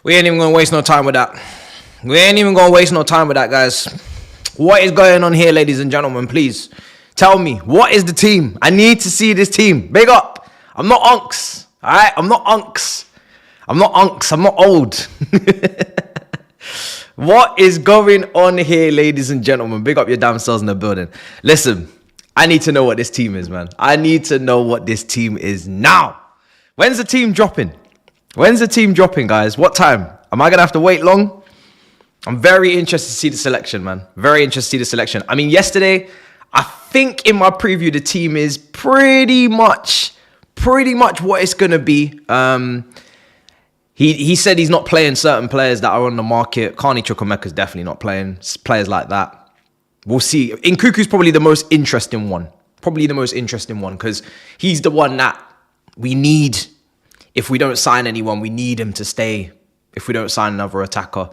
We ain't even going to waste no time with that. Guys. What is going on here, ladies and gentlemen? Please tell me, what is the team? I need to see this team. Big up. I'm not unks. All right? I'm not unks. I'm not old. What is going on here, ladies and gentlemen? Big up your damn selves in the building. Listen, I need to know what this team is, man. I need to know what this team is now. When's the team dropping? Guys? What time? Am I going to have to wait long? I'm very interested to see the selection, man. I mean, yesterday, I think in my preview, the team is pretty much what it's going to be. He said he's not playing certain players that are on the market. Carney Chukwuemeka's definitely not playing. Players like that. We'll see. Nkuku's probably the most interesting one. Because he's the one that we need. If we don't sign anyone, we need him to stay. If we don't sign another attacker,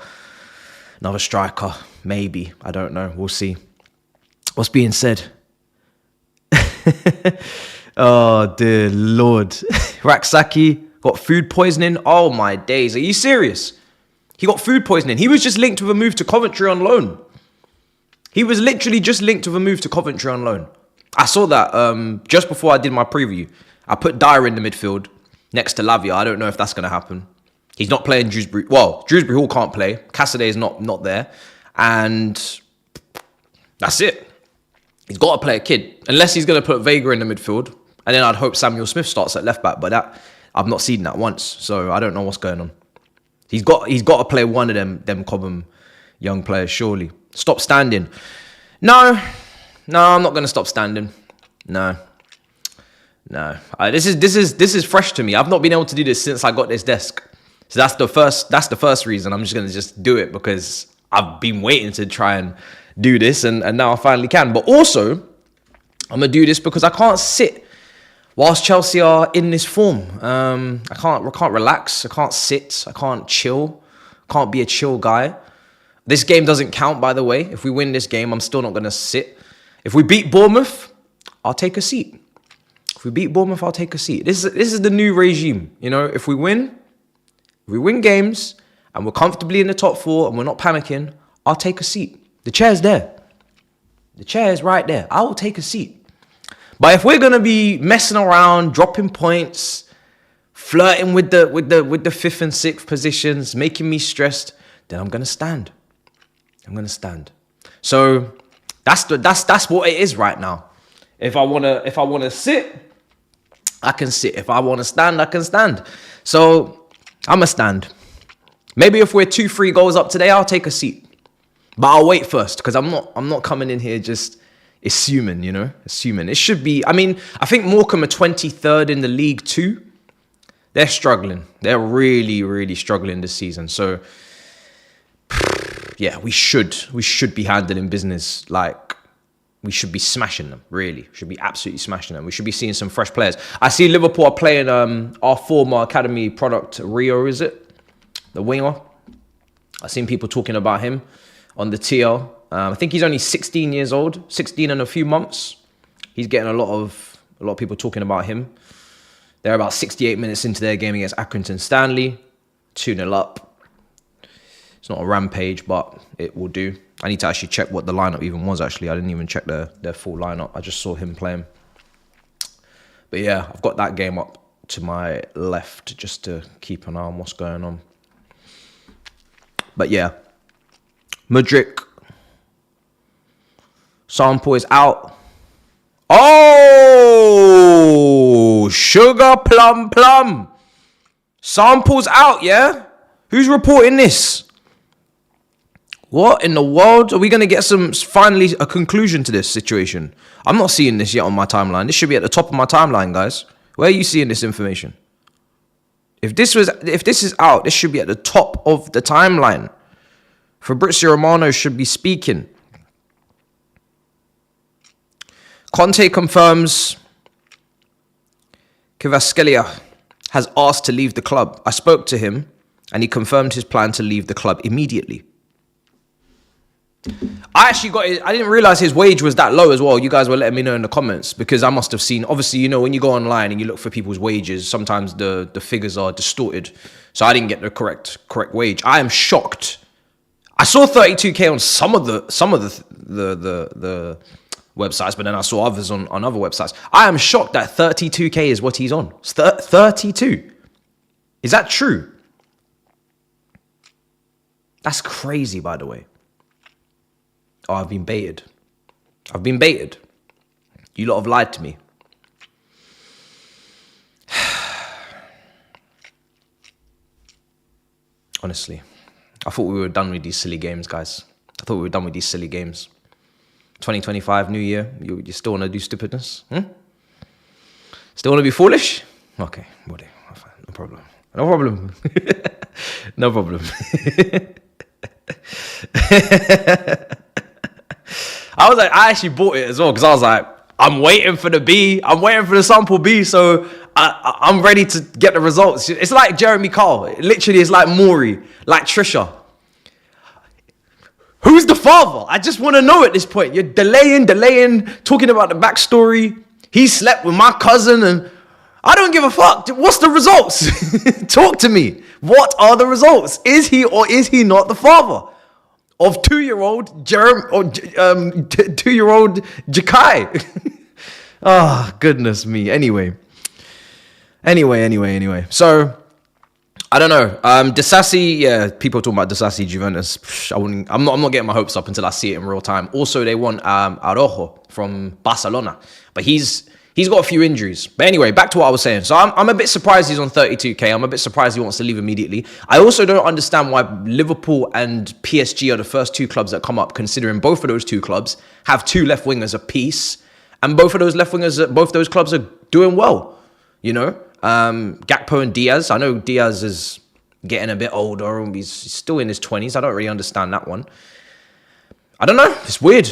another striker, maybe. I don't know. We'll see. What's being said? Oh, dear Lord. Raksaki got food poisoning. Oh, my days. Are you serious? He got food poisoning. He was just linked with a move to Coventry on loan. He was literally just linked with a move to Coventry on loan. I saw that just before I did my preview. I put Dyer in the midfield next to Lavia. I don't know if that's going to happen. He's not playing Dewsbury. Well, Dewsbury Hall can't play. Cassidy is not there. And that's it. He's got to play a kid. Unless he's going to put Vega in the midfield. And then I'd hope Samuel Smith starts at left back. But that I've not seen that once. So I don't know what's going on. He's got to play one of them Cobham young players, surely. Stop standing. No, I'm not going to stop standing. No. This is fresh to me. I've not been able to do this since I got this desk. So that's the first reason. I'm just going to do it because I've been waiting to try and do this and now I finally can. But also, I'm going to do this because I can't sit whilst Chelsea are in this form. I can't relax. I can't sit. I can't chill. Can't be a chill guy. This game doesn't count, by the way. If we win this game, I'm still not going to sit. If we beat Bournemouth, I'll take a seat. This is the new regime. You know, if we win games and we're comfortably in the top four and we're not panicking, I'll take a seat. The chair's there. The chair is right there. I will take a seat. But if we're gonna be messing around, dropping points, flirting with the fifth and sixth positions, making me stressed, then I'm gonna stand. So that's what it is right now. If I wanna sit, I can sit. If I wanna stand, I can stand. So I'ma stand. Maybe if we're 2-3 goals up today, I'll take a seat. But I'll wait first because I'm not coming in here just assuming, you know? Assuming. It should be, I mean, I think Morecambe are 23rd in the League 2. They're struggling. They're really, really struggling this season. So yeah, we should be handling business. Like, we should be smashing them, really. Should be absolutely smashing them. We should be seeing some fresh players. I see Liverpool are playing our former academy product, Rio, is it? The winger. I've seen people talking about him on the TL. I think he's only 16 years old, 16 and a few months. He's getting a lot of people talking about him. They're about 68 minutes into their game against Accrington Stanley. 2-0 up. It's not a rampage, but it will do. I need to actually check what the lineup even was, actually. I didn't even check their full lineup. I just saw him playing. But yeah, I've got that game up to my left just to keep an eye on what's going on. But yeah, Mudryk. Sample is out. Oh, sugar plum. Sample's out, yeah? Who's reporting this? What in the world? Are we going to get finally a conclusion to this situation? I'm not seeing this yet on my timeline. This should be at the top of my timeline, guys. Where are you seeing this information? If this is out, this should be at the top of the timeline. Fabrizio Romano should be speaking. Conte confirms Kvaratskhelia has asked to leave the club. I spoke to him and he confirmed his plan to leave the club immediately. I actually got it. I didn't realize his wage was that low as well. You guys were letting me know in the comments because I must have seen. Obviously, you know, when you go online and you look for people's wages, sometimes the figures are distorted. So I didn't get the correct wage. I am shocked. I saw 32K on some of the websites, but then I saw others on other websites. I am shocked that 32K is what he's on. 32. Is that true? That's crazy, by the way. Oh, I've been baited. I've been baited. You lot have lied to me. Honestly, I thought we were done with these silly games, guys. I thought we were done with these silly games. 2025, new year. You still want to do stupidness? Still want to be foolish? Okay, whatever. No problem. No problem. No problem. I actually bought it as well because I was like, I'm waiting for the B. I'm waiting for the sample B. So I'm ready to get the results. It's like Jeremy Carl. It literally is like Maury, like Trisha. Who's the father? I just want to know at this point. You're delaying, talking about the backstory. He slept with my cousin and I don't give a fuck. What's the results? Talk to me. What are the results? Is he or is he not the father of 2-year-old Jeremy or 2-year-old Jakai? Oh, goodness me. Anyway. So I don't know. Disasi, yeah, people are talking about Disasi, Juventus. I'm not getting my hopes up until I see it in real time. Also, they want Araujo from Barcelona, but he's got a few injuries. But anyway, back to what I was saying. So I'm a bit surprised he's on 32K. I'm a bit surprised he wants to leave immediately. I also don't understand why Liverpool and PSG are the first two clubs that come up, considering both of those two clubs have two left wingers apiece, and both of those left wingers, both those clubs are doing well. You know, Gakpo and Diaz. I know Diaz is getting a bit older and he's still in his 20s. I don't really understand that one. I don't know. It's weird.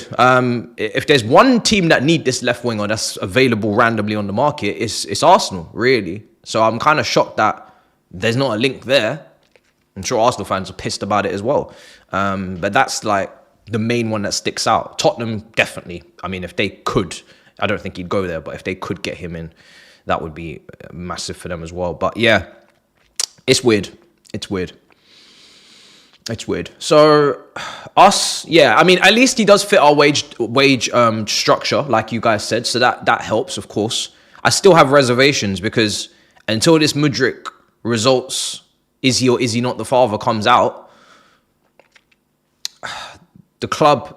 If there's one team that need this left winger that's available randomly on the market, it's Arsenal, really. So I'm kind of shocked that there's not a link there. I'm sure Arsenal fans are pissed about it as well. But that's like the main one that sticks out. Tottenham, definitely. I mean, if they could, I don't think he'd go there, but if they could get him in, that would be massive for them as well. But yeah, it's weird. It's weird. So us, yeah, I mean, at least he does fit our wage structure, like you guys said. So that helps, of course. I still have reservations because until this Mudryk results, is he or is he not the father, comes out, the club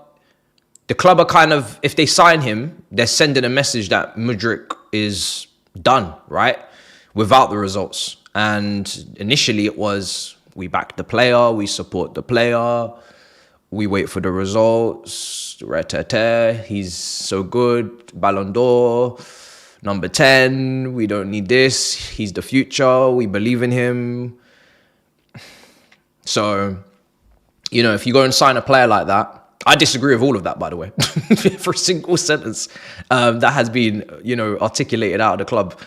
are kind of, if they sign him, they're sending a message that Mudryk is done, right? Without the results. And initially it was, we back the player, we support the player, we wait for the results, he's so good, Ballon d'Or, number 10, we don't need this, he's the future, we believe in him. So, you know, if you go and sign a player like that, I disagree with all of that, by the way, for a single sentence that has been, you know, articulated out of the club.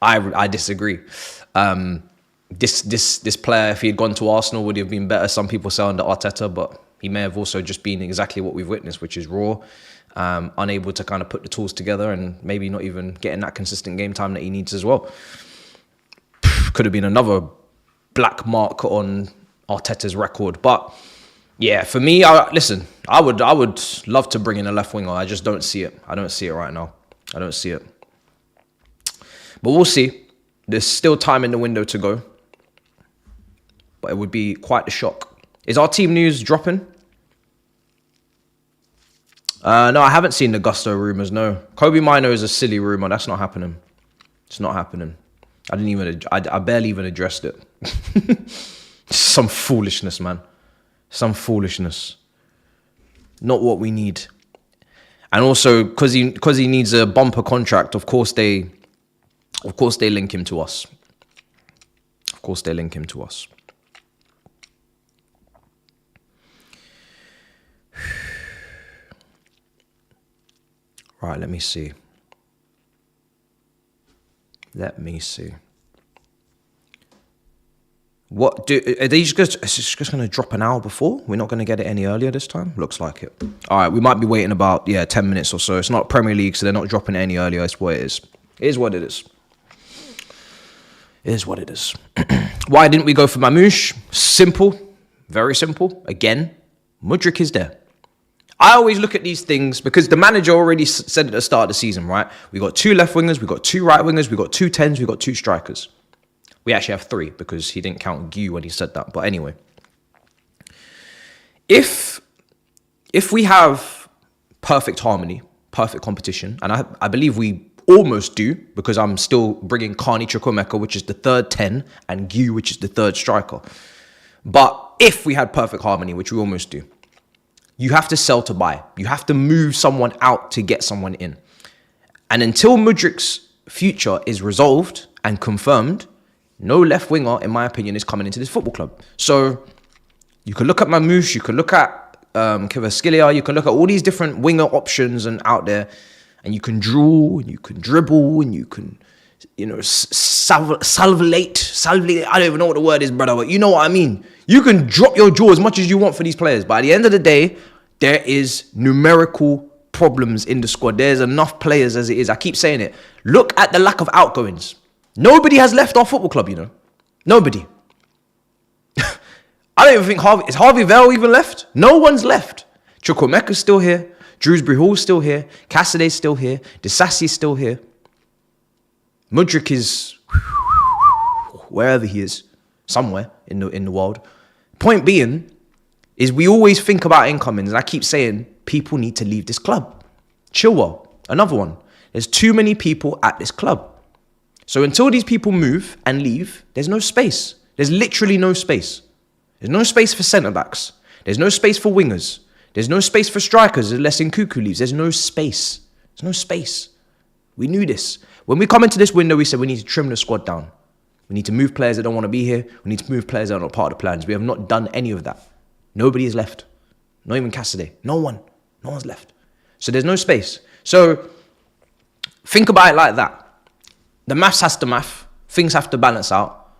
I disagree. This player, if he had gone to Arsenal, would have been better. Some people say under Arteta, but he may have also just been exactly what we've witnessed, which is raw, unable to kind of put the tools together and maybe not even getting that consistent game time that he needs as well. Could have been another black mark on Arteta's record. But yeah, for me, listen, I would love to bring in a left winger. I just don't see it. I don't see it right now. I don't see it. But we'll see. There's still time in the window to go. But it would be quite the shock. Is our team news dropping? No, I haven't seen the Gusto rumours, no. Kobe Mino is a silly rumour. That's not happening. It's not happening. I barely even addressed it. Some foolishness, man. Some foolishness. Not what we need. And also, because he needs a bumper contract, of course they link him to us. Of course they link him to us. Right, let me see. Are they just going to drop an hour before? We're not going to get it any earlier this time? Looks like it. All right, we might be waiting about 10 minutes or so. It's not Premier League, so they're not dropping it any earlier. It's what it is. It is what it is. It is what it is. Why didn't we go for Mamouche? Simple. Very simple. Again, Mudryk is there. I always look at these things because the manager already said at the start of the season, right? We got 2 left wingers, we got 2 right wingers, we got 2 10s, we got 2 strikers. We actually have 3 because he didn't count Guy when he said that. But anyway, if we have perfect harmony, perfect competition, and I believe we almost do because I'm still bringing Carney Chukwuemeka, which is the 3rd 10, and Guy, which is the 3rd striker. But if we had perfect harmony, which we almost do, you have to sell to buy. You have to move someone out to get someone in. And until Mudryk's future is resolved and confirmed, no left winger, in my opinion, is coming into this football club. So you can look at Mamouche, you can look at Kvaratskhelia, you can look at all these different winger options and out there, and you can draw, and you can dribble, and you can, salvulate. I don't even know what the word is, brother, but you know what I mean. You can drop your jaw as much as you want for these players, but at the end of the day, there is numerical problems in the squad. There's enough players as it is. I keep saying it. Look at the lack of outgoings. Nobody has left our football club, Nobody. I don't even think is Harvey Vale even left? No one's left. Chukwuemeka's still here. Drewsbury Hall's still here. Cassaday's still here. Disasi's still here. Mudryk is wherever he is, somewhere in the world. Point being is we always think about incomings, and I keep saying people need to leave this club. Chilwell, another one. There's too many people at this club. So until these people move and leave, there's no space. There's literally no space. There's no space for centre-backs. There's no space for wingers. There's no space for strikers unless Nkunku leaves. There's no space. There's no space. We knew this. When we come into this window, we said we need to trim the squad down. We need to move players that don't want to be here. We need to move players that are not part of the plans. We have not done any of that. Nobody is left. Not even Cassaday. No one. No one's left. So there's no space. So think about it like that. The maths has to math. Things have to balance out.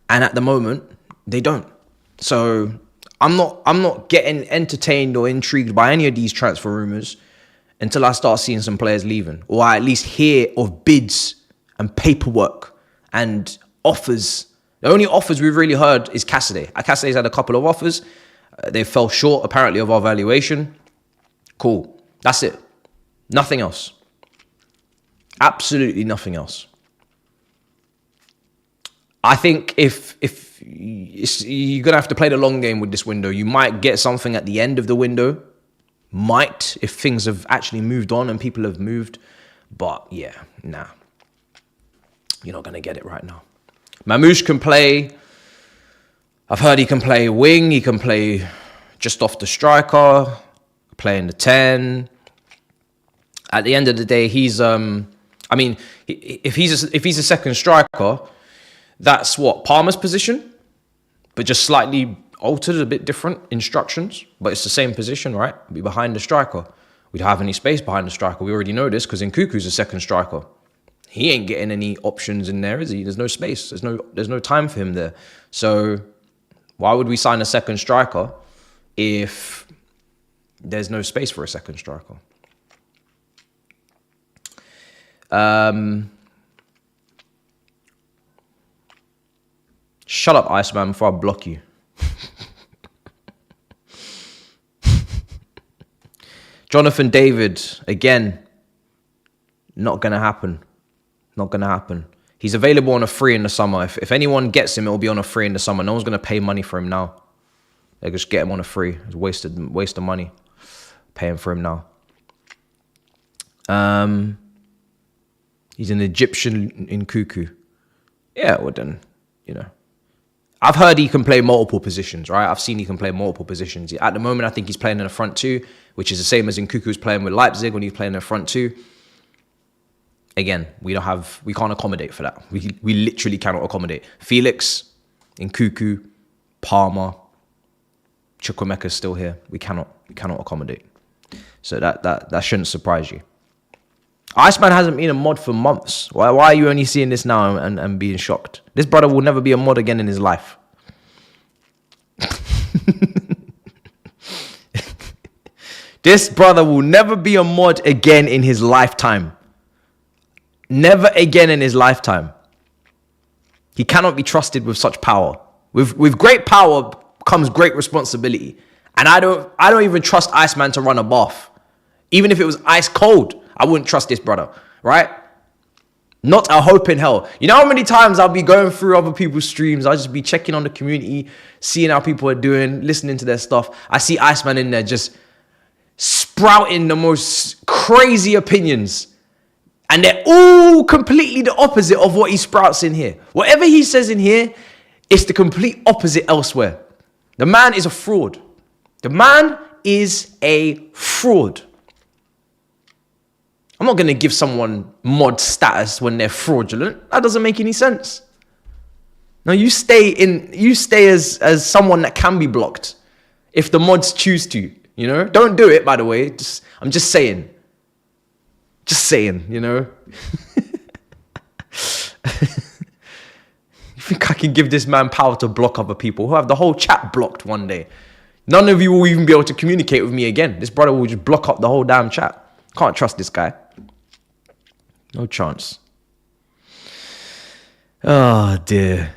And at the moment, they don't. So I'm not getting entertained or intrigued by any of these transfer rumours until I start seeing some players leaving. Or I at least hear of bids and paperwork and offers. The only offers we've really heard is Cassaday. Cassaday's had a couple of offers. They fell short, apparently, of our valuation. Cool. That's it. Nothing else. Absolutely nothing else. I think if you're going to have to play the long game with this window, you might get something at the end of the window. Might, if things have actually moved on and people have moved. But yeah, nah. You're not going to get it right now. Mamouche can play. I've heard he can play wing. He can play just off the striker. Play in the 10. At the end of the day, he's... if he's a second striker... That's what, Palmer's position, but just slightly altered, a bit different instructions, but it's the same position, right? Be behind the striker. We don't have any space behind the striker. We already know this because Nkunku's a second striker. He ain't getting any options in there, is he? There's no space. There's no time for him there. So why would we sign a second striker if there's no space for a second striker? Shut up, Iceman, before I block you. Jonathan David, again, not going to happen. Not going to happen. He's available on a free in the summer. If anyone gets him, it'll be on a free in the summer. No one's going to pay money for him now. They just get him on a free. It's waste of money paying for him now. He's an Egyptian Nkunku. Yeah, well then, I've heard he can play multiple positions, right? I've seen he can play multiple positions. At the moment, I think he's playing in the front 2, which is the same as Nkunku's playing with Leipzig when he's playing in the front 2. Again, we can't accommodate for that. We literally cannot accommodate. Felix, Nkunku, Palmer, Chukwuemeka's still here. We cannot accommodate. So that shouldn't surprise you. Iceman hasn't been a mod for months. Why are you only seeing this now and being shocked? This brother will never be a mod again in his life. This brother will never be a mod again in his lifetime. Never again in his lifetime. He cannot be trusted with such power. With great power comes great responsibility. And I don't even trust Iceman to run a bath. Even if it was ice cold, I wouldn't trust this brother, right? Not a hope in hell. You know how many times I'll be going through other people's streams, I'll just be checking on the community, seeing how people are doing, listening to their stuff. I see Iceman in there just sprouting the most crazy opinions. And they're all completely the opposite of what he sprouts in here. Whatever he says in here, it's the complete opposite elsewhere. The man is a fraud. The man is a fraud. I'm not going to give someone mod status when they're fraudulent. That doesn't make any sense. No, you stay as someone that can be blocked if the mods choose to, you know? Don't do it, by the way. I'm just saying. Just saying, you know? You think I can give this man power to block other people? He'll have the whole chat blocked one day. None of you will even be able to communicate with me again. This brother will just block up the whole damn chat. Can't trust this guy. No chance. Oh, dear.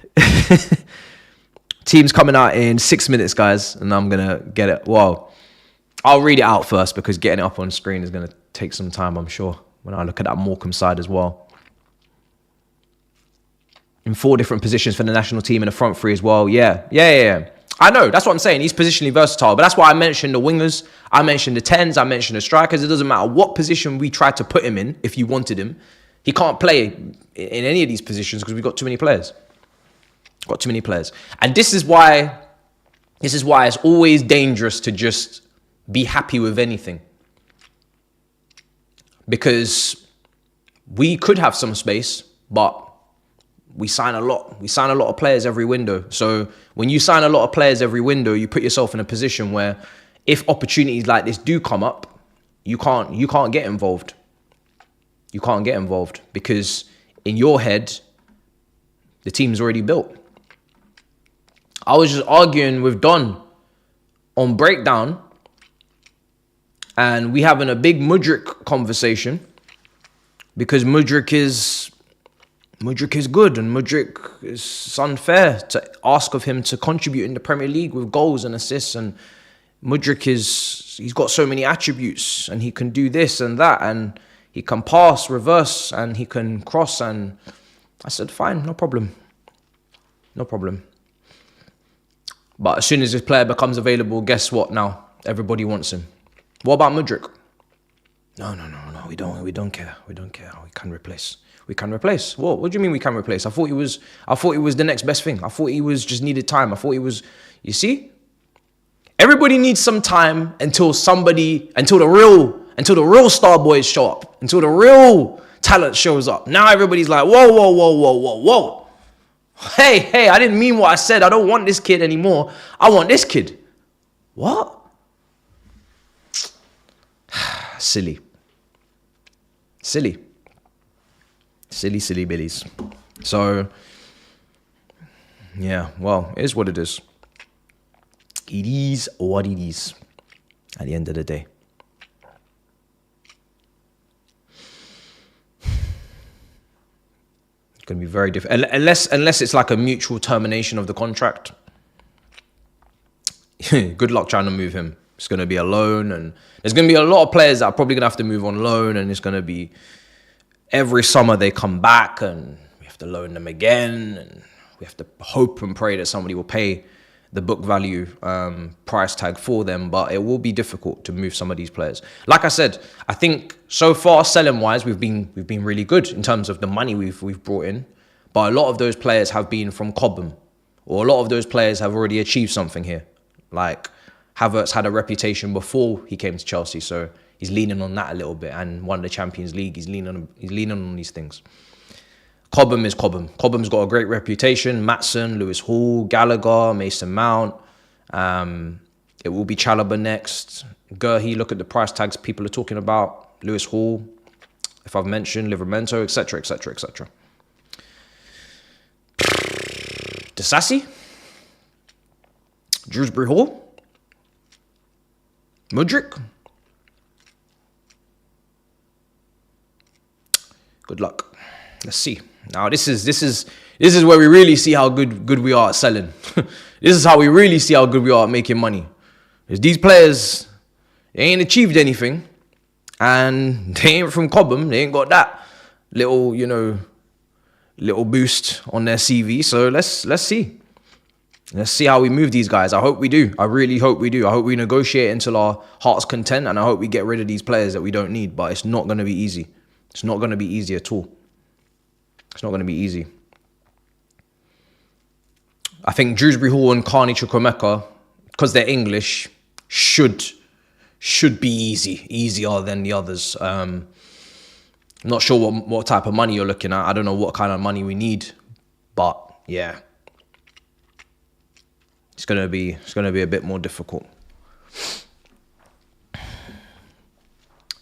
Team's coming out in 6 minutes, guys, and I'm going to get it. Well, I'll read it out first because getting it up on screen is going to take some time, I'm sure, when I look at that Morecambe side as well. In 4 different positions for the national team in the front three as well. Yeah. I know, that's what I'm saying. He's positionally versatile, but that's why I mentioned the wingers, I mentioned the 10s, I mentioned the strikers. It doesn't matter what position we try to put him in, if you wanted him. He can't play in any of these positions because we've got too many players. Got too many players. And this is why it's always dangerous to just be happy with anything. Because we could have some space, but we sign a lot. We sign a lot of players every window. So when you sign a lot of players every window, you put yourself in a position where if opportunities like this do come up, you can't get involved. You can't get involved because in your head, the team's already built. I was just arguing with Don on breakdown and we having a big Mudryk conversation because Mudryk is good and Mudryk is unfair to ask of him to contribute in the Premier League with goals and assists, and Mudryk he's got so many attributes and he can do this and that and he can pass, reverse, and he can cross. And I said, fine, no problem. No problem. But as soon as this player becomes available, guess what now? Everybody wants him. What about Mudryk? No, we don't care. We can replace. We can replace. What do you mean we can replace? I thought he was the next best thing. I thought he was just needed time. I thought he was, you see? Everybody needs some time until the real star boys show up, until the real talent shows up. Now everybody's like, whoa. Hey, I didn't mean what I said. I don't want this kid anymore. I want this kid. What? Silly billies. So, yeah, well, it is what it is. It is what it is at the end of the day. It's going to be very different. Unless it's like a mutual termination of the contract. Good luck trying to move him. It's going to be a loan, and there's going to be a lot of players that are probably going to have to move on loan, and it's going to be every summer they come back and we have to loan them again, and we have to hope and pray that somebody will pay the book value price tag for them, but it will be difficult to move some of these players. Like I said, I think so far selling wise we've been really good in terms of the money we've brought in, but a lot of those players have been from Cobham, or a lot of those players have already achieved something here. Like Havertz had a reputation before he came to Chelsea, so he's leaning on that a little bit, and won the Champions League. He's leaning on these things. Cobham is Cobham. Cobham's got a great reputation. Maatson, Lewis Hall, Gallagher, Mason Mount. It will be Chalobah next. Gurhey, look at the price tags people are talking about. Lewis Hall, if I've mentioned, Livramento, etc., etc., etc. Disasi? Dewsbury Hall? Mudryk? Good luck. Let's see. Now this is where we really see how good we are at selling. This is how we really see how good we are at making money. Because these players, they ain't achieved anything, and they ain't from Cobham. They ain't got that little, little boost on their CV. So let's see. Let's see how we move these guys. I hope we do. I really hope we do. I hope we negotiate until our heart's content, and I hope we get rid of these players that we don't need. But it's not going to be easy. It's not going to be easy at all. It's not going to be easy. I think Dewsbury Hall and Carney Chukwuemeka, because they're English, should be easier than the others. I'm not sure what type of money you're looking at. I don't know what kind of money we need, but yeah, it's gonna be a bit more difficult.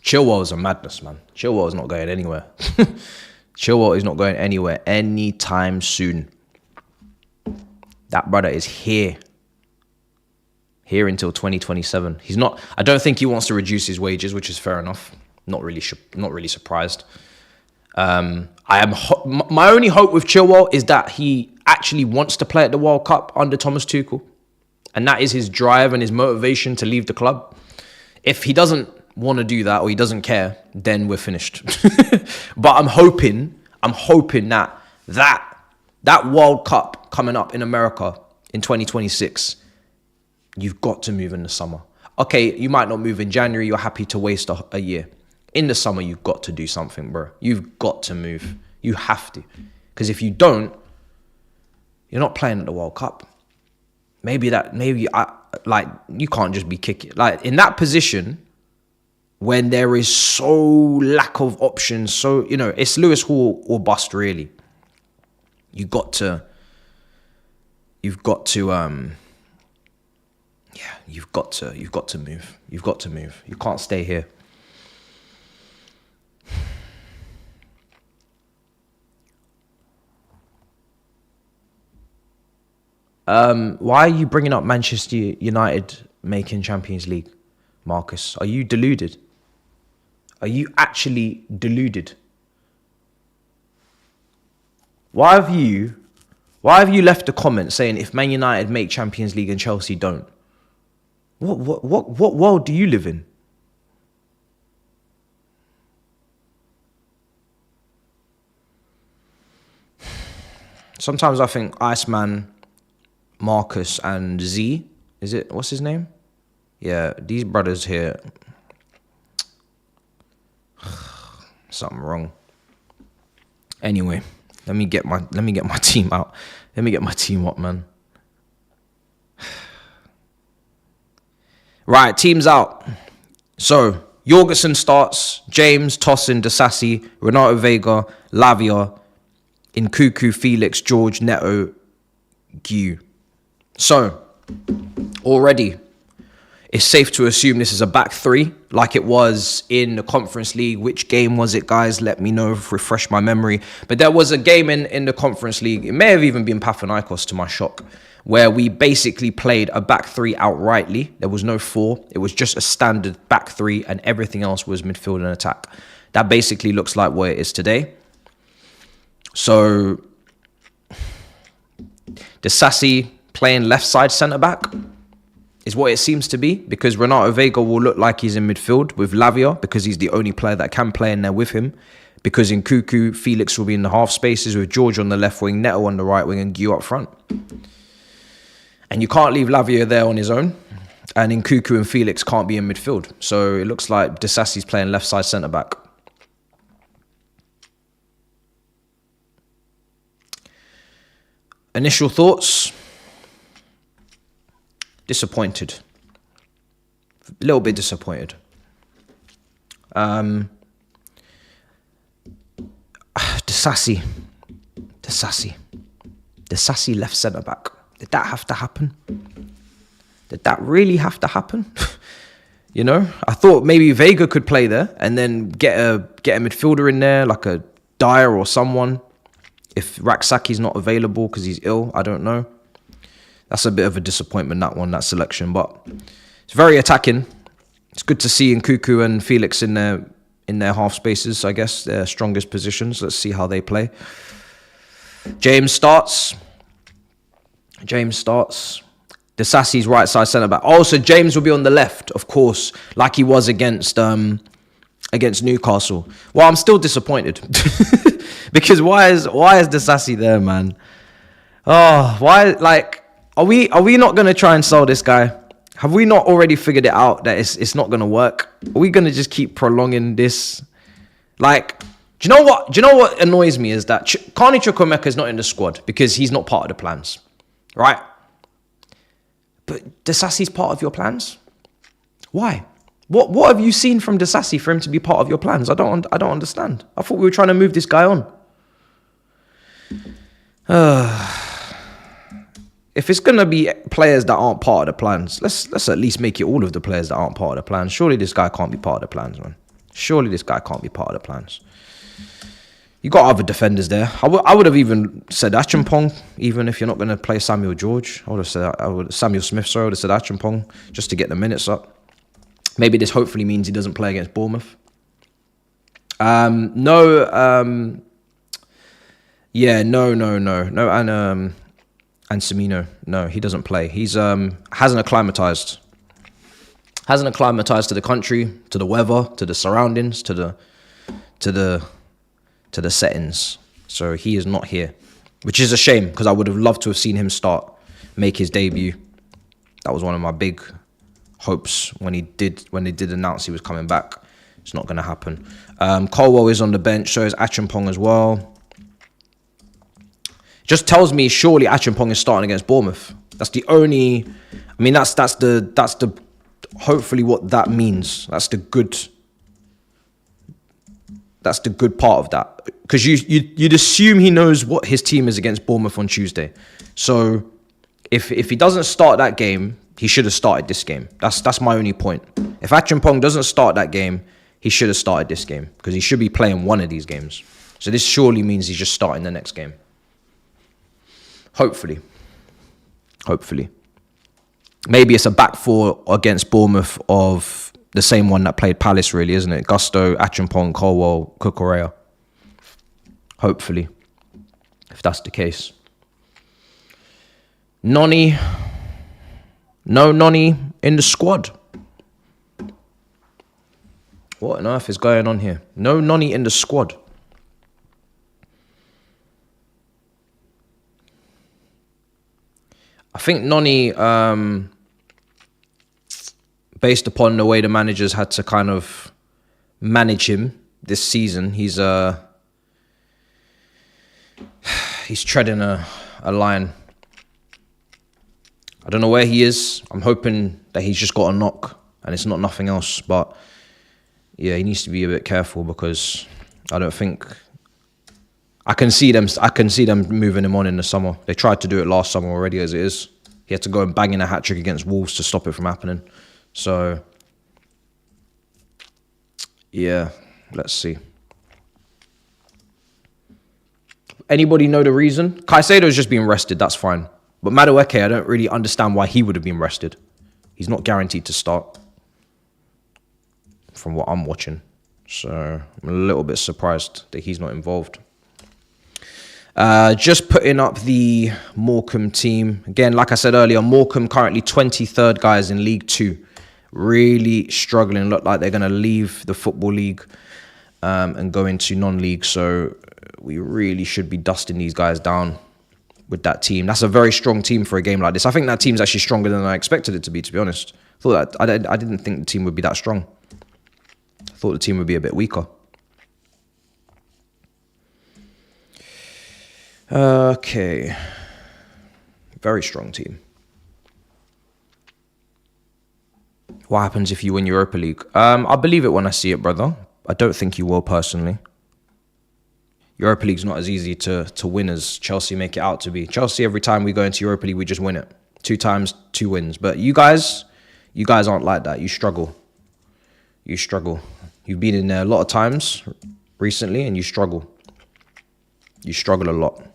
Chilwell is a madness, man. Chilwell is not going anywhere. Chilwell is not going anywhere anytime soon. That brother is here until 2027. He's not. I don't think he wants to reduce his wages, which is fair enough. Not really surprised. My only hope with Chilwell is that he actually wants to play at the World Cup under Thomas Tuchel, and that is his drive and his motivation to leave the club. If he doesn't want to do that, or he doesn't care, then we're finished. But I'm hoping that World Cup coming up in America in 2026, you've got to move in the summer. Okay, you might not move in January. You're happy to waste a year. In the summer, you've got to do something, bro. You've got to move. You have to. Because if you don't, you're not playing at the World Cup. You can't just be kicking. Like, in that position, when there is so lack of options, so, it's Lewis Hall or bust, really. You've got to move. You've got to move. You can't stay here. Why are you bringing up Manchester United making Champions League, Marcus? Are you deluded? Are you actually deluded? Why have you left a comment saying if Man United make Champions League and Chelsea don't? What world do you live in? Sometimes I think Iceman, Marcus, and Z, what's his name? Yeah, these brothers here, something wrong. Anyway, let me get my team out. Let me get my team up, man. Right, team's out. So, Jorgensen starts, James, Tosin, Disasi, Renato Vega, Lavia, Nkuku, Felix, George, Neto, Gu. So, already, it's safe to assume this is a back three, like it was in the Conference League. Which game was it, guys? Let me know, refresh my memory. But there was a game in the Conference League, it may have even been Panathinaikos to my shock, where we basically played a back three outrightly. There was no four. It was just a standard back three, and everything else was midfield and attack. That basically looks like what it is today. So, Disasi playing left side centre-back is what it seems to be, because Renato Vega will look like he's in midfield with Lavia, because he's the only player that can play in there with him. Because in Nkuku, Felix will be in the half spaces with George on the left wing, Neto on the right wing, and Gu up front. And you can't leave Lavia there on his own. And Nkuku and Felix can't be in midfield. So it looks like Disasi's playing left side centre-back. Initial thoughts? Disappointed. A little bit disappointed. Disasi left centre-back. Did that have to happen? Did that really have to happen? I thought maybe Vega could play there and then get a midfielder in there, like a Dyer or someone. If Raksaki's not available because he's ill, I don't know. That's a bit of a disappointment, that selection. But it's very attacking. It's good to see Nkuku and Felix in their in their half spaces, I guess, their strongest positions. Let's see how they play. James starts. Desassi's right side centre back. Oh, so James will be on the left, of course, like he was against Newcastle. Well, I'm still disappointed because why is Desassi there, man? Oh, why? Like, are we not gonna try and sell this guy? Have we not already figured it out that it's not gonna work? Are we gonna just keep prolonging this? Like, do you know what annoys me is that Carney Chukwuemeka is not in the squad because he's not part of the plans, right? But Desassi's part of your plans. Why? What have you seen from Desassi for him to be part of your plans? I don't understand. I thought we were trying to move this guy on. If it's gonna be players that aren't part of the plans, let's at least make it all of the players that aren't part of the plans. Surely this guy can't be part of the plans, man. Surely this guy can't be part of the plans. You got other defenders there. I would have even said Acheampong, even if you're not going to play Samuel George. I would have said Samuel Smith. Sorry, I would have said Acheampong just to get the minutes up. Maybe this hopefully means he doesn't play against Bournemouth. No, and Semino, no, he doesn't play. He's hasn't acclimatized to the country, to the weather, to the surroundings, to the settings. So he is not here, which is a shame because I would have loved to have seen him make his debut. That was one of my big hopes when they did announce he was coming back. It's not going to happen. Colwell is on the bench, so is Acheampong as well. Just tells me surely Acheampong is starting against Bournemouth. That's the only. I mean, that's the. Hopefully, what that means. That's the good part of that, because you'd assume he knows what his team is against Bournemouth on Tuesday. So if he doesn't start that game, he should have started this game. That's my only point. If Acheampong doesn't start that game, he should have started this game because he should be playing one of these games. So this surely means he's just starting the next game. Hopefully. Maybe it's a back four against Bournemouth of the same one that played Palace, really, isn't it? Gusto, Acheampong, Colwell, Cucurella. Hopefully, if that's the case. Noni. No Noni in the squad. What on earth is going on here? No Noni in the squad. I think Noni, based upon the way the managers had to kind of manage him this season, he's treading a line. I don't know where he is. I'm hoping that he's just got a knock and it's not nothing else. But yeah, he needs to be a bit careful because I don't think I can see them moving him on in the summer. They tried to do it last summer already as it is. He had to go and bang in a hat-trick against Wolves to stop it from happening. So yeah, let's see. Anybody know the reason? Caicedo's just being rested, that's fine. But Madueke, I don't really understand why he would have been rested. He's not guaranteed to start from what I'm watching. So I'm a little bit surprised that he's not involved. Just putting up the Morecambe team. Again, like I said earlier, Morecambe currently 23rd guys in League 2. Really struggling. Look like they're going to leave the Football League and go into non-league. So we really should be dusting these guys down with that team. That's a very strong team for a game like this. I think that team's actually stronger than I expected it to be honest. I didn't think the team would be that strong. I thought the team would be a bit weaker. Okay. Very strong team. What happens if you win Europa League? I'll believe it when I see it, brother. I don't think you will personally. Europa League's not as easy to win as Chelsea make it out to be. Chelsea, every time we go into Europa League, we just win it. 2 times, 2 wins. But you guys aren't like that. You struggle. You've been in there a lot of times recently and you struggle. You struggle a lot.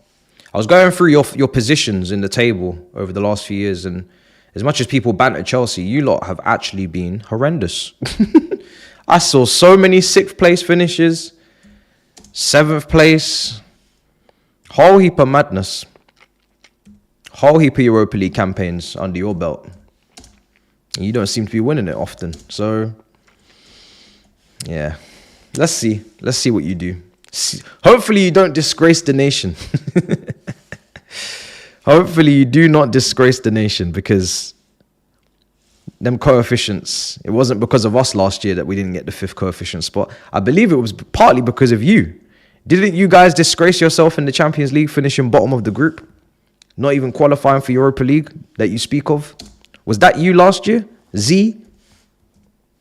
I was going through your positions in the table over the last few years, and as much as people banter Chelsea, you lot have actually been horrendous. I saw so many 6th place finishes, 7th place, whole heap of madness, whole heap of Europa League campaigns under your belt. And you don't seem to be winning it often. So, yeah, let's see what you do. Hopefully you don't disgrace the nation. Hopefully you do not disgrace the nation, because them coefficients, it wasn't because of us last year that we didn't get the 5th coefficient spot. I believe it was partly because of you. Didn't you guys disgrace yourself in the Champions League, finishing bottom of the group? Not even qualifying for Europa League that you speak of? Was that you last year? Z?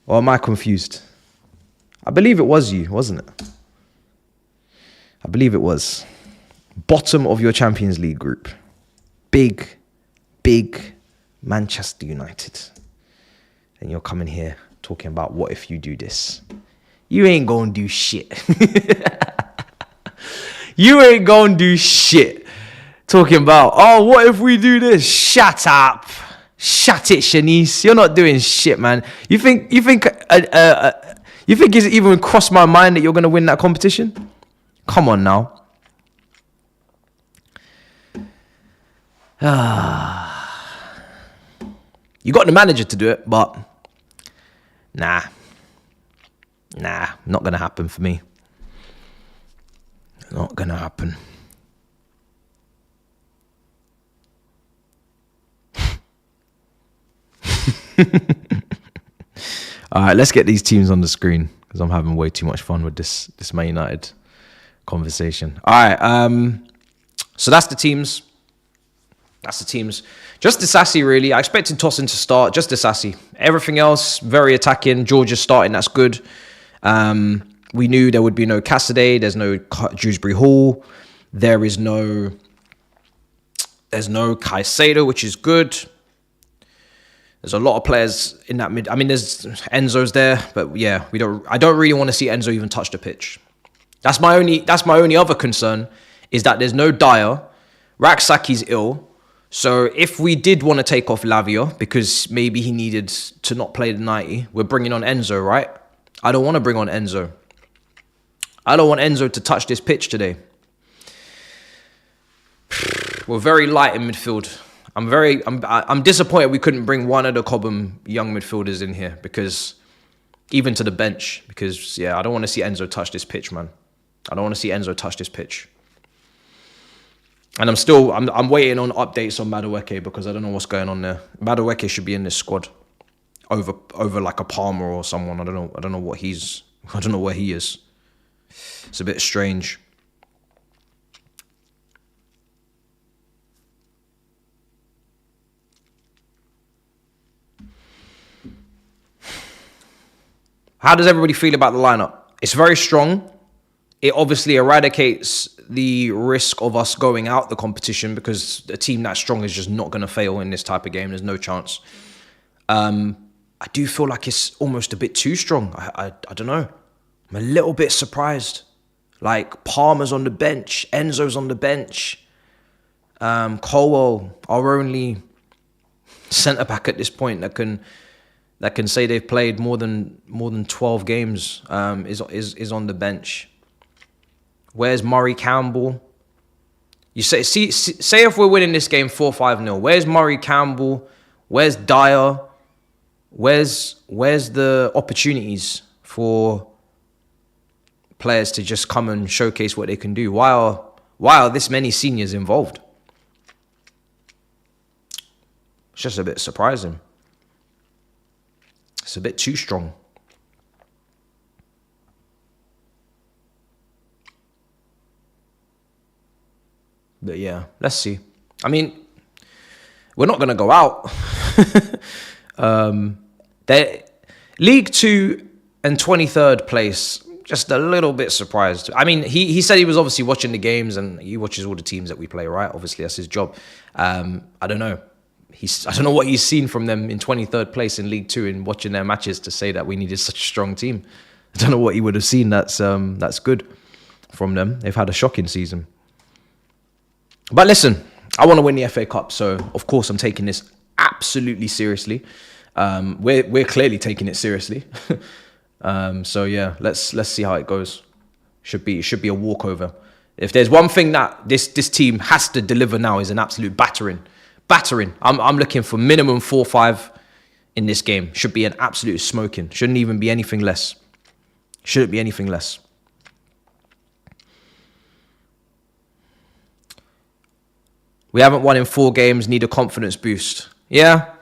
Or am I confused? I believe it was you, wasn't it? I believe it was. Bottom of your Champions League group. Big Manchester United. And you're coming here talking about what if you do this. You ain't gonna do shit. You ain't gonna do shit. Talking about, oh, what if we do this? Shut up. Shut it, Shanice. You're not doing shit, man. You think it's even crossed my mind that you're gonna win that competition? Come on now. You got the manager to do it, but nah, not gonna happen for me. Not gonna happen. All right, let's get these teams on the screen, because I'm having way too much fun with this Man United conversation. All right, so that's the teams. Just Disasi, really. I expected Tosin to start. Just Disasi. Everything else, very attacking. Georgia's starting. That's good. We knew there would be no Cassidy. There's no Dewsbury Hall. There's no Caicedo, which is good. There's a lot of players in that mid. I mean, there's Enzo's there, but yeah, I don't really want to see Enzo even touch the pitch. That's my only other concern, is that there's no Dyer. Raksaki's ill. So if we did want to take off Lavia because maybe he needed to not play the 90, we're bringing on Enzo, right? I don't want to bring on Enzo. I don't want Enzo to touch this pitch today. We're very light in midfield. I'm disappointed we couldn't bring one of the Cobham young midfielders in here, because even to the bench, because yeah, I don't want to see Enzo touch this pitch, man. I don't want to see Enzo touch this pitch. And I'm waiting on updates on Madueke, because I don't know what's going on there. Madueke should be in this squad over like a Palmer or someone. I don't know what I don't know where he is. It's a bit strange. How does everybody feel about the lineup? It's very strong. It obviously eradicates the risk of us going out the competition, because a team that strong is just not going to fail in this type of game. There's no chance. I do feel like it's almost a bit too strong. I don't know. I'm a little bit surprised. Like, Palmer's on the bench. Enzo's on the bench. Colwell, our only centre-back at this point that can say they've played more than 12 games, is on the bench. Where's Murray Campbell? You say if we're winning this game 4-5-0, where's Murray Campbell? Where's Dyer? Where's the opportunities for players to just come and showcase what they can do? Why are this many seniors involved? It's just a bit surprising. It's a bit too strong. But yeah, let's see. I mean, we're not going to go out. League 2 and 23rd place, just a little bit surprised. I mean, he said he was obviously watching the games, and he watches all the teams that we play, right? Obviously, that's his job. I don't know. I don't know what he's seen from them in 23rd place in League 2 and watching their matches to say that we needed such a strong team. I don't know what he would have seen that's good from them. They've had a shocking season. But listen, I want to win the FA Cup, so of course I'm taking this absolutely seriously. We're clearly taking it seriously. So yeah, let's see how it goes. Should be a walkover. If there's one thing that this team has to deliver now is an absolute battering. I'm looking for minimum 4-5 in this game. Should be an absolute smoking. Shouldn't even be anything less. Shouldn't be anything less. We haven't won in 4 games. Need a confidence boost. Yeah.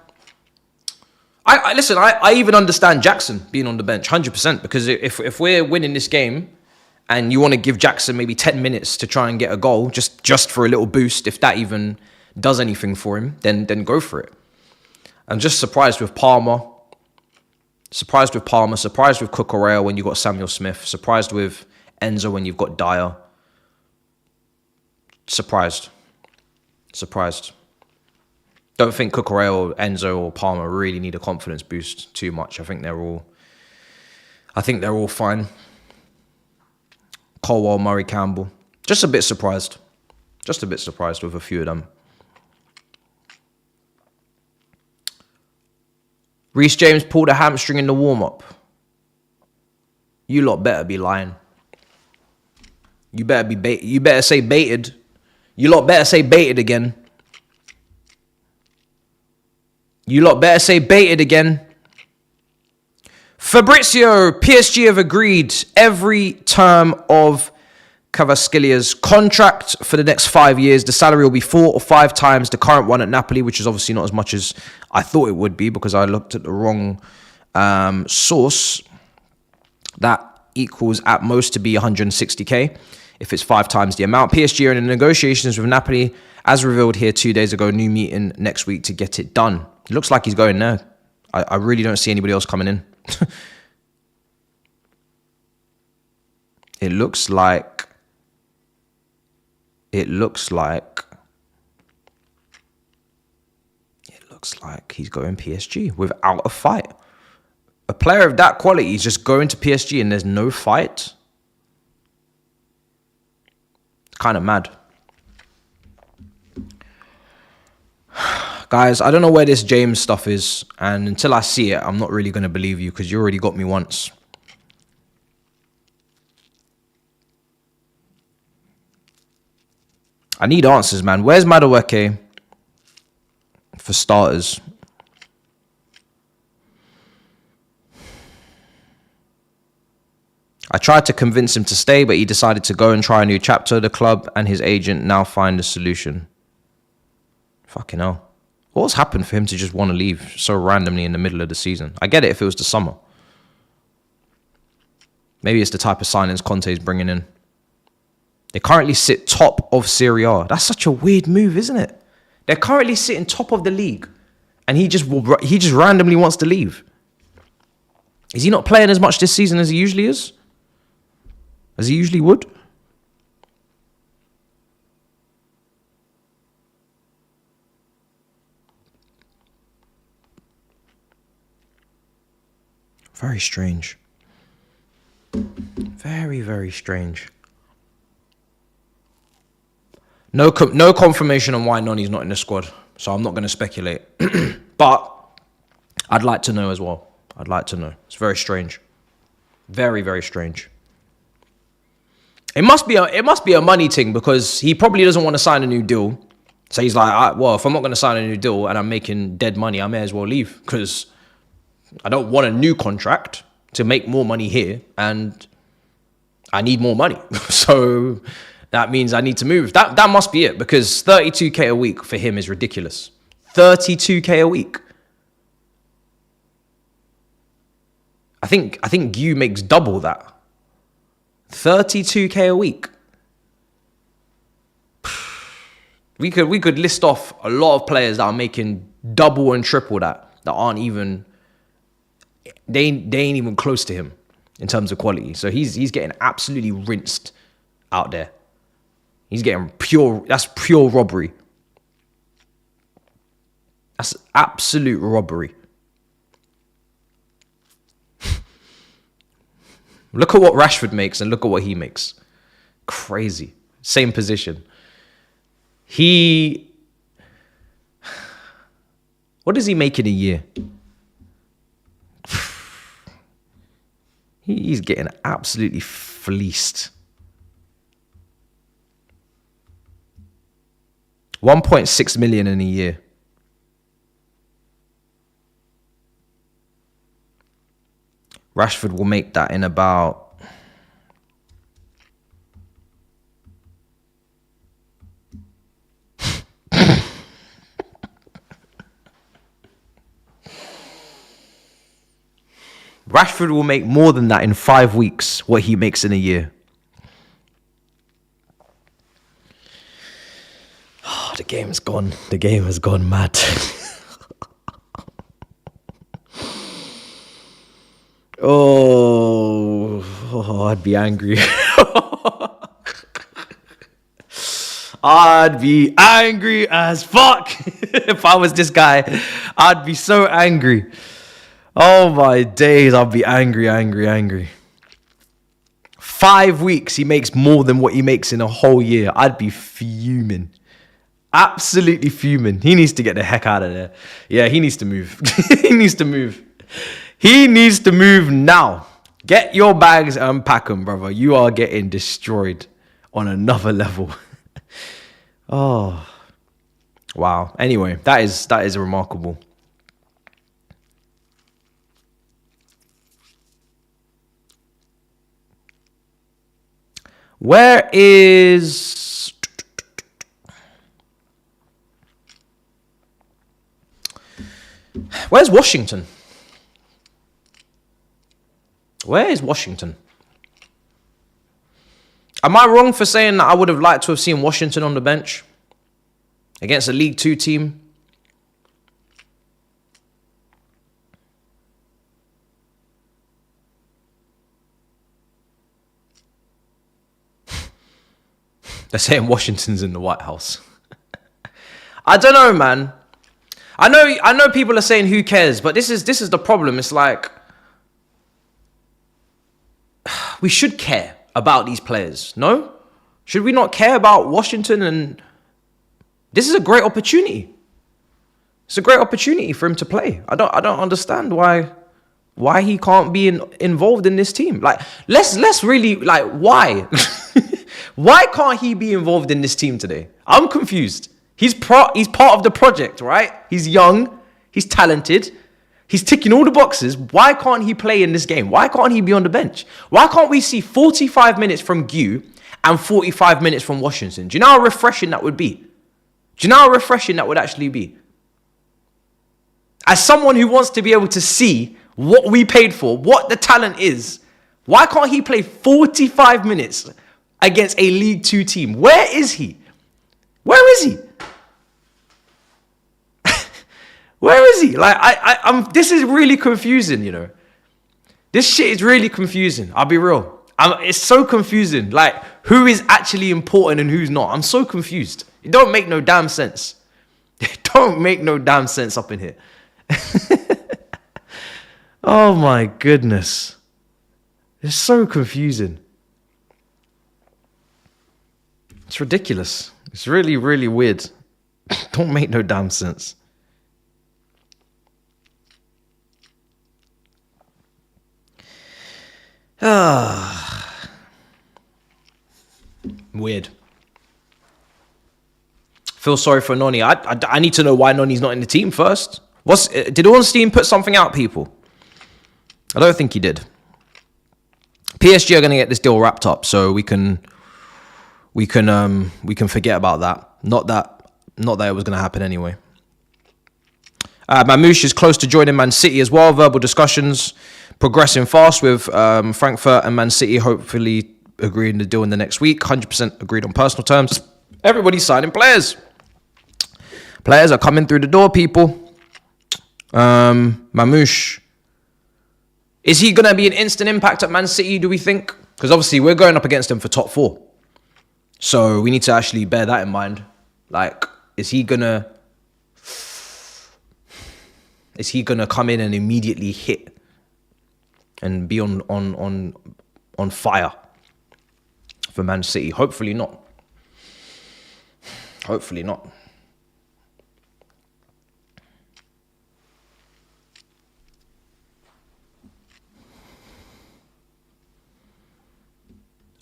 Listen. I even understand Jackson being on the bench 100% because if we're winning this game and you want to give Jackson maybe 10 minutes to try and get a goal just for a little boost, if that even does anything for him, then go for it. I'm just surprised with Palmer. Surprised with Cucurella when you got Samuel Smith. Surprised with Enzo when you've got Dyer. Surprised. Don't think Cucurella, Enzo, or Palmer really need a confidence boost too much. I think they're all fine. Colwell, Murray, Campbell. Just a bit surprised. With a few of them. Reece James pulled a hamstring in the warm-up. You lot better be lying. You better say baited. You lot better say baited again. Fabrizio, PSG have agreed every term of Cavaskilia's contract for the next 5 years. The salary will be 4 or 5 times the current one at Napoli, which is obviously not as much as I thought it would be because I looked at the wrong source. That equals at most to be 160k if it's 5 times the amount. PSG are in the negotiations with Napoli, as revealed here 2 days ago. New meeting next week to get it done. It looks like he's going there. I really don't see anybody else coming in. It looks like he's going PSG without a fight. A player of that quality is just going to PSG and there's no fight. It's kind of mad. Guys, I don't know where this James stuff is, and until I see it, I'm not really going to believe you because you already got me once. I need answers, man. Where's Madueke? For starters. I tried to convince him to stay, but he decided to go and try a new chapter. The club and his agent now find a solution. Fucking hell. What's happened for him to just want to leave so randomly in the middle of the season? I get it if it was the summer. Maybe it's the type of signings Conte's bringing in. They currently sit top of Serie A. That's such a weird move, isn't it? They're currently sitting top of the league, and he just randomly wants to leave. Is he not playing as much this season as he usually is? As he usually would? Very strange. Very, very strange. No confirmation on why Noni's not in the squad, so I'm not going to speculate. But I'd like to know as well. I'd like to know. It's very strange. Very, very strange. It must be a money thing because he probably doesn't want to sign a new deal. So he's like, well, if I'm not going to sign a new deal and I'm making dead money, I may as well leave because I don't want a new contract to make more money here and I need more money. So that means I need to move. That must be it because 32k a week for him is ridiculous. 32k a week. I think you makes double that. 32k a week. We could list off a lot of players that are making double and triple that aren't even they ain't even close to him in terms of quality. So he's getting absolutely rinsed out there. He's getting that's pure robbery. That's absolute robbery. Look at what Rashford makes and look at what he makes. Crazy. Same position. What does he make in a year? He's getting absolutely fleeced. 1.6 million in a year. Rashford will make that in about... Rashford will make more than that in 5 weeks, what he makes in a year. Oh, the game has gone. The game has gone mad. I'd be angry. I'd be angry as fuck. If I was this guy, I'd be so angry. Oh my days, I'd be angry. 5 weeks, he makes more than what he makes in a whole year. I'd be fuming. Absolutely fuming. He needs to get the heck out of there. Yeah, he needs to move. He needs to move. He needs to move now. Get your bags and pack them, brother. You are getting destroyed on another level. Oh, wow. Anyway, that is remarkable. Where's Washington? Where is Washington? Am I wrong for saying that I would have liked to have seen Washington on the bench against a League 2 team? They're saying Washington's in the White House. I don't know, man. I know people are saying who cares, but this is the problem. It's like we should care about these players, no? Should we not care about Washington? And this is a great opportunity. It's a great opportunity for him to play. I don't understand why he can't be involved in this team. Like, let's really, like, why? Why can't he be involved in this team today? I'm confused. He's part of the project, right? He's young. He's talented. He's ticking all the boxes. Why can't he play in this game? Why can't he be on the bench? Why can't we see 45 minutes from Gu and 45 minutes from Washington? Do you know how refreshing that would be? Do you know how refreshing that would actually be? As someone who wants to be able to see what we paid for, what the talent is, why can't he play 45 minutes against a League 2 team? Where is he? Where is he? Where is he? Like, I'm. This is really confusing, you know. This shit is really confusing. I'll be real. It's so confusing. Like, who is actually important and who's not? I'm so confused. It don't make no damn sense. It don't make no damn sense up in here. Oh my goodness. It's so confusing. It's ridiculous. It's really, really weird. Don't make no damn sense. Weird. Feel sorry for Noni. I need to know why Noni's not in the team first. Did Ornstein put something out, people? I don't think he did. PSG are going to get this deal wrapped up, so we can forget about that. Not that it was going to happen anyway. Mamouche is close to joining Man City as well. Verbal discussions progressing fast with Frankfurt and Man City hopefully agreeing to deal in the next week. 100% agreed on personal terms. Everybody's signing players. Players are coming through the door, people. Mamouche. Is he going to be an instant impact at Man City, do we think? Because obviously we're going up against him for top 4. So we need to actually bear that in mind. Like, is he going to come in and immediately hit and be on fire for Man City? Hopefully not. Hopefully not.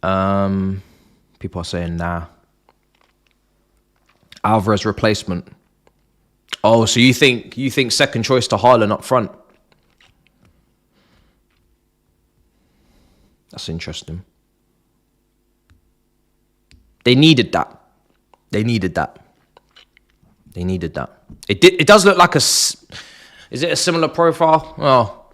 People are saying nah. Alvarez replacement. Oh, so you think second choice to Haaland up front? That's interesting. They needed that. It does look like is it a similar profile? Well,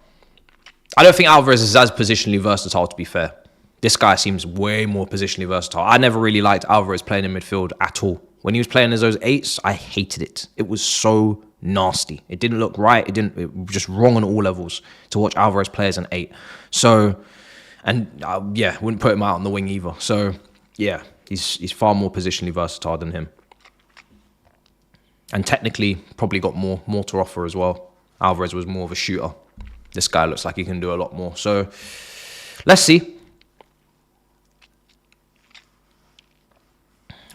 I don't think Alvarez is as positionally versatile, to be fair. This guy seems way more positionally versatile. I never really liked Alvarez playing in midfield at all. When he was playing as those eights, I hated it. It was so nasty. It didn't look right. It was just wrong on all levels to watch Alvarez play as an eight. So, and wouldn't put him out on the wing either. So, yeah, he's far more positionally versatile than him. And technically, probably got more to offer as well. Alvarez was more of a shooter. This guy looks like he can do a lot more. So, let's see.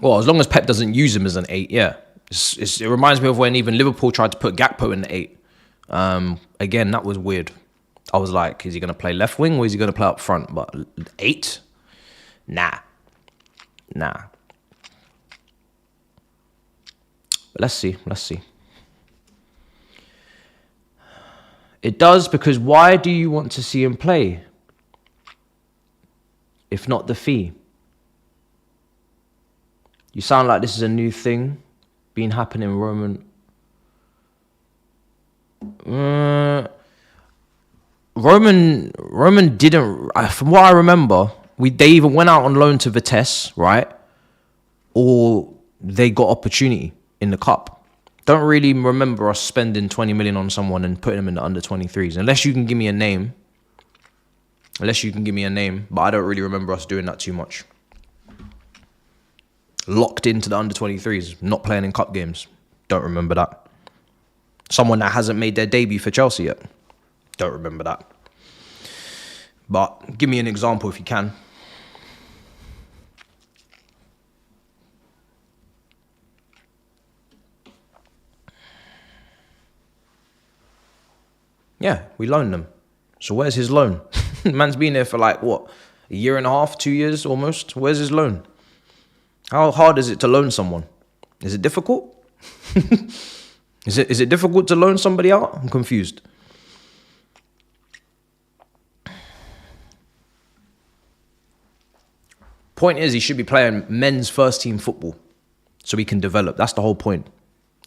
Well, as long as Pep doesn't use him as an 8, yeah. It reminds me of when even Liverpool tried to put Gakpo in the 8. Again, that was weird. I was like, is he going to play left wing or is he going to play up front? But 8? Nah. But let's see. It does, because why do you want to see him play? If not the fee. You sound like this is a new thing being happening, Roman. Roman didn't, from what I remember, they even went out on loan to Vitesse, right? Or they got opportunity in the cup. Don't really remember us spending 20 million on someone and putting them in the under 23s. Unless you can give me a name. But I don't really remember us doing that too much. Locked into the under 23s, not playing in cup games. Don't remember that. Someone that hasn't made their debut for Chelsea yet. Don't remember that. But give me an example if you can. Yeah, we loaned them. So where's his loan? Man's been there for like, what, a year and a half, 2 years almost? Where's his loan? How hard is it to loan someone? Is it difficult? Is it difficult to loan somebody out? I'm confused. Point is, he should be playing men's first team football so he can develop. That's the whole point.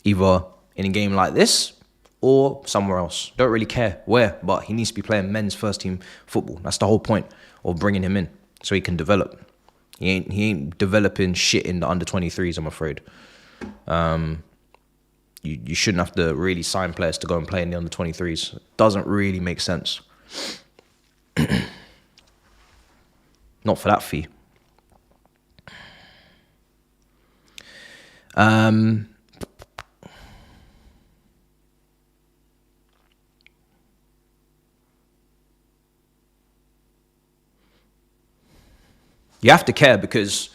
Either in a game like this or somewhere else. Don't really care where, but he needs to be playing men's first team football. That's the whole point of bringing him in so he can develop. He ain't developing shit in the under 23s, I'm afraid. You shouldn't have to really sign players to go and play in the under 23s. It doesn't really make sense. Not for that fee. You have to care because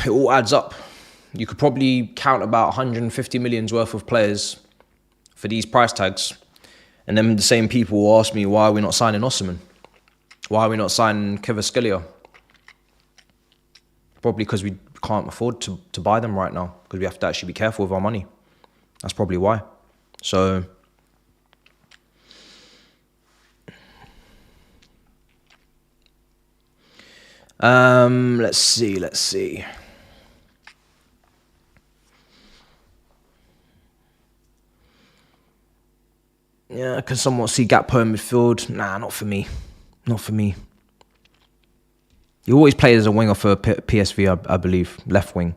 it all adds up. You could probably count about 150 million's worth of players for these price tags. And then the same people will ask me, why are we not signing Osimhen? Why are we not signing Kvaratskhelia? Probably because we can't afford to buy them right now. Because we have to actually be careful with our money. That's probably why. So let's see. Yeah, I can somewhat see Gakpo in midfield. Nah, not for me. He always played as a winger for PSV, I believe. Left wing.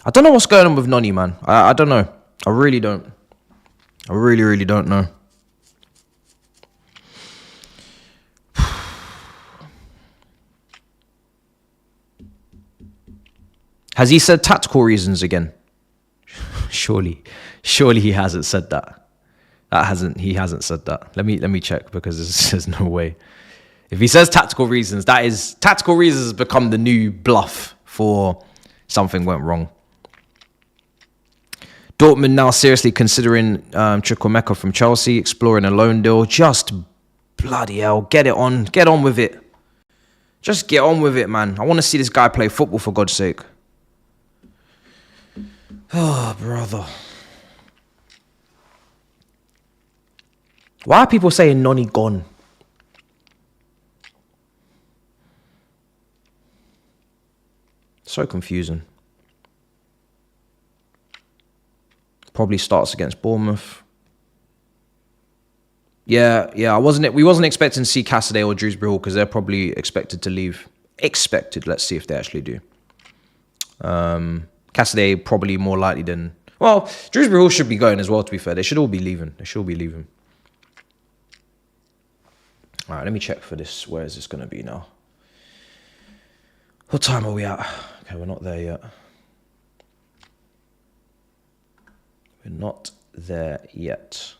I don't know what's going on with Noni, man. I don't know. I really don't. I really don't know. Has he said tactical reasons again? Surely he hasn't said that. He hasn't said that. Let me check because there's no way. If he says tactical reasons, tactical reasons has become the new bluff for something went wrong. Dortmund now seriously considering Chukwuemeka from Chelsea, exploring a loan deal. Just bloody hell, get on with it. Just get on with it, man. I want to see this guy play football, for God's sake. Oh, brother. Why are people saying Noni gone? So confusing. Probably starts against Bournemouth. Yeah. We wasn't expecting to see Cassidy or Dewsbury Hall because they're probably expected to leave. Expected. Let's see if they actually do. Cassidy probably more likely than... Well, Dewsbury Hall should be going as well, to be fair. They should all be leaving. All right, let me check for this. Where is this going to be now? What time are we at? Okay, we're not there yet.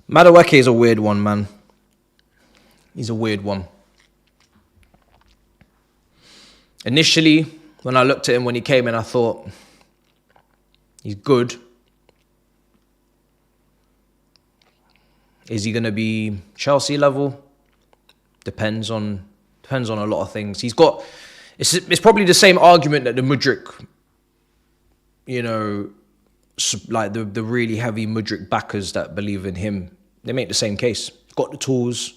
Madueke is a weird one, man. He's a weird one. Initially, when I looked at him when he came in, I thought, he's good. Is he going to be Chelsea level? Depends on a lot of things. He's got... It's probably the same argument that the Mudryk, like the really heavy Mudryk backers that believe in him, they make the same case. He's got the tools.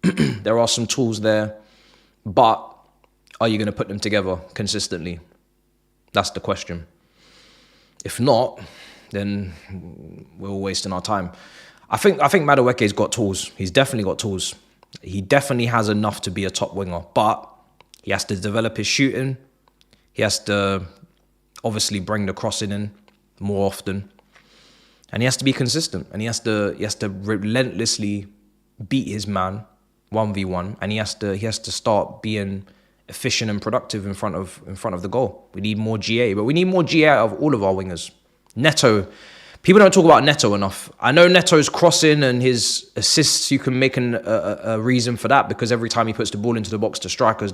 There are some tools there. But are you going to put them together consistently? That's the question. If not, then we're all wasting our time. I think Madueke's got tools. He's definitely got tools. He definitely has enough to be a top winger. But he has to develop his shooting. He has to obviously bring the crossing in more often. And he has to be consistent. And he has to relentlessly beat his man 1v1. And he has to start being efficient and productive in front of the goal. We need more GA, but we need more GA out of all of our wingers. Neto, people don't talk about Neto enough. I know Neto's crossing and his assists, you can make a reason for that because every time he puts the ball into the box, the strikers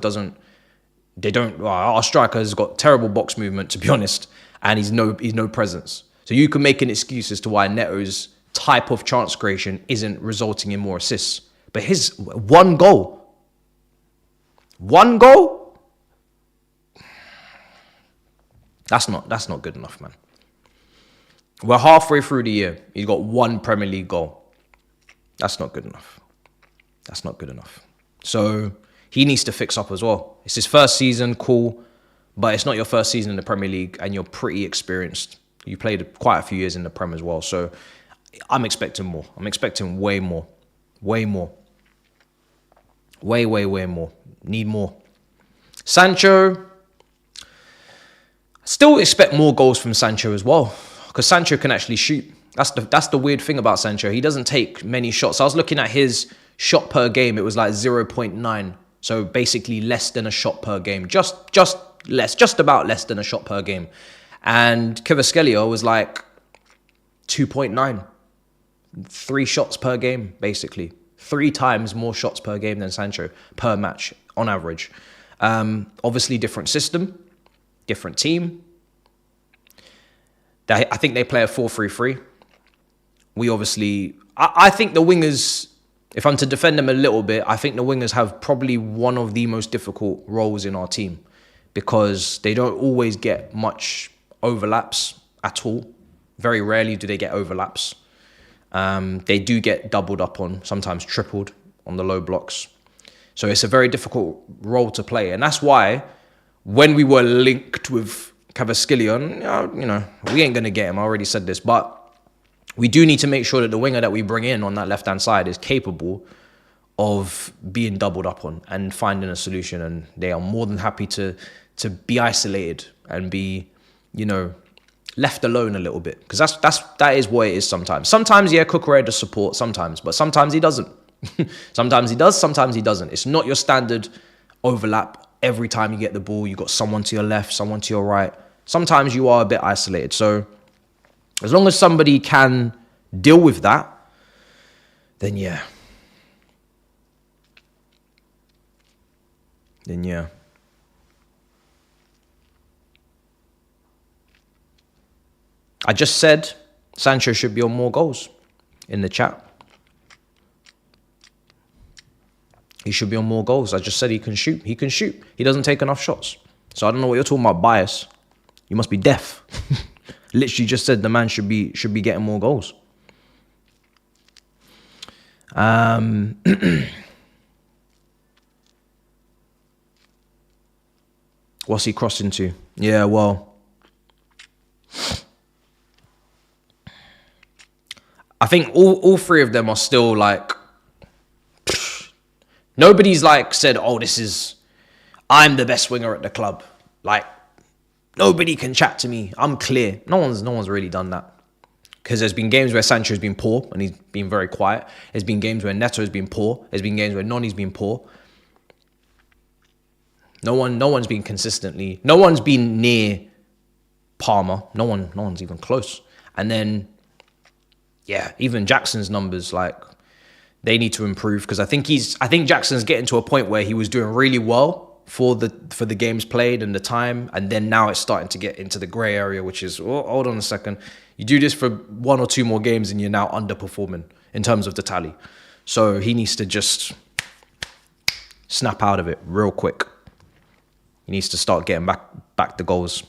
our striker's got terrible box movement, to be honest, and he's no presence. So you can make an excuse as to why Neto's type of chance creation isn't resulting in more assists. But his one goal, that's not good enough, man. We're halfway through the year. He's got one Premier League goal. That's not good enough. So he needs to fix up as well. It's his first season, cool, but it's not your first season in the Premier League and you're pretty experienced. You played quite a few years in the Prem as well. So I'm expecting more. I'm expecting way more. Way more. Way more. Need more. Sancho, still expect more goals from Sancho as well. Because Sancho can actually shoot. That's the weird thing about Sancho. He doesn't take many shots. I was looking at his shot per game. It was like 0.9. So basically less than a shot per game. Just about less than a shot per game. And Kvaratskhelia was like 2.9. 3 shots per game, basically. 3 times more shots per game than Sancho per match on average. Obviously different system, different team. I think they play a 4-3-3. We obviously... I think the wingers, if I'm to defend them a little bit, I think the wingers have probably one of the most difficult roles in our team because they don't always get much overlaps at all. Very rarely do they get overlaps. They do get doubled up on, sometimes tripled on the low blocks. So it's a very difficult role to play. And that's why when we were linked with Kvaratskhelia, we ain't going to get him. I already said this. But we do need to make sure that the winger that we bring in on that left-hand side is capable of being doubled up on and finding a solution. And they are more than happy to be isolated and be, left alone a little bit. Because that is what it is sometimes. Sometimes, yeah, Cucurella does support sometimes. But sometimes he doesn't. Sometimes he does, sometimes he doesn't. It's not your standard overlap. Every time you get the ball, you got someone to your left, someone to your right. Sometimes you are a bit isolated. So as long as somebody can deal with that, then yeah. I just said Sancho should be on more goals in the chat. He should be on more goals. I just said he can shoot. He can shoot. He doesn't take enough shots. So I don't know what you're talking about bias. You must be deaf. Literally just said the man should be getting more goals. What's he crossing to? Yeah, well, I think all three of them are still like, nobody's like said, oh, I'm the best winger at the club. Like, nobody can chat to me. I'm clear. No one's really done that. Because there's been games where Sancho's been poor and he's been very quiet. There's been games where Neto's been poor. There's been games where Noni's been poor. No one's been consistently. No one's been near Palmer. No one's even close. And then, yeah, even Jackson's numbers, like, they need to improve because I think Jackson's getting to a point where he was doing really well for the games played and the time, and then now it's starting to get into the grey area, which is, oh, hold on a second, you do this for 1 or 2 more games and you're now underperforming in terms of the tally. So he needs to just snap out of it real quick. He needs to start getting back the goals.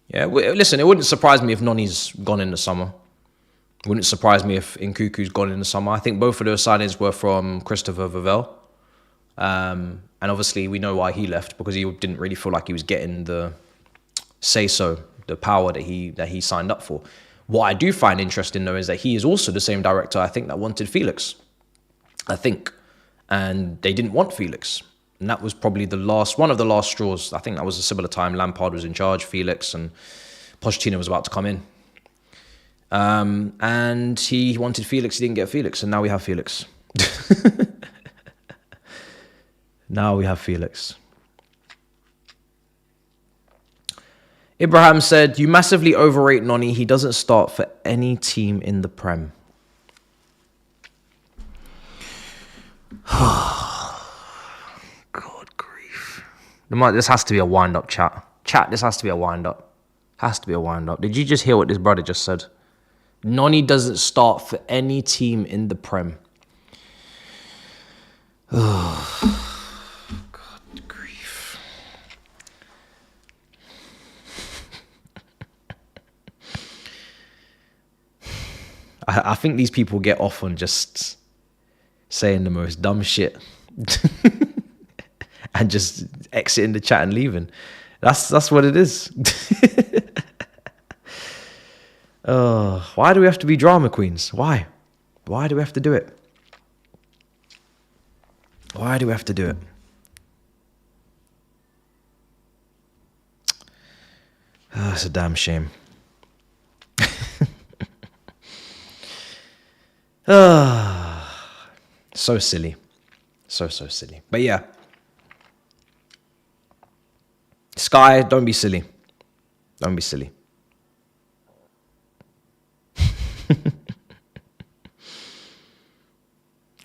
Yeah, listen, it wouldn't surprise me if Noni's gone in the summer. It wouldn't surprise me if Nkuku's gone in the summer. I think both of those signings were from Christopher Vivell. And obviously we know why he left, because he didn't really feel like he was getting the say-so, the power that he signed up for. What I do find interesting, though, is that he is also the same director, I think, that wanted Felix. I think. And they didn't want Felix. And that was probably one of the last straws. I think that was a similar time. Lampard was in charge, Felix, and Pochettino was about to come in. And he wanted Felix, he didn't get Felix, and now we have Felix. Now we have Felix. Ibrahim said, you massively overrate Noni. He doesn't start for any team in the Prem. This has to be a wind-up, chat. Chat, this has to be a wind-up. Has to be a wind-up. Did you just hear what this brother just said? Noni doesn't start for any team in the Prem. Oh, God, grief. I think these people get off on just saying the most dumb shit. And just exiting the chat and leaving. That's what it is. Oh, why do we have to be drama queens? Why? Why do we have to do it? Why do we have to do it? Oh, it's a damn shame. So silly. So silly. But yeah. Sky, don't be silly. Don't be silly.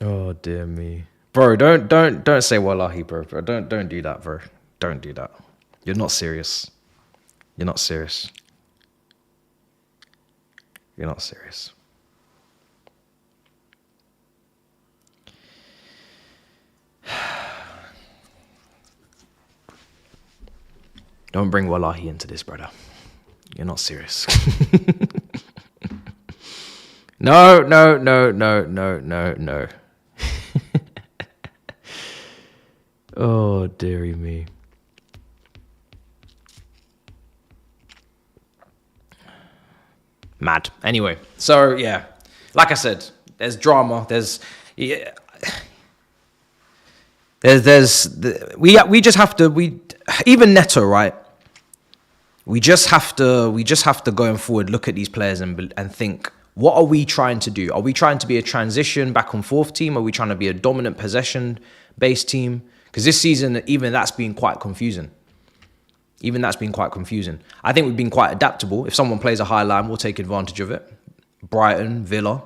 Oh dear me. Bro, don't say wallahi, bro. Don't do that, bro. Don't do that. You're not serious. You're not serious. You're not serious. Don't bring wallahi into this, brother. You're not serious. No. Oh, dearie me. Mad. Anyway, so yeah, like I said, there's drama. We just have to, even Neto, right? We just have to going forward look at these players and think, what are we trying to do? Are we trying to be a transition back and forth team? Are we trying to be a dominant possession based team? Because this season, even that's been quite confusing. I think we've been quite adaptable. If someone plays a high line, we'll take advantage of it. Brighton, Villa,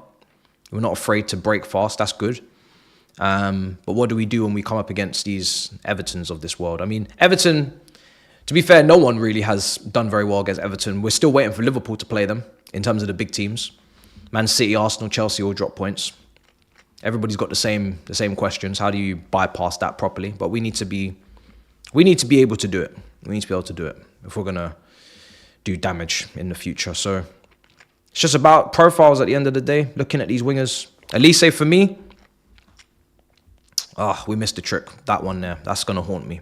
we're not afraid to break fast. That's good. But what do we do when we come up against these Evertons of this world? I mean, Everton, to be fair, no one really has done very well against Everton. We're still waiting for Liverpool to play them in terms of the big teams. Man City, Arsenal, Chelsea all drop points. Everybody's got the same questions. How do you bypass that properly? But we need to be able to do it. We need to be able to do it if we're gonna do damage in the future. So it's just about profiles at the end of the day. Looking at these wingers, at least say for me, we missed the trick. That one there, that's gonna haunt me.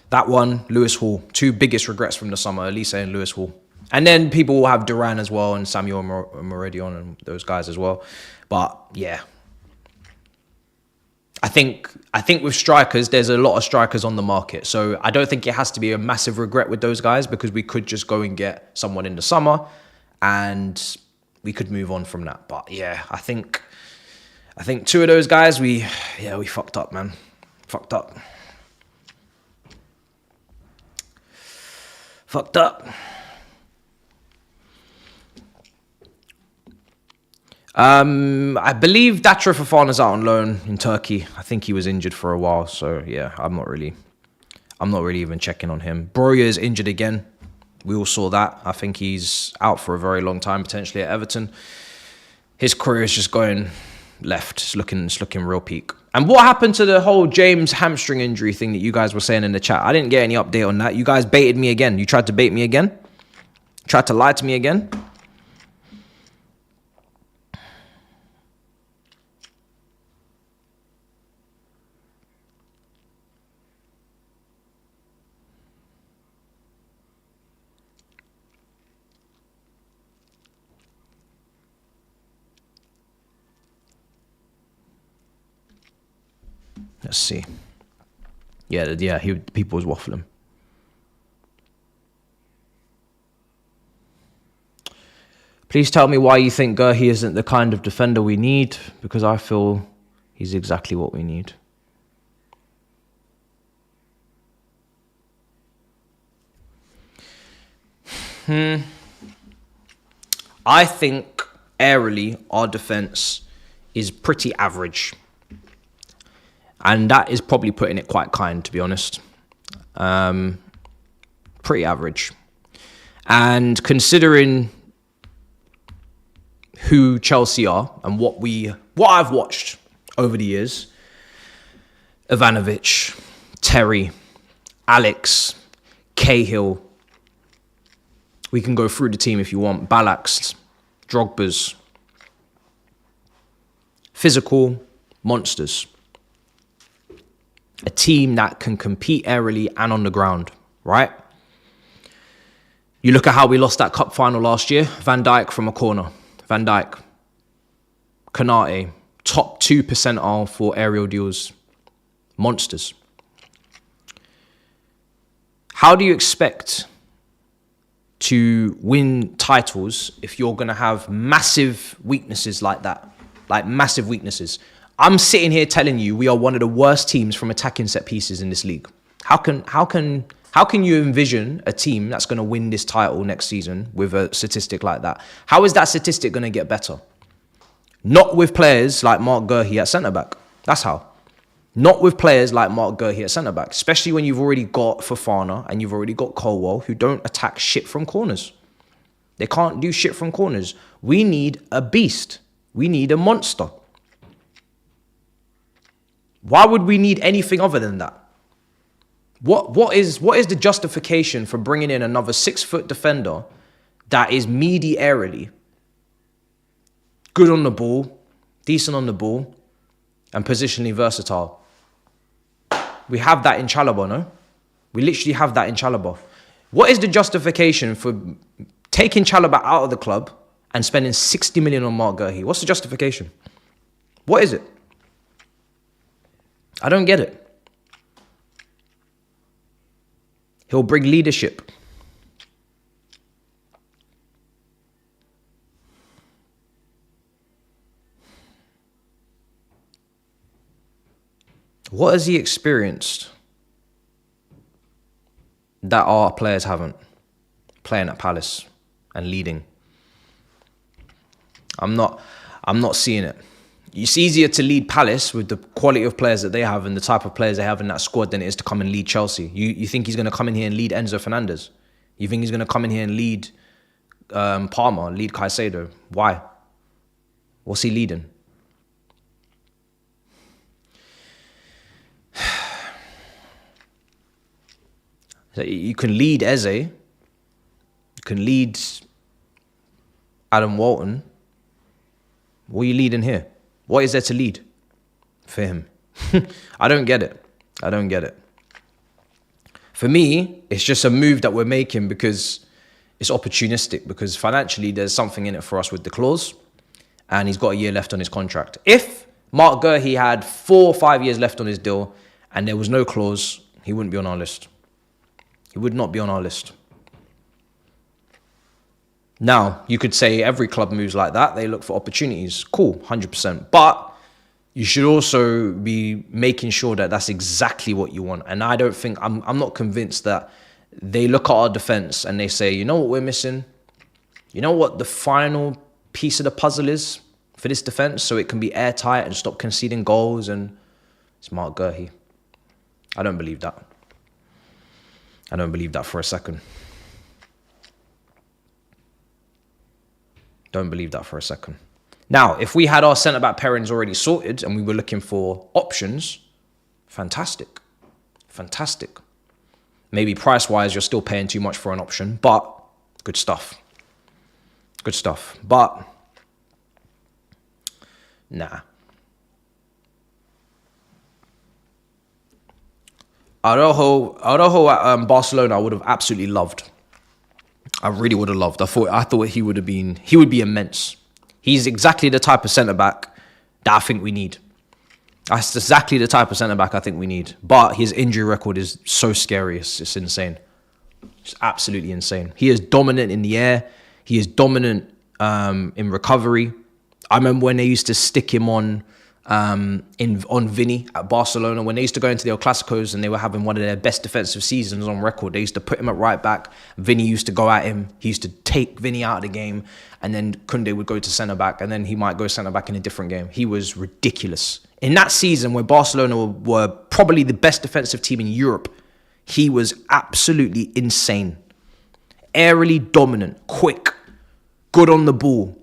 That one, Lewis Hall, 2 biggest regrets from the summer. Elise and Lewis Hall. And then people will have Duran as well and Samuel Meridion and those guys as well. But yeah, I think with strikers, there's a lot of strikers on the market. So I don't think it has to be a massive regret with those guys, because we could just go and get someone in the summer and we could move on from that. But yeah, I think 2 of those guys, we fucked up, man. Fucked up. I believe Datra Fofana's out on loan in Turkey. I think he was injured for a while, so yeah, I'm not really even checking on him. Broya is injured again. We all saw that. I think he's out for a very long time, potentially at Everton. His career is just going left. It's looking real peak. And what happened to the whole James hamstring injury thing that you guys were saying in the chat? I didn't get any update on that. You guys baited me again. You tried to bait me again? Tried to lie to me again? Let's see. Yeah, people was waffling. Please tell me why you think Gurhi isn't the kind of defender we need, because I feel he's exactly what we need. I think aerially our defense is pretty average. And that is probably putting it quite kind, to be honest. Pretty average. And considering who Chelsea are and what I've watched over the years, Ivanovic, Terry, Alex, Cahill, we can go through the team if you want. Ballax, Drogba's, physical monsters. A team that can compete aerially and on the ground, right? You look at how we lost that cup final last year. Van Dijk from a corner. Van Dijk. Konate. Top 2 percentile for aerial duels. Monsters. How do you expect to win titles if you're going to have massive weaknesses like that? Like massive weaknesses. I'm sitting here telling you we are one of the worst teams from attacking set pieces in this league. How can you envision a team that's going to win this title next season with a statistic like that? How is that statistic going to get better? Not with players like Mark Gurhi at centre-back. That's how. Not with players like Mark Gurhi at centre-back, especially when you've already got Fofana and you've already got Colwell, who don't attack shit from corners. They can't do shit from corners. We need a beast. We need a monster. Why would we need anything other than that? What is the justification for bringing in another 6-foot defender that is meaty aerially, good on the ball, decent on the ball, and positionally versatile? We have that in Chalobah, no? We literally have that in Chalobah. What is the justification for taking Chalobah out of the club and spending 60 million on Mark Gurhi? What's the justification? What is it? I don't get it. He'll bring leadership. What has he experienced that our players haven't? Playing at Palace and leading. I'm not seeing it. It's easier to lead Palace with the quality of players that they have and the type of players they have in that squad than it is to come and lead Chelsea. You think he's going to come in here and lead Enzo Fernandez? You think he's going to come in here and lead Palmer, lead Caicedo? Why? What's he leading? You can lead Eze. You can lead Adam Walton. What are you leading here? What is there to lead for him? I don't get it. I don't get it. For me, it's just a move that we're making because it's opportunistic, because financially there's something in it for us with the clause, and he's got a year left on his contract. If Mark Gurhey had 4 or 5 years left on his deal and there was no clause, he wouldn't be on our list. He would not be on our list. Now, you could say every club moves like that. They look for opportunities. Cool, 100%. But you should also be making sure that that's exactly what you want. And I don't think, I'm not convinced that they look at our defense and they say, you know what we're missing? You know what the final piece of the puzzle is for this defense so it can be airtight and stop conceding goals? And it's Mark Gurhey. I don't believe that. I don't believe that for a second. Don't believe that for a second. Now, if we had our centre-back pairings already sorted and we were looking for options, fantastic. Fantastic. Maybe price-wise, you're still paying too much for an option, but good stuff. Good stuff. But, nah. Araujo at Barcelona I would have absolutely loved. I really would have loved. I thought he would be immense. He's exactly the type of centre-back that I think we need. That's exactly the type of centre-back I think we need. But his injury record is so scary. It's insane. It's absolutely insane. He is dominant in the air. He is dominant in recovery. I remember when they used to stick him on Vinny at Barcelona, when they used to go into the El Clasicos and they were having one of their best defensive seasons on record. They used to put him at right back. Vinny used to go at him. He used to take Vinny out of the game, and then Koundé would go to centre back, and then he might go centre back in a different game. He was ridiculous. In that season where Barcelona were probably the best defensive team in Europe, he was absolutely insane. Aerially dominant, quick, good on the ball,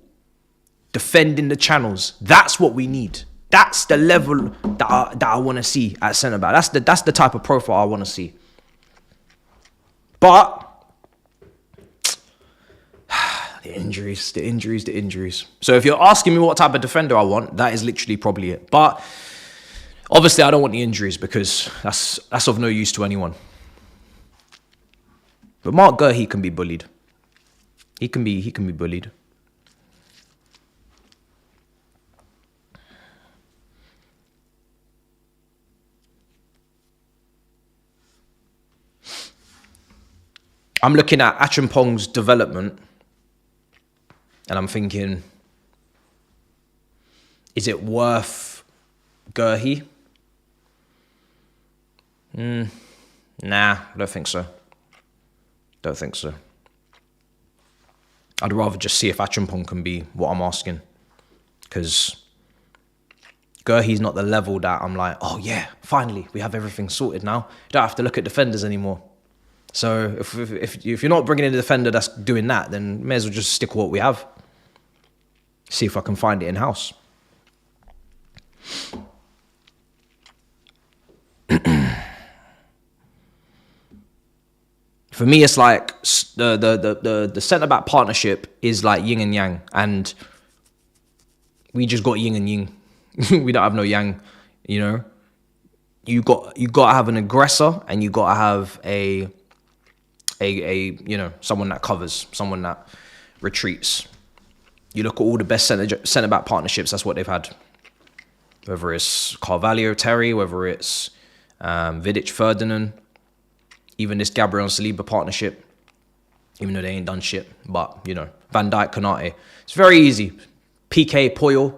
defending the channels. That's what we need. That's the level that I want to see at centre back. That's the type of profile I want to see. But the injuries. So if you're asking me what type of defender I want, that is literally probably it. But obviously I don't want the injuries because that's of no use to anyone. But Mark Gurhey can be bullied. He can be bullied. I'm looking at Achampong's development and I'm thinking, is it worth Gurhey? Nah, I don't think so. I'd rather just see if Achampong can be what I'm asking. Because Gurhey's not the level that I'm like, oh yeah, finally, we have everything sorted now. You don't have to look at defenders anymore. So if you're not bringing in a defender that's doing that, then may as well just stick with what we have. See if I can find it in-house. For me, it's like the centre-back partnership is like yin and yang. And we just got yin and yin. We don't have no yang, you know. You got to have an aggressor and you got to have a you know, someone that covers, someone that retreats. You look at all the best centre-back partnerships, that's what they've had. Whether it's Carvalho, Terry, whether it's Vidic, Ferdinand, even this Gabriel and Saliba partnership, even though they ain't done shit. But, you know, Van Dijk, Konate. It's very easy. PK, Poyol,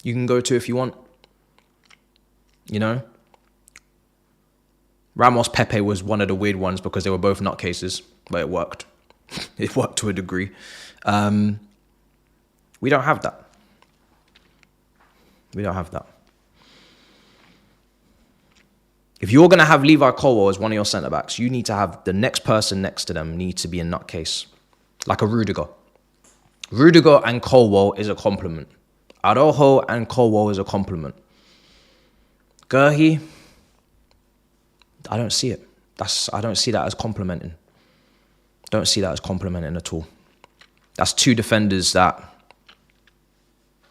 you can go to if you want. You know? Ramos, Pepe was one of the weird ones because they were both nutcases, but it worked. It worked to a degree. We don't have that. We don't have that. If you're going to have Levi Colwill as one of your centre-backs, you need to have the next person next to them need to be a nutcase. Like a Rudiger. Rudiger and Colwill is a compliment. Araujo and Colwill is a compliment. Gerhi, I don't see it. I don't see that as complimenting. Don't see that as complimenting at all. That's two defenders that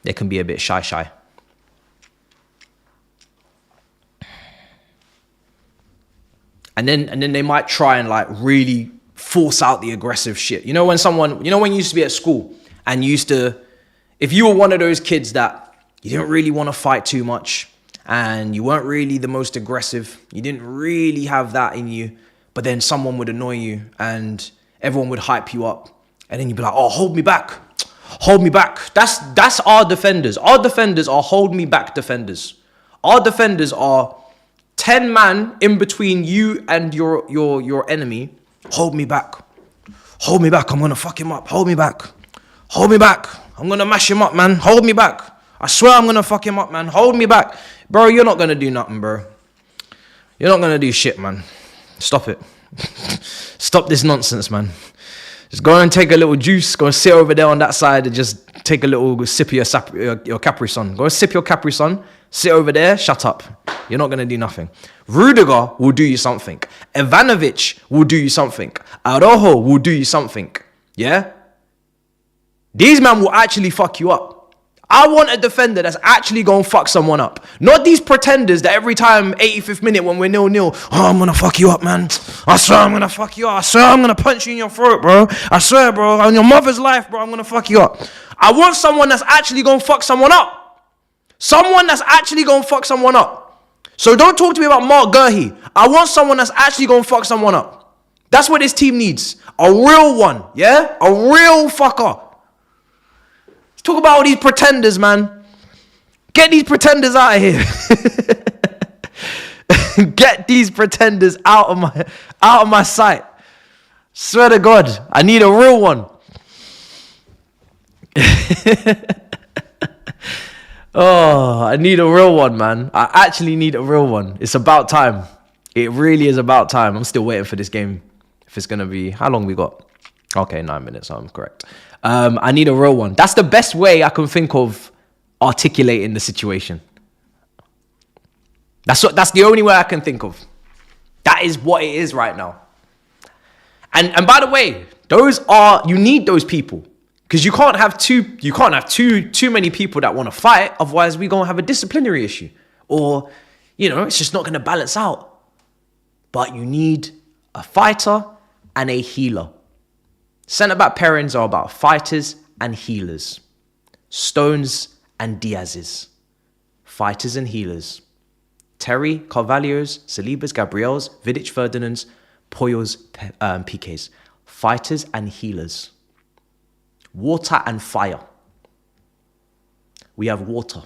they can be a bit shy. And then they might try and like really force out the aggressive shit. When you used to be at school and if you were one of those kids that you didn't really want to fight too much and you weren't really the most aggressive, you didn't really have that in you, but then someone would annoy you and everyone would hype you up and then you'd be like, oh, hold me back. Hold me back. That's our defenders. Our defenders are hold me back defenders. Our defenders are 10 man in between you and your enemy. Hold me back. Hold me back. I'm going to fuck him up. Hold me back. Hold me back. I'm going to mash him up, man. Hold me back. I swear I'm going to fuck him up, man. Hold me back. Bro, you're not going to do nothing, bro. You're not going to do shit, man. Stop it. Stop this nonsense, man. Just go and take a little juice. Go and sit over there on that side and just take a little sip of your Capri Sun. Go and sip your Capri Sun. Sit over there. Shut up. You're not going to do nothing. Rudiger will do you something. Ivanovic will do you something. Araujo will do you something. Yeah? These men will actually fuck you up. I want a defender that's actually going to fuck someone up. Not these pretenders that every time, 85th minute when we're 0-0, oh, I'm going to fuck you up, man. I swear I'm going to fuck you up. I swear I'm going to punch you in your throat, bro. I swear, bro, on your mother's life, bro, I'm going to fuck you up. I want someone that's actually going to fuck someone up. Someone that's actually going to fuck someone up. So don't talk to me about Mark Gerhi. I want someone that's actually going to fuck someone up. That's what this team needs. A real one, yeah? A real fucker. Talk about all these pretenders, man. Get these pretenders out of here. Get these pretenders out of my sight. Swear to God, I need a real one. Oh, I need a real one, man. I actually need a real one. It's about time. It really is about time. I'm still waiting for this game. If it's going to be... How long we got? Okay, 9 minutes. I'm correct. I need a real one. That's the best way I can think of articulating the situation. That's the only way I can think of. That is what it is right now. And by the way, you need those people. Because you can't have too many people that want to fight, otherwise we're gonna have a disciplinary issue. Or, it's just not gonna balance out. But you need a fighter and a healer. Centre-back pairings are about fighters and healers. Stones and Diaz's. Fighters and healers. Terry, Carvalho's, Saliba's, Gabriel's, Vidic, Ferdinand's, Poyos, PK's. Fighters and healers. Water and fire. We have water.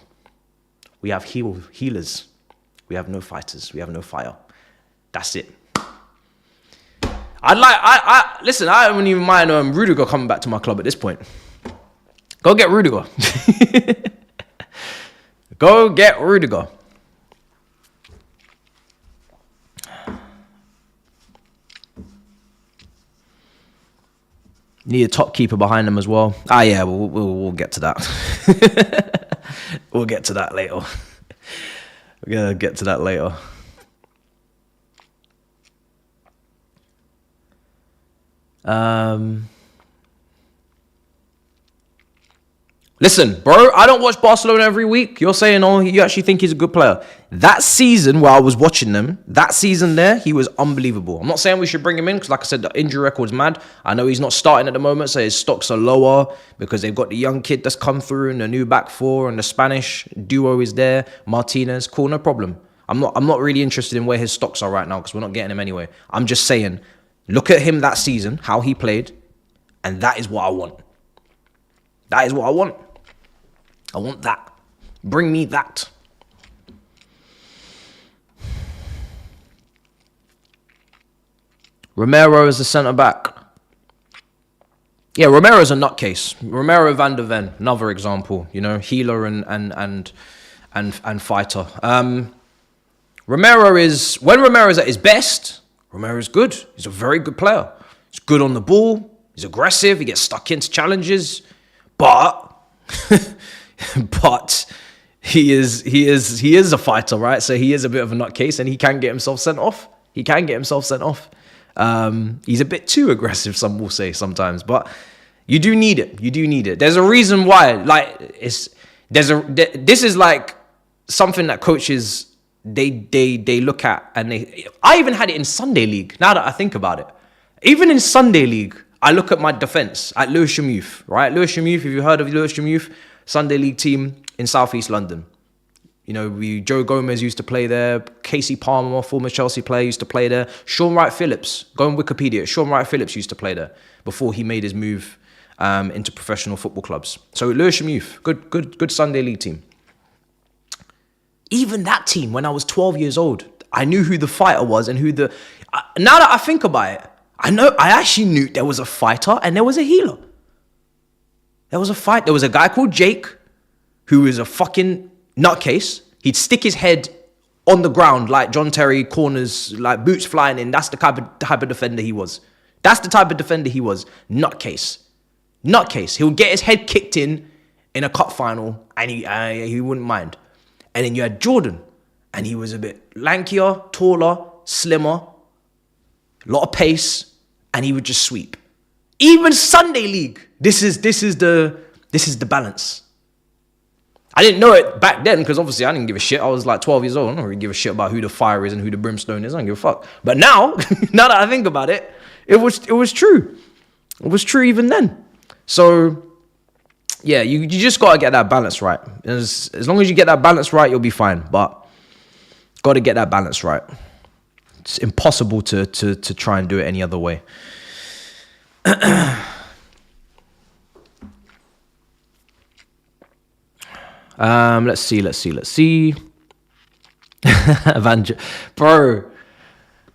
We have healers. We have no fighters. We have no fire. That's it. Listen, I don't even mind Rudiger coming back to my club at this point. Go get Rudiger. Go get Rudiger. Need a top keeper behind them as well. Yeah, we'll get to that. We'll get to that later. We're going to get to that later. Listen, bro, I don't watch Barcelona every week. You're saying, you actually think he's a good player. That season where I was watching them, that season there, he was unbelievable. I'm not saying we should bring him in because, like I said, the injury record's mad. I know he's not starting at the moment, so his stocks are lower because they've got the young kid that's come through and the new back four and the Spanish duo is there. Martinez, cool, no problem. I'm not really interested in where his stocks are right now because we're not getting him anyway. I'm just saying, look at him that season, how he played, and that is what I want. That is what I want. I want that. Bring me that. Romero is the centre-back. Yeah, Romero's a nutcase. Romero van der Ven, another example. Healer and and fighter. Romero is at his best. Romero is good. He's a very good player. He's good on the ball. He's aggressive. He gets stuck into challenges, but he is a fighter, right? So he is a bit of a nutcase, and he can get himself sent off. He's a bit too aggressive, some will say sometimes, but you do need it. There's a reason why. Like this is like something that coaches they look at, and I even had it in Sunday League. Now that I think about it, even in Sunday League, I look at my defense at Lewisham Youth, right? Lewisham Youth, if you heard of Lewisham Youth, Sunday League team in Southeast London. You know, Joe Gomez used to play there. Casey Palmer, former Chelsea player, used to play there. Sean Wright-Phillips, go on Wikipedia. Sean Wright-Phillips used to play there before he made his move into professional football clubs. So Lewisham Youth, good Sunday League team. Even that team, when I was 12 years old, I knew who the fighter was and who the... Now that I think about it, I actually knew there was a fighter and there was a healer. There was a guy called Jake, who was a fucking nutcase. He'd stick his head on the ground like John Terry, corners, like boots flying in. That's the type of defender he was. Nutcase. He would get his head kicked in a cup final, and he wouldn't mind. And then you had Jordan, and he was a bit lankier, taller, slimmer, a lot of pace, and he would just sweep. Even Sunday League, this is the balance. I didn't know it back then because obviously I didn't give a shit. I was like 12 years old. I don't really give a shit about who the fire is and who the brimstone is. I don't give a fuck. But now, now that I think about it, it was true. It was true even then. So yeah, you just got to get that balance right. As long as you get that balance right, you'll be fine. But got to get that balance right. It's impossible to try and do it any other way. Let's see. Bro,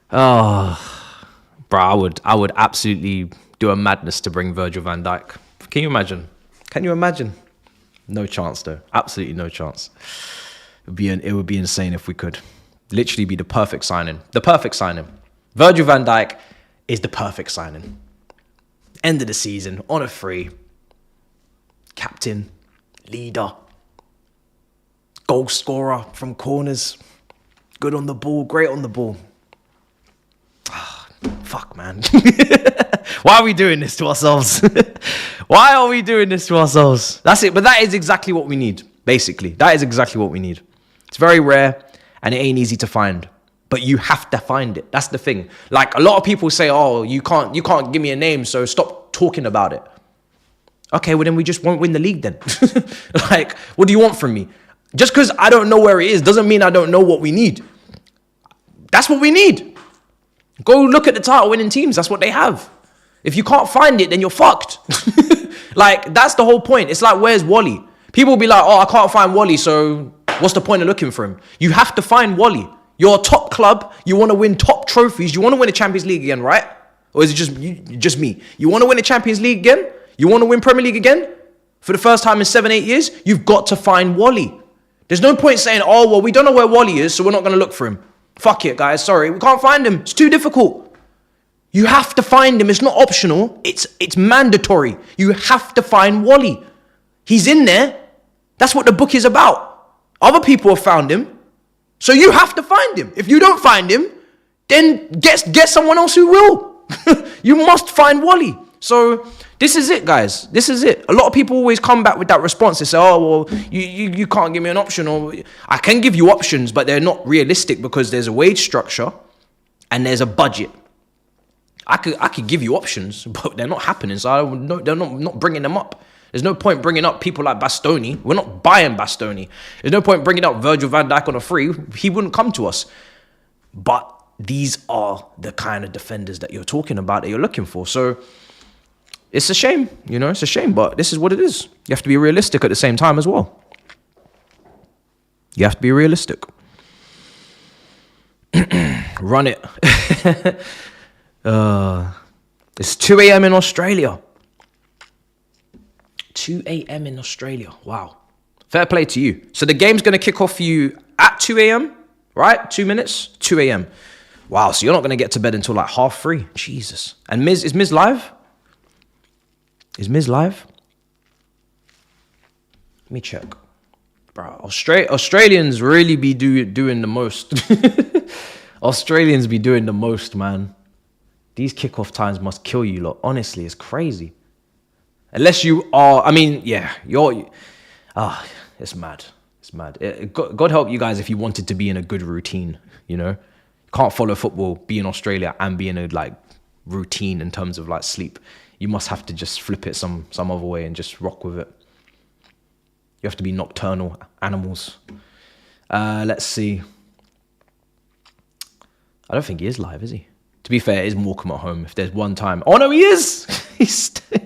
I would absolutely do a madness to bring Virgil van Dijk. Can you imagine? No chance though. Absolutely no chance. It would be insane if we could. Literally be the perfect signing. Virgil van Dijk is the perfect signing. End of the season, on a free. Captain, leader, goal scorer from corners. Good on the ball, great on the ball. Fuck, man. Why are we doing this to ourselves? Why are we doing this to ourselves? That's it. But that is exactly what we need, basically. That is exactly what we need. It's very rare and it ain't easy to find. But you have to find it. That's the thing. Like a lot of people say, oh, you can't give me a name, so stop talking about it. Okay, well then we just won't win the league then. Like, what do you want from me? Just because I don't know where it is doesn't mean I don't know what we need. That's what we need. Go look at the title winning teams. That's what they have. If you can't find it, then you're fucked. Like, that's the whole point. It's like, where's Wally? People will be like, oh, I can't find Wally, so what's the point of looking for him? You have to find Wally. You're a top club. You want to win top trophies. You want to win a Champions League again, right? Or is it just me? You want to win a Champions League again? You want to win Premier League again? For the first time in 7-8 years? You've got to find Wally. There's no point saying, oh, well, we don't know where Wally is, so we're not going to look for him. Fuck it, guys. Sorry. We can't find him. It's too difficult. You have to find him. It's not optional. It's mandatory. You have to find Wally. He's in there. That's what the book is about. Other people have found him. So you have to find him. If you don't find him, then get someone else who will. You must find Wally. So this is it, guys. This is it. A lot of people always come back with that response. They say, oh, well, you can't give me an option. Or I can give you options, but they're not realistic because there's a wage structure and there's a budget. I could give you options, but they're not happening. So they're not bringing them up. There's no point bringing up people like Bastoni. We're not buying Bastoni. There's no point bringing up Virgil van Dijk on a free. He wouldn't come to us. But these are the kind of defenders that you're talking about, that you're looking for. So it's a shame, it's a shame, but this is what it is. You have to be realistic at the same time as well. You have to be realistic. Run it. It's 2 a.m. in Australia. 2 a.m. in Australia. Wow. Fair play to you. So the game's going to kick off for you at 2 a.m., right? 2 minutes, 2 a.m. Wow, so you're not going to get to bed until like 3:30. Jesus. And is Miz live? Is Miz live? Let me check. Bro, Australians really be doing the most. Australians be doing the most, man. These kickoff times must kill you lot. Honestly, it's crazy. Unless you are, I mean, yeah, it's mad. It's mad. God help you guys if you wanted to be in a good routine, you know? You can't follow football, be in Australia, and be in a, like, routine in terms of, like, sleep. You must have to just flip it some other way and just rock with it. You have to be nocturnal animals. Let's see. I don't think he is live, is he? To be fair, it is Morecambe at home. If there's one time... Oh, no, he is! He's still...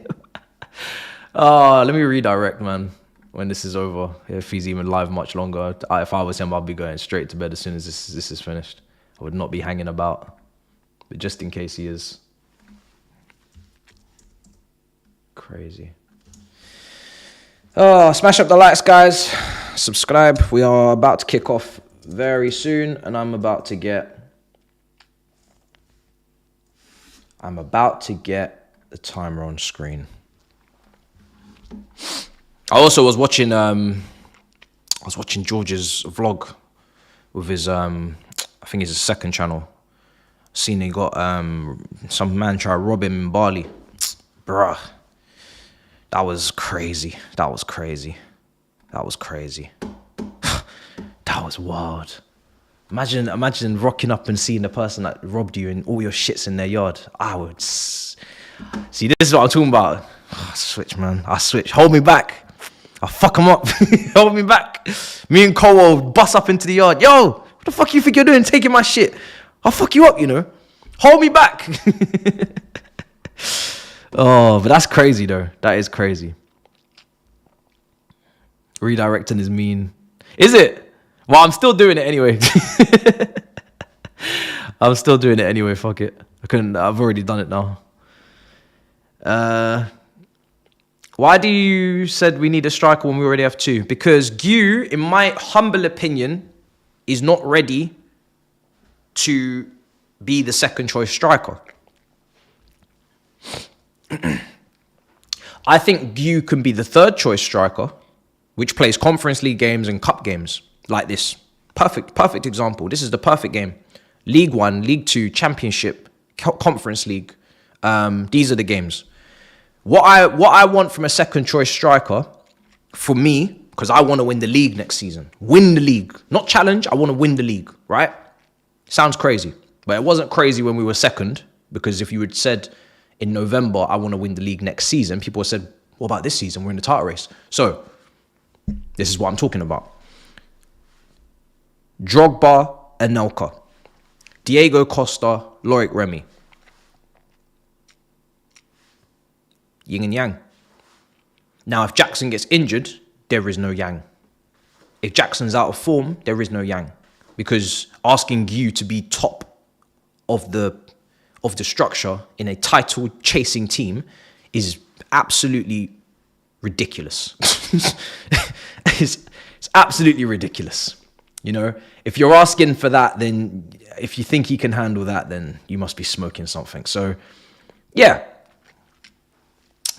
Oh, let me redirect, man, when this is over. If he's even live much longer. If I was him, I'd be going straight to bed as soon as this is finished. I would not be hanging about. But just in case he is. Crazy. Oh, smash up the likes, guys. Subscribe. We are about to kick off very soon. And I'm about to get the timer on screen. I also was watching George's vlog with his I think it's his second channel. Seen he got some man try to rob him in Bali. Bruh. That was crazy. That was wild. Imagine rocking up and seeing the person that robbed you and all your shit's in their yard. I would see. This is what I'm talking about. I switch, man. I switch. Hold me back. I'll fuck him up. Hold me back. Me and Cole will bust up into the yard. Yo, what the fuck you think you're doing taking my shit? I'll fuck you up, you know. Hold me back. Oh, but that's crazy, though. That is crazy. Redirecting is mean. Is it? Well, I'm still doing it anyway. I'm still doing it anyway. Fuck it. I've already done it now. Why do you said we need a striker when we already have two? Because Gu, in my humble opinion, is not ready to be the second choice striker. I think Gu can be the third choice striker, which plays Conference League games and cup games like this. Perfect example. This is the perfect game. League 1, League 2, Championship, Conference League. These are the games. What I want from a second choice striker, for me, because I want to win the league next season. Win the league. Not challenge, I want to win the league, right? Sounds crazy. But it wasn't crazy when we were second, because if you had said in November, I want to win the league next season, people would have said, what about this season? We're in the title race. So, this is what I'm talking about. Drogba, Anelka. Diego Costa, Loic Remy. Yin and yang. Now, if Jackson gets injured, there is no yang. If Jackson's out of form, there is no yang. Because asking you to be top of the structure in a title-chasing team is absolutely ridiculous. It's absolutely ridiculous. You know, if you're asking for that, then if you think he can handle that, then you must be smoking something. So, yeah.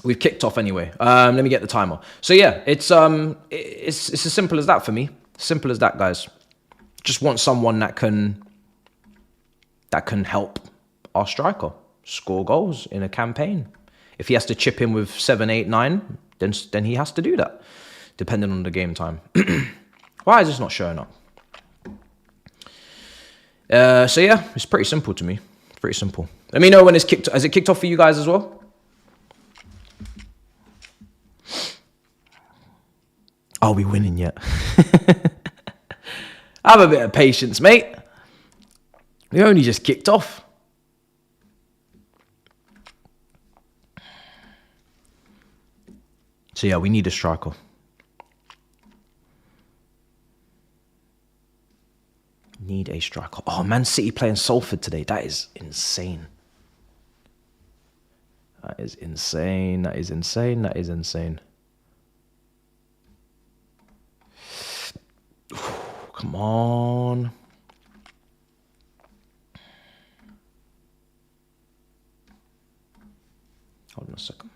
We've kicked off anyway. Let me get the timer. So yeah, it's as simple as that for me. Simple as that, guys. Just want someone that can help our striker score goals in a campaign. If he has to chip in with 7, 8, 9, then he has to do that, depending on the game time. Why is this not showing up? So yeah, it's pretty simple to me. Pretty simple. Let me know when it's kicked. Has it kicked off for you guys as well? Are we winning yet? Have a bit of patience, mate. We only just kicked off. So yeah, we need a striker. Need a striker. Oh, Man City playing Salford today. That is insane. That is insane. That is insane. That is insane. on. Hold on a second.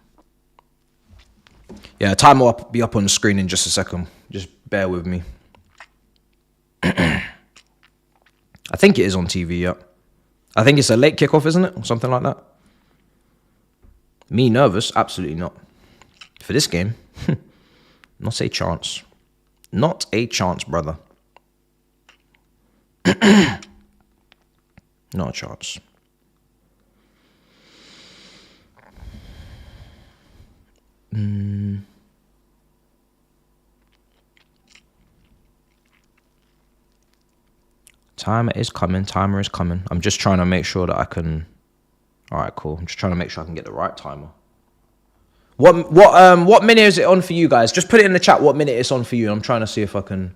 Yeah, time will be up on the screen in just a second. Just bear with me. I think it is on TV, yeah. I think it's a late kickoff, isn't it? Or something like that. Me nervous? Absolutely not. For this game, not a chance. Not a chance, brother. Not a chance. Timer is coming. Timer is coming. I'm just trying to make sure that I can. All right, cool. I'm just trying to make sure I can get the right timer. What minute is it on for you guys? Just put it in the chat. What minute it's on for you? I'm trying to see if I can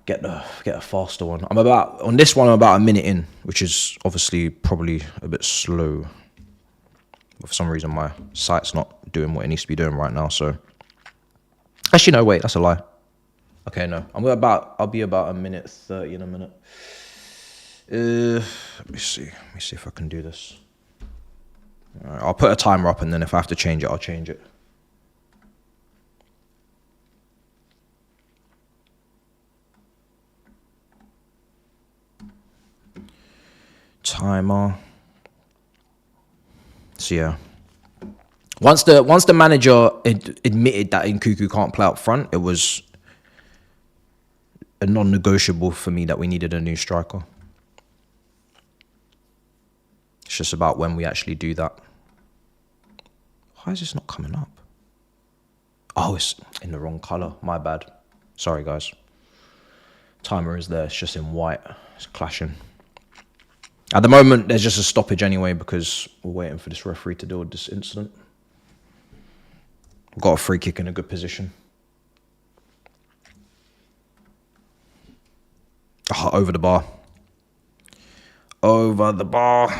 get a faster one. I'm about a minute in, which is obviously probably a bit slow. For some reason, my site's not doing what it needs to be doing right now. So, actually, no, wait, that's a lie. Okay, no, I'll be about a minute 30 in a minute. Let me see if I can do this. All right, I'll put a timer up, and then if I have to change it, I'll change it. Timer. So yeah, once the manager admitted that Nkuku can't play up front, it was a non-negotiable for me that we needed a new striker. It's just about when we actually do that. Why is this not coming up? Oh, it's in the wrong color. My bad. Sorry, guys. Timer is there. It's just in white. It's clashing. At the moment, there's just a stoppage anyway because we're waiting for this referee to deal with this incident. We've got a free kick in a good position. Oh, over the bar. Over the bar.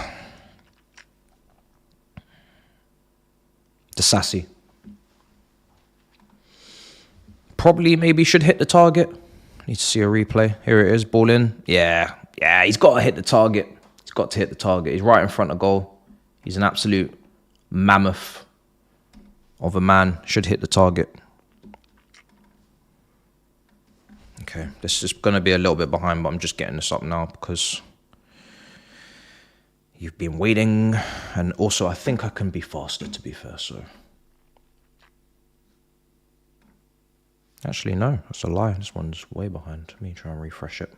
The sassy. Probably maybe should hit the target. Need to see a replay. Here it is, ball in. Yeah, he's got to hit the target. He's got to hit the target. He's right in front of goal. He's an absolute mammoth of a man. Should hit the target. Okay, this is going to be a little bit behind, but I'm just getting this up now because you've been waiting. And also, I think I can be faster, to be fair, so. Actually, no, that's a lie. This one's way behind. Let me try and refresh it.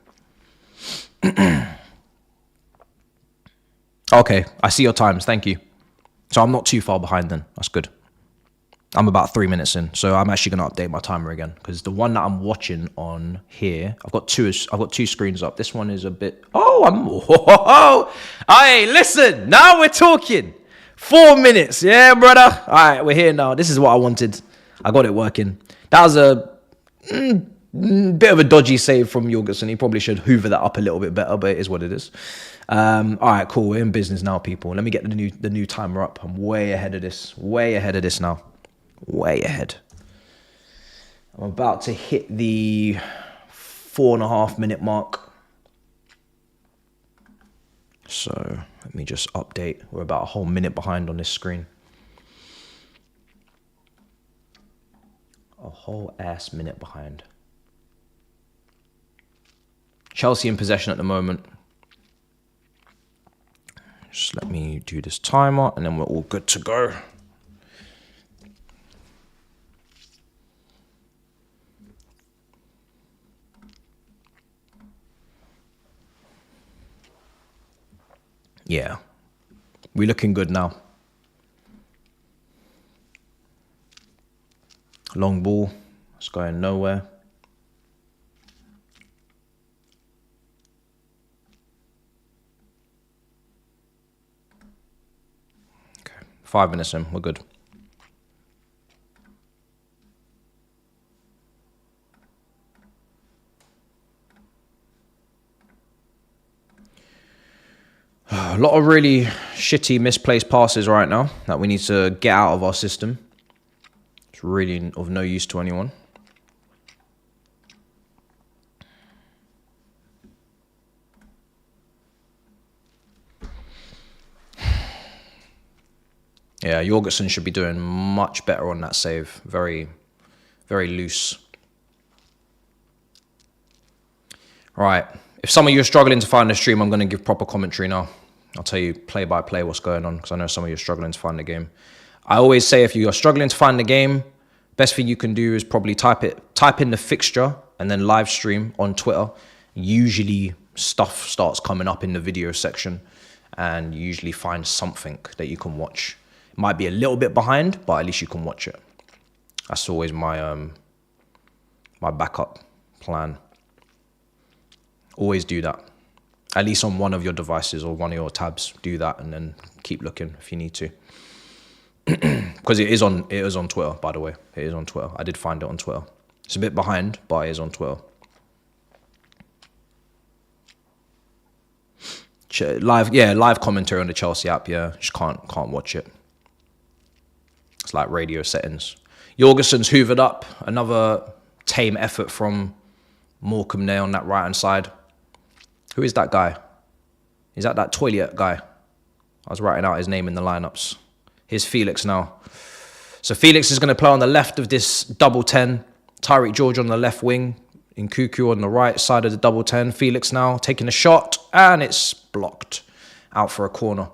Okay, I see your times. Thank you. So I'm not too far behind then. That's good. I'm about 3 minutes in, so I'm actually going to update my timer again because the one that I'm watching on here, I've got two screens up. This one is a bit. Hey, listen, now we're talking. 4 minutes, yeah, brother. All right, we're here now. This is what I wanted. I got it working. That was a bit of a dodgy save from Jorgensen. He probably should hoover that up a little bit better, but it is what it is. All right, cool. We're in business now, people. Let me get the new timer up. I'm way ahead of this. Way ahead of this now. Way ahead. I'm about to hit the 4.5 minute mark. So let me just update. We're about a whole minute behind on this screen. A whole ass minute behind. Chelsea in possession at the moment. Just let me do this timer and then we're all good to go. Yeah, we're looking good now. Long ball, it's going nowhere. Okay, 5 minutes in, we're good. A lot of really shitty misplaced passes right now that we need to get out of our system. It's really of no use to anyone. Yeah, Jorgensen should be doing much better on that save. Very, very loose. Right. If some of you are struggling to find the stream, I'm going to give proper commentary now. I'll tell you play by play what's going on, because I know some of you are struggling to find the game. I always say if you are struggling to find the game, best thing you can do is probably type in the fixture and then live stream on Twitter. Usually stuff starts coming up in the video section, and you usually find something that you can watch. It might be a little bit behind, but at least you can watch it. That's always my my backup plan. Always do that. At least on one of your devices or one of your tabs, do that and then keep looking if you need to. Because it is on Twitter, by the way. It is on Twitter. I did find it on Twitter. It's a bit behind, but it is on Twitter. Live commentary on the Chelsea app. Yeah, just can't watch it. It's like radio settings. Jorgensen's hoovered up. Another tame effort from Morecambe there on that right hand side. Who is that guy? Is that toilet guy? I was writing out his name in the lineups. Here's Felix now. So Felix is going to play on the left of this double 10. Tyreek George on the left wing. Nkuku on the right side of the double 10. Felix now taking a shot, and it's blocked out for a corner.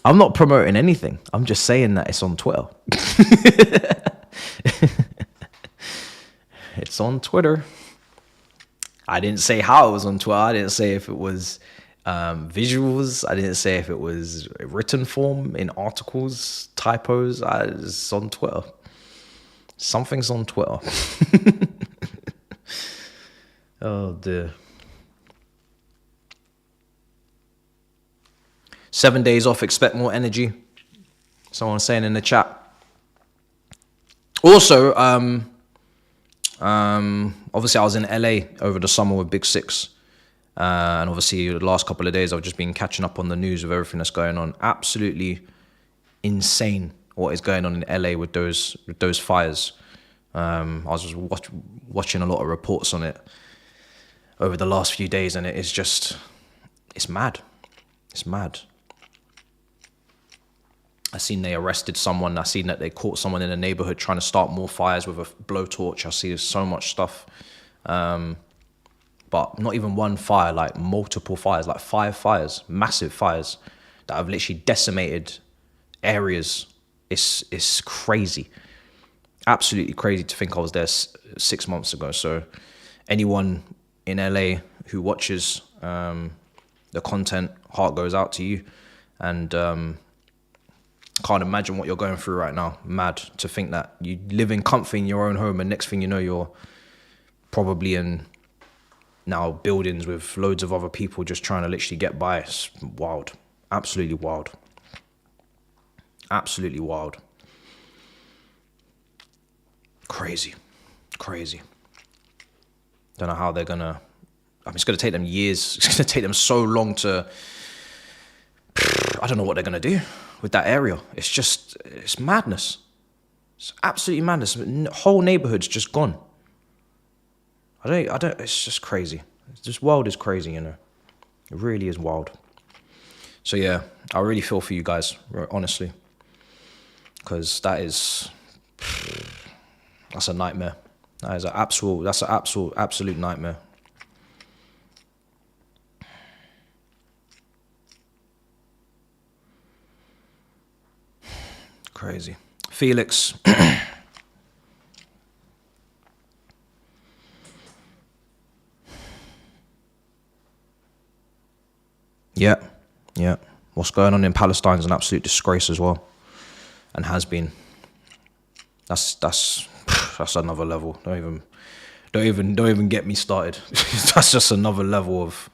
I'm not promoting anything. I'm just saying that it's on Twitter. It's on Twitter. I didn't say how it was on Twitter. I didn't say if it was visuals. I didn't say if it was written form in articles, typos. It's on Twitter. Something's on Twitter. Oh dear. 7 days off, expect more energy. Someone saying in the chat. Also, obviously I was in LA over the summer with Big Six. And obviously the last couple of days I've just been catching up on the news of everything that's going on. Absolutely insane what is going on in LA with those fires. I was just watching a lot of reports on it over the last few days, and it's mad. It's mad. I seen they arrested someone. I seen that they caught someone in a neighborhood trying to start more fires with a blowtorch. I see so much stuff. But not even one fire, like multiple fires, like 5 fires, massive fires that have literally decimated areas. It's crazy. Absolutely crazy to think I was there 6 months ago. So anyone in LA who watches the content, heart goes out to you. And can't imagine what you're going through right now. Mad to think that you live in comfort in your own home, and next thing you know, you're probably in now buildings with loads of other people just trying to literally get by. It's wild. Absolutely wild. Absolutely wild. Crazy. Don't know how they're gonna... I mean, it's gonna take them years. It's gonna take them so long to... I don't know what they're gonna do with that area. It's madness. It's absolutely madness. The whole neighborhood's just gone. It's just crazy. This world is crazy, you know. It really is wild. So yeah, I really feel for you guys, honestly. Because that's a nightmare. That's an absolute nightmare. Crazy. Felix. Yeah. What's going on in Palestine is an absolute disgrace as well, and has been. That's another level. Don't even get me started. That's just another level of.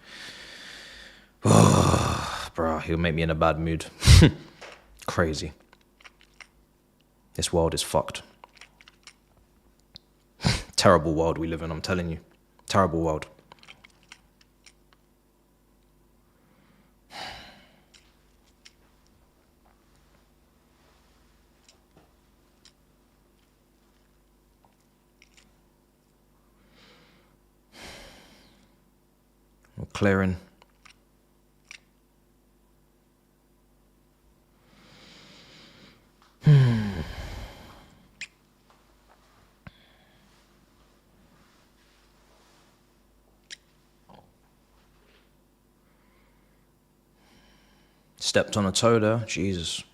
Bro, he'll make me in a bad mood. Crazy. This world is fucked. Terrible world we live in, I'm telling you. Terrible world. clearing. Stepped on a toe there. Jesus.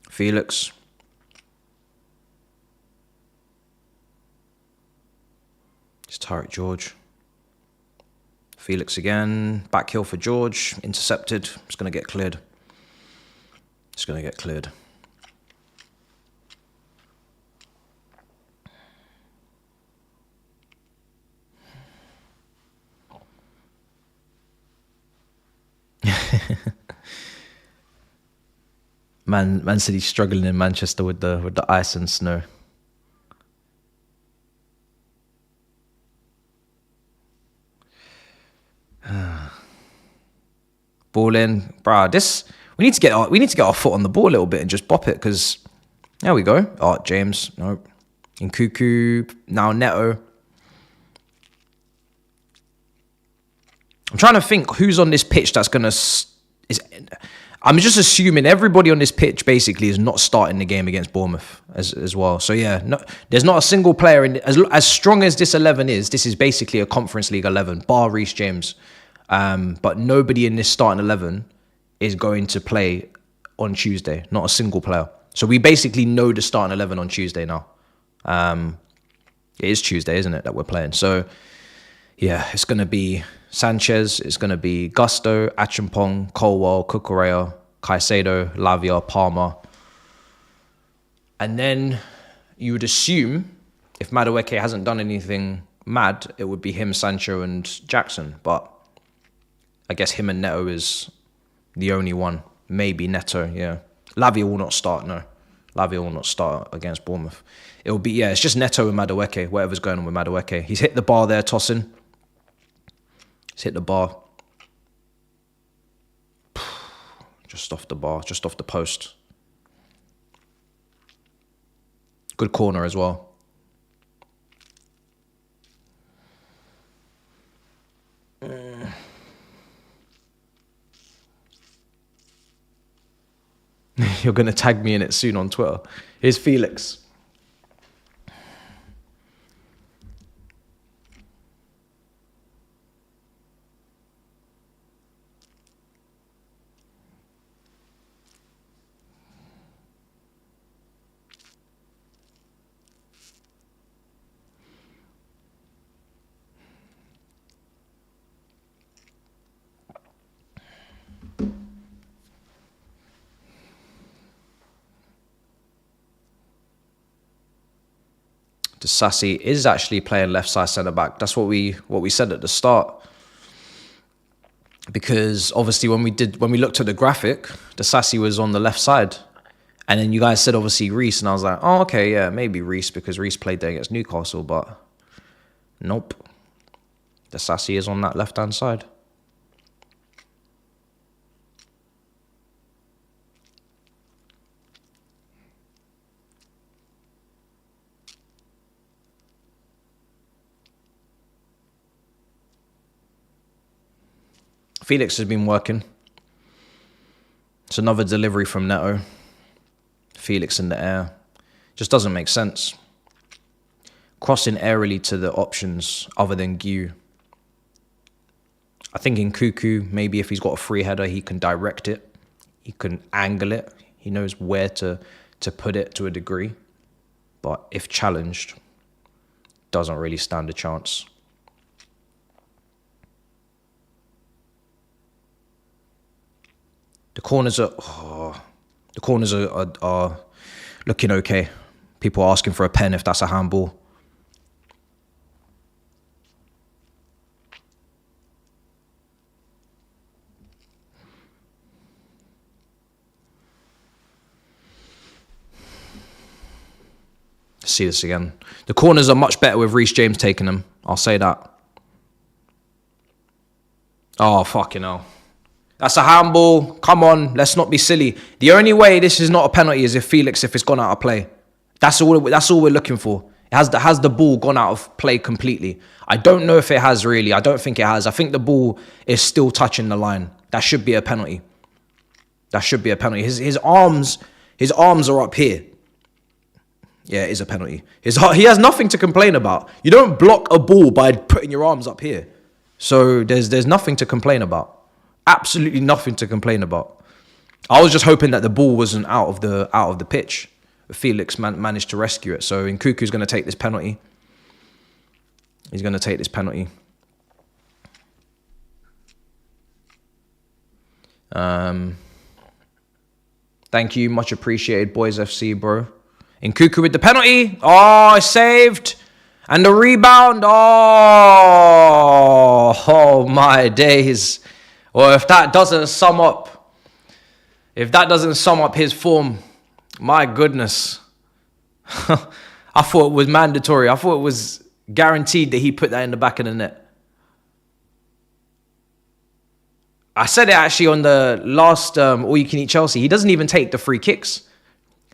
Felix. It's Tyreek George. Felix again. Back heel for George. Intercepted. It's going to get cleared. It's going to get cleared. Man said he's struggling in Manchester with the ice and snow. Ball in, bruh. We need to get our foot on the ball a little bit and just bop it, because there we go. Oh, James, no. Nkuku, now Neto. I'm trying to think who's on this pitch that's gonna. I'm just assuming everybody on this pitch basically is not starting the game against Bournemouth as well. So yeah, no, there's not a single player in as strong as this 11 is. This is basically a Conference League 11, bar Reece James. But nobody in this starting 11 is going to play on Tuesday. Not a single player. So we basically know the starting 11 on Tuesday now. It is Tuesday, isn't it, that we're playing? So yeah, it's going to be Sanchez, it's going to be Gusto, Achimpong, Colwell, Cucurella, Caicedo, Lavia, Palmer. And then you would assume, if Madueke hasn't done anything mad, it would be him, Sancho and Jackson. But I guess him and Neto is the only one. Maybe Neto, yeah. Lavia will not start, no. Lavia will not start against Bournemouth. It will be, yeah, it's just Neto and Madueke, whatever's going on with Madueke. He's hit the bar there, tossing. He's hit the bar. Just off the bar, just off the post. Good corner as well. You're going to tag me in it soon on Twitter. Here's Felix. Sassy is actually playing left side centre back. That's what we said at the start. Because obviously when we looked at the graphic, the Sassy was on the left side, and then you guys said obviously Reece, and I was like, oh okay, yeah, maybe Reece, because Reece played there against Newcastle, but nope, the Sassy is on that left hand side. Felix has been working. It's another delivery from Neto. Felix in the air. Just doesn't make sense. Crossing airily to the options other than Gu. I think in Nkuku, maybe if he's got a free header, he can direct it. He can angle it. He knows where to put it to a degree. But if challenged, doesn't really stand a chance. The corners are looking okay. People are asking for a pen if that's a handball. Let's see this again. The corners are much better with Reece James taking them. I'll say that. Oh, fucking hell. That's a handball. Come on, let's not be silly. The only way this is not a penalty is if it's gone out of play. That's all we're looking for. Has the ball gone out of play completely? I don't know if it has really. I don't think it has. I think the ball is still touching the line. That should be a penalty. That should be a penalty. His arms are up here. Yeah, it is a penalty. He has nothing to complain about. You don't block a ball by putting your arms up here. So there's nothing to complain about. Absolutely nothing to complain about. I was just hoping that the ball wasn't out of the pitch. Felix managed to rescue it. So Nkuku's going to take this penalty. He's going to take this penalty. Thank you. Much appreciated, Boys FC, bro. Nkuku with the penalty. Oh, saved. And the rebound. Oh my days. Well, if that doesn't sum up his form, my goodness. I thought it was mandatory. I thought it was guaranteed that he put that in the back of the net. I said it actually on the last All You Can Eat Chelsea. He doesn't even take the free kicks.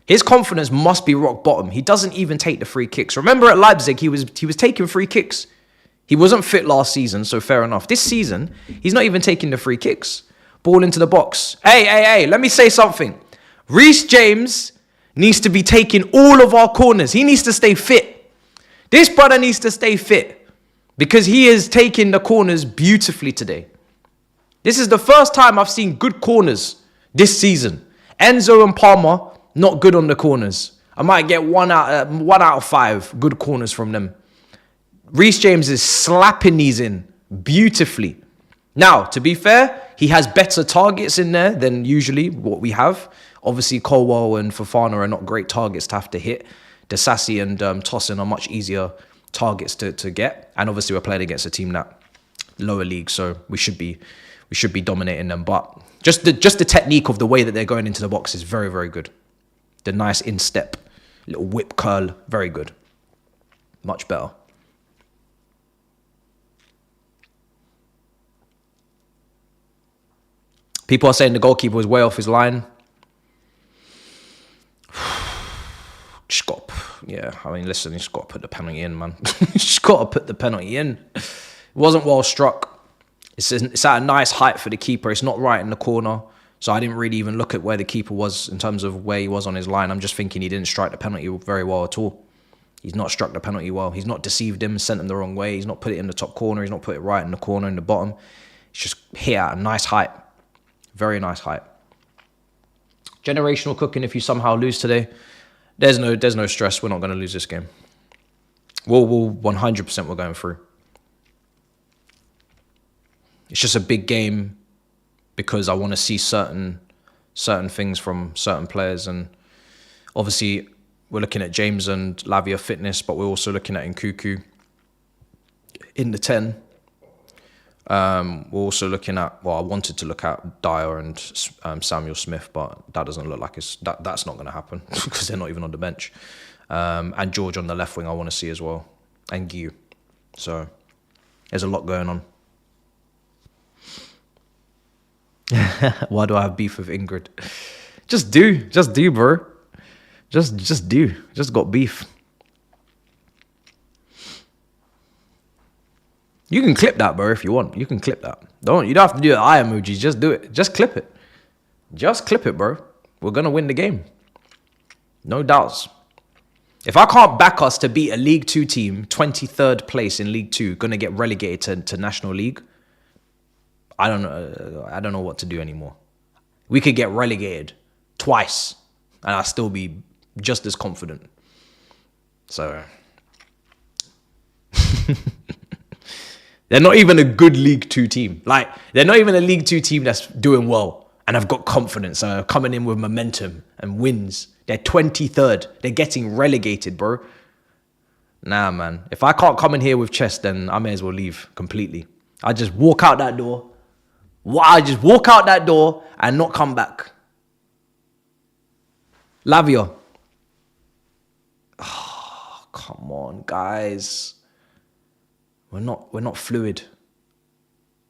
His confidence must be rock bottom. He doesn't even take the free kicks. Remember at Leipzig, he was taking free kicks. He wasn't fit last season, so fair enough. This season, he's not even taking the free kicks. Ball into the box. Hey, let me say something. Reece James needs to be taking all of our corners. He needs to stay fit. This brother needs to stay fit because he is taking the corners beautifully today. This is the first time I've seen good corners this season. Enzo and Palmer, not good on the corners. I might get one out of 5 good corners from them. Reece James is slapping these in beautifully. Now, to be fair, he has better targets in there than usually what we have. Obviously, Colwell and Fofana are not great targets to have to hit. Disasi and Tosin are much easier targets to get. And obviously, we're playing against a team that lower league, so we should be dominating them. But just the technique of the way that they're going into the box is very, very good. The nice instep, little whip curl, very good. Much better. People are saying the goalkeeper was way off his line. Listen, you just got to put the penalty in, man. You just got to put the penalty in. It wasn't well struck. It's at a nice height for the keeper. It's not right in the corner. So I didn't really even look at where the keeper was in terms of where he was on his line. I'm just thinking he didn't strike the penalty very well at all. He's not struck the penalty well. He's not deceived him, sent him the wrong way. He's not put it in the top corner. He's not put it right in the corner in the bottom. It's just here at a nice height. Very nice height. Generational cooking if you somehow lose today. There's no stress. We're not going to lose this game. We'll 100% we're going through. It's just a big game because I want to see certain things from certain players. And obviously, we're looking at James and Lavia fitness, but we're also looking at Nkuku in the 10. We're also looking at, I wanted to look at Dyer and Samuel Smith, but that doesn't look like that's not going to happen because they're not even on the bench. And George on the left wing I want to see as well. And Guy. So there's a lot going on. Why do I have beef with Ingrid? Just do, bro. Just do. Just got beef. You can clip that, bro, if you want. You can clip that. You don't have to do the eye emojis. Just do it. Just clip it. Just clip it, bro. We're going to win the game. No doubts. If I can't back us to beat a League 2 team, 23rd place in League 2, going to get relegated to National League, I don't know what to do anymore. We could get relegated twice, and I'll still be just as confident. So... They're not even a good League 2 team. Like, they're not even a League 2 team that's doing well and have got confidence and are coming in with momentum and wins. They're 23rd. They're getting relegated, bro. Nah, man. If I can't come in here with chest, then I may as well leave completely. I just walk out that door. And not come back. Lavia. Oh, come on, guys. We're not fluid.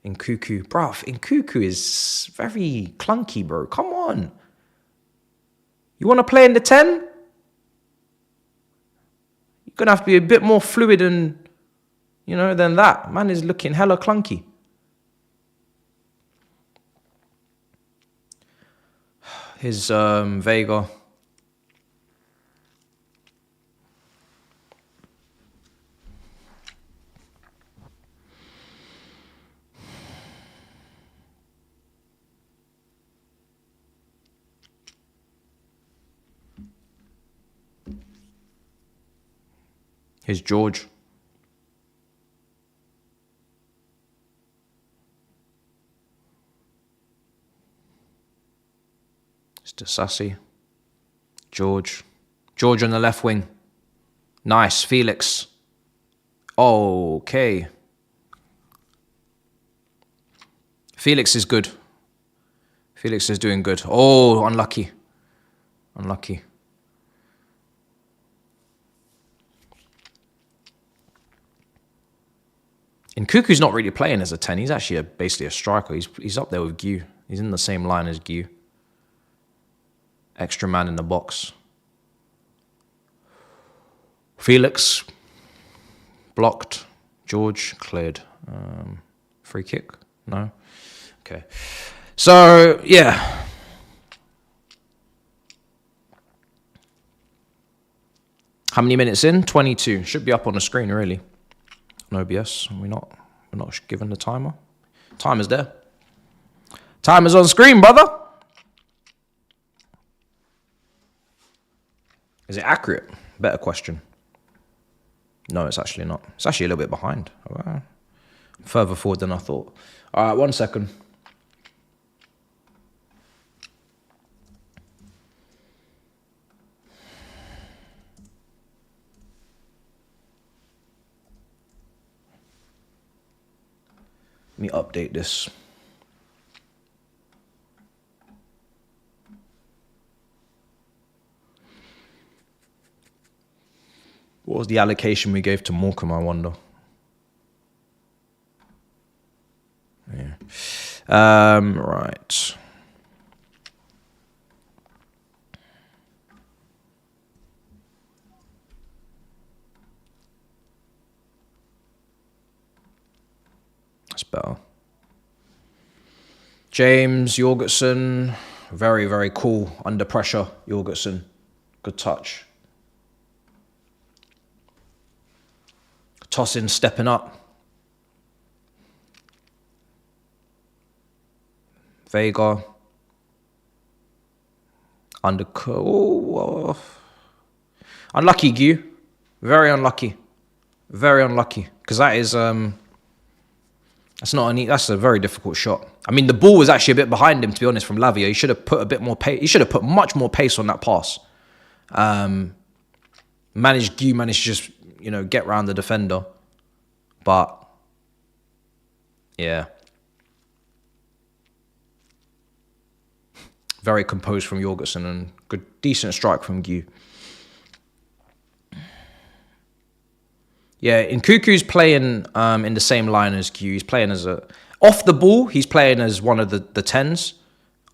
Nkuku. Bruv, Nkuku is very clunky, bro. Come on. You want to play in the 10? gonna have to be a bit more fluid and, than that. Man is looking hella clunky. His Vega. His George. It's Sassy. George. George on the left wing. Nice. Felix. Okay. Felix is good. Felix is doing good. Oh, unlucky. Unlucky. And Cuckoo's not really playing as a 10. He's actually basically a striker. He's up there with Gu. He's in the same line as Gu. Extra man in the box. Felix. Blocked. George. Cleared. Free kick? No? Okay. So, yeah. How many minutes in? 22. Should be up on the screen, really. No OBS. We're not given the timer. Timer's there. Timer's on screen, brother. Is it accurate? Better question. No, it's actually not. It's actually a little bit behind. Further forward than I thought. All right, 1 second. Let me update this. What was the allocation we gave to Morecambe, I wonder? Yeah. Right. That's better. James Jorgensen, very, very cool. Under pressure, Jorgensen. Good touch. Tossing, stepping up. Vega. Oh. Unlucky, Gu. Very unlucky. Very unlucky. Because that is that's a very difficult shot. I mean, the ball was actually a bit behind him, to be honest, from Lavia. He should have put a bit more pace. He should have put much more pace on that pass. Gu managed to just, get around the defender. But, yeah. Very composed from Jorgensen and good, decent strike from Gu. Yeah, in Cuckoo's playing in the same line as Gu. He's playing as off the ball, he's playing as one of the 10s.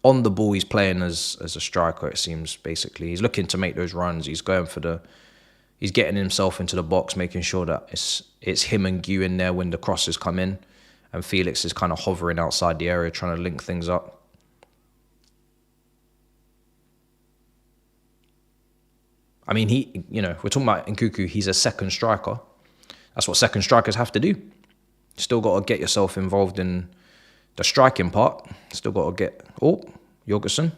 On the ball, he's playing as a striker, it seems, basically. He's looking to make those runs. He's going for he's getting himself into the box, making sure that it's him and Gu in there when the crosses come in. And Felix is kind of hovering outside the area, trying to link things up. I mean, we're talking about Nkuku, he's a second striker. That's what second strikers have to do. Still got to get yourself involved in the striking part. Still got to get... Oh, Jorgensen.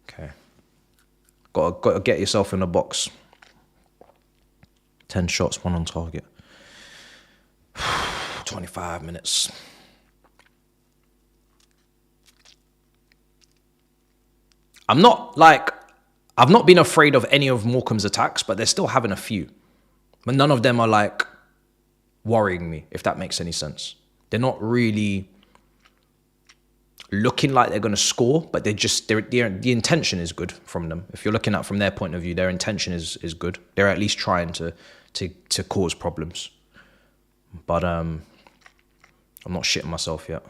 Okay. Got to get yourself in the box. 10 shots, 1 on target. 25 minutes. I've not been afraid of any of Morecambe's attacks, but they're still having a few. But none of them are worrying me, if that makes any sense. They're not really looking like they're going to score, but the intention is good from them. If you're looking at from their point of view, their intention is good. They're at least trying to cause problems. But I'm not shitting myself yet.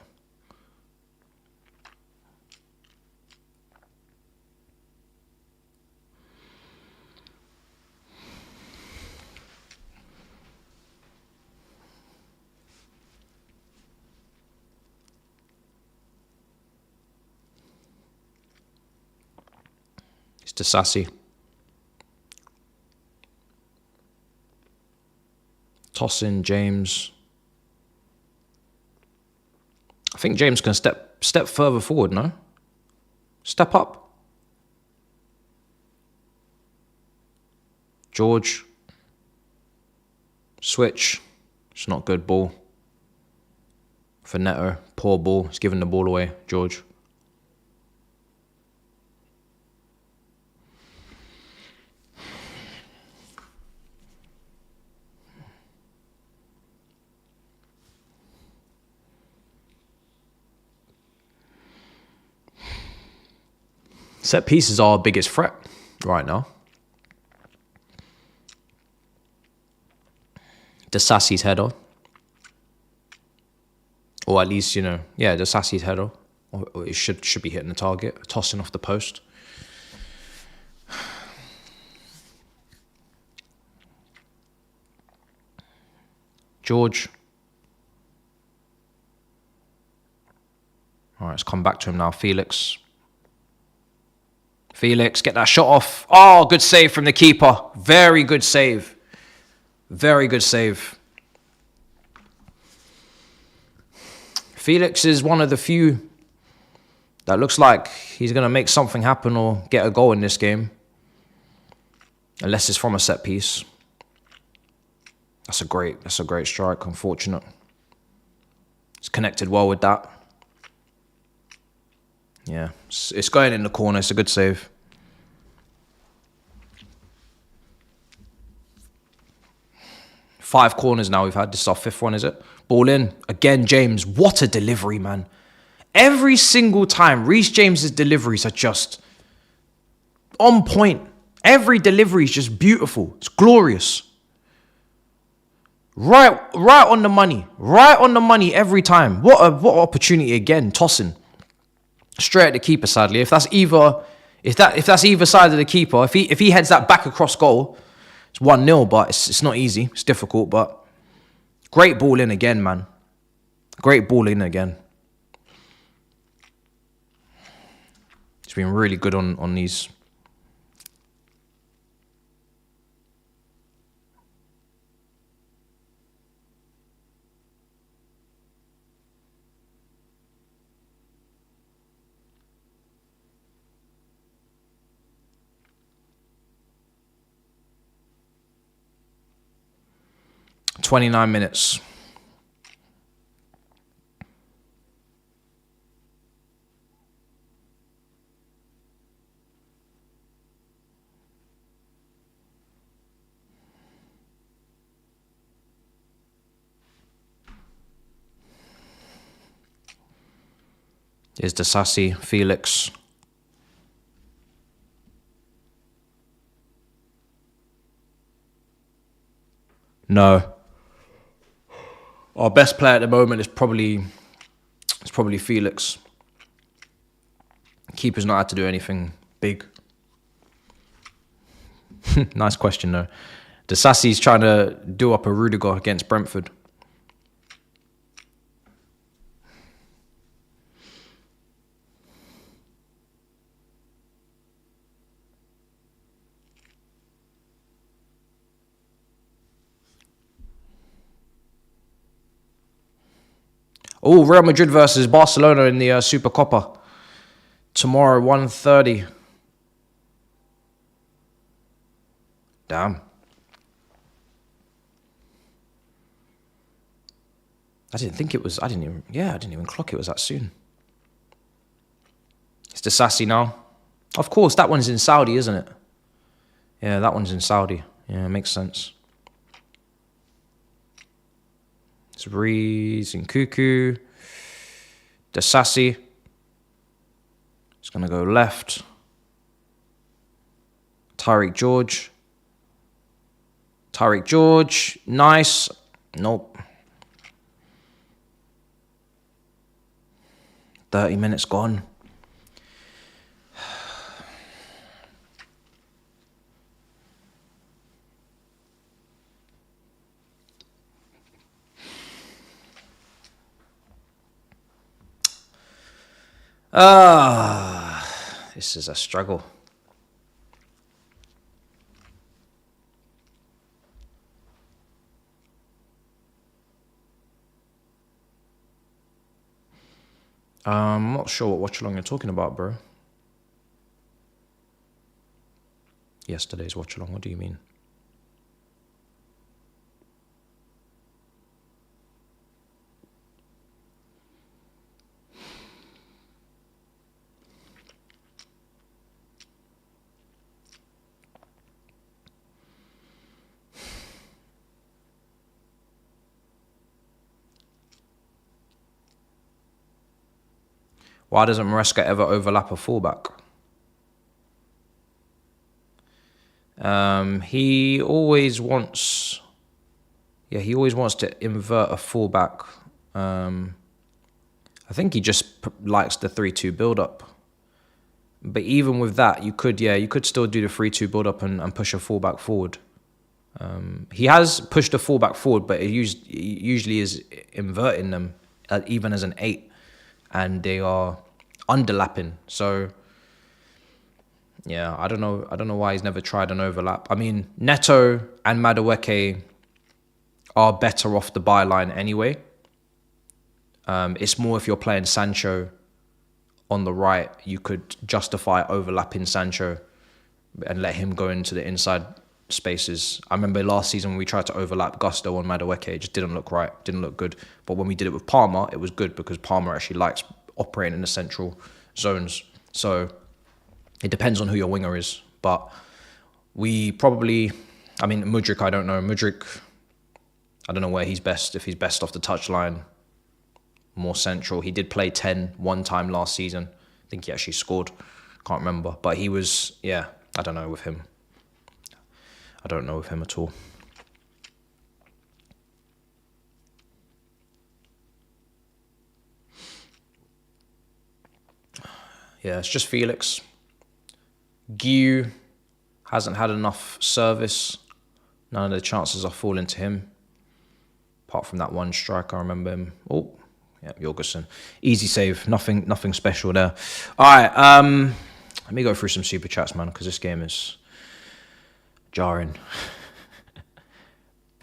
Sassy. Toss in James. I think James can step further forward, no? Step up. George. Switch. It's not good ball. For Neto. Poor ball. He's giving the ball away. George. Set pieces are our biggest threat right now. Sassy's header. Or at least, Sassy's header. Or it should be hitting the target. Tossing off the post. George. All right, let's come back to him now. Felix, get that shot off. Oh, good save from the keeper. Very good save. Very good save. Felix is one of the few that looks like he's going to make something happen or get a goal in this game. Unless it's from a set piece. That's a great strike, unfortunate. It's connected well with that. Yeah, it's going in the corner. It's a good save. Five corners now we've had. This is our fifth one, is it? Ball in. Again, James. What a delivery, man. Every single time, Reece James's deliveries are just on point. Every delivery is just beautiful. It's glorious. Right on the money. Right on the money every time. What opportunity again. Tossing. Straight at the keeper, sadly. If that's either side of the keeper, if he heads that back across goal, it's 1-0, but it's not easy. It's difficult, but great ball in again, man. Great ball in again. He's been really good on these. $29 minutes. Here's the Sassy, Felix. No. Our best player at the moment is probably Felix. Keeper's not had to do anything big. Nice question though. The Sassy's trying to do up a Rudiger against Brentford. Oh, Real Madrid versus Barcelona in the Super Copa. Tomorrow, 1:30. Damn. I didn't even clock it was that soon. It's the Sassy now. Of course, that one's in Saudi, isn't it? Yeah, that one's in Saudi. Yeah, makes sense. It's Reese and Cuckoo. The Sassy. It's going to go left. Tyreek George. Nice. Nope. 30 minutes gone. This is a struggle. I'm not sure what watch along you're talking about, bro. Yesterday's watch along. What do you mean? Why doesn't Maresca ever overlap a fullback? He always wants to invert a fullback. I think he just likes the 3-2 build-up. But even with that, you could still do the 3-2 build-up and push a fullback forward. He has pushed a fullback forward, but it usually is inverting them, even as an 8, and they are underlapping. So, yeah, I don't know why he's never tried an overlap. I mean, Neto and Madueke are better off the byline anyway. It's more if you're playing Sancho on the right, you could justify overlapping Sancho and let him go into the inside spaces. I remember last season when we tried to overlap Gusto on Madueke, it just didn't look right, didn't look good. But when we did it with Palmer, it was good because Palmer actually likes operating in the central zones. So it depends on who your winger is. But Mudryk, I don't know. Mudryk, I don't know where he's best, if he's best off the touchline, more central. He did play 10 one time last season. I think he actually scored. Can't remember. But he was, I don't know with him. I don't know with him at all. Yeah, it's just Felix. Guiu hasn't had enough service. None of the chances are falling to him. Apart from that one strike, I remember him. Oh, yeah, Jorgensen. Easy save. Nothing special there. All right, let me go through some super chats, man, because this game is jarring.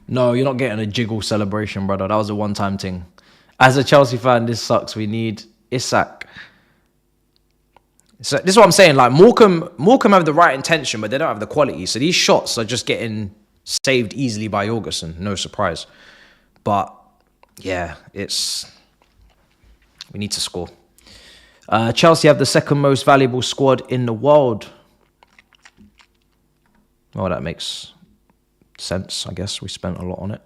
No, you're not getting a jiggle celebration, brother. That was a one-time thing. As a Chelsea fan, this sucks. We need Isak. So this is what I'm saying. Like Morecambe have the right intention, but they don't have the quality. So these shots are just getting saved easily by Jorgensen. No surprise. But yeah, we need to score. Chelsea have the second most valuable squad in the world. Well, that makes sense, I guess. We spent a lot on it.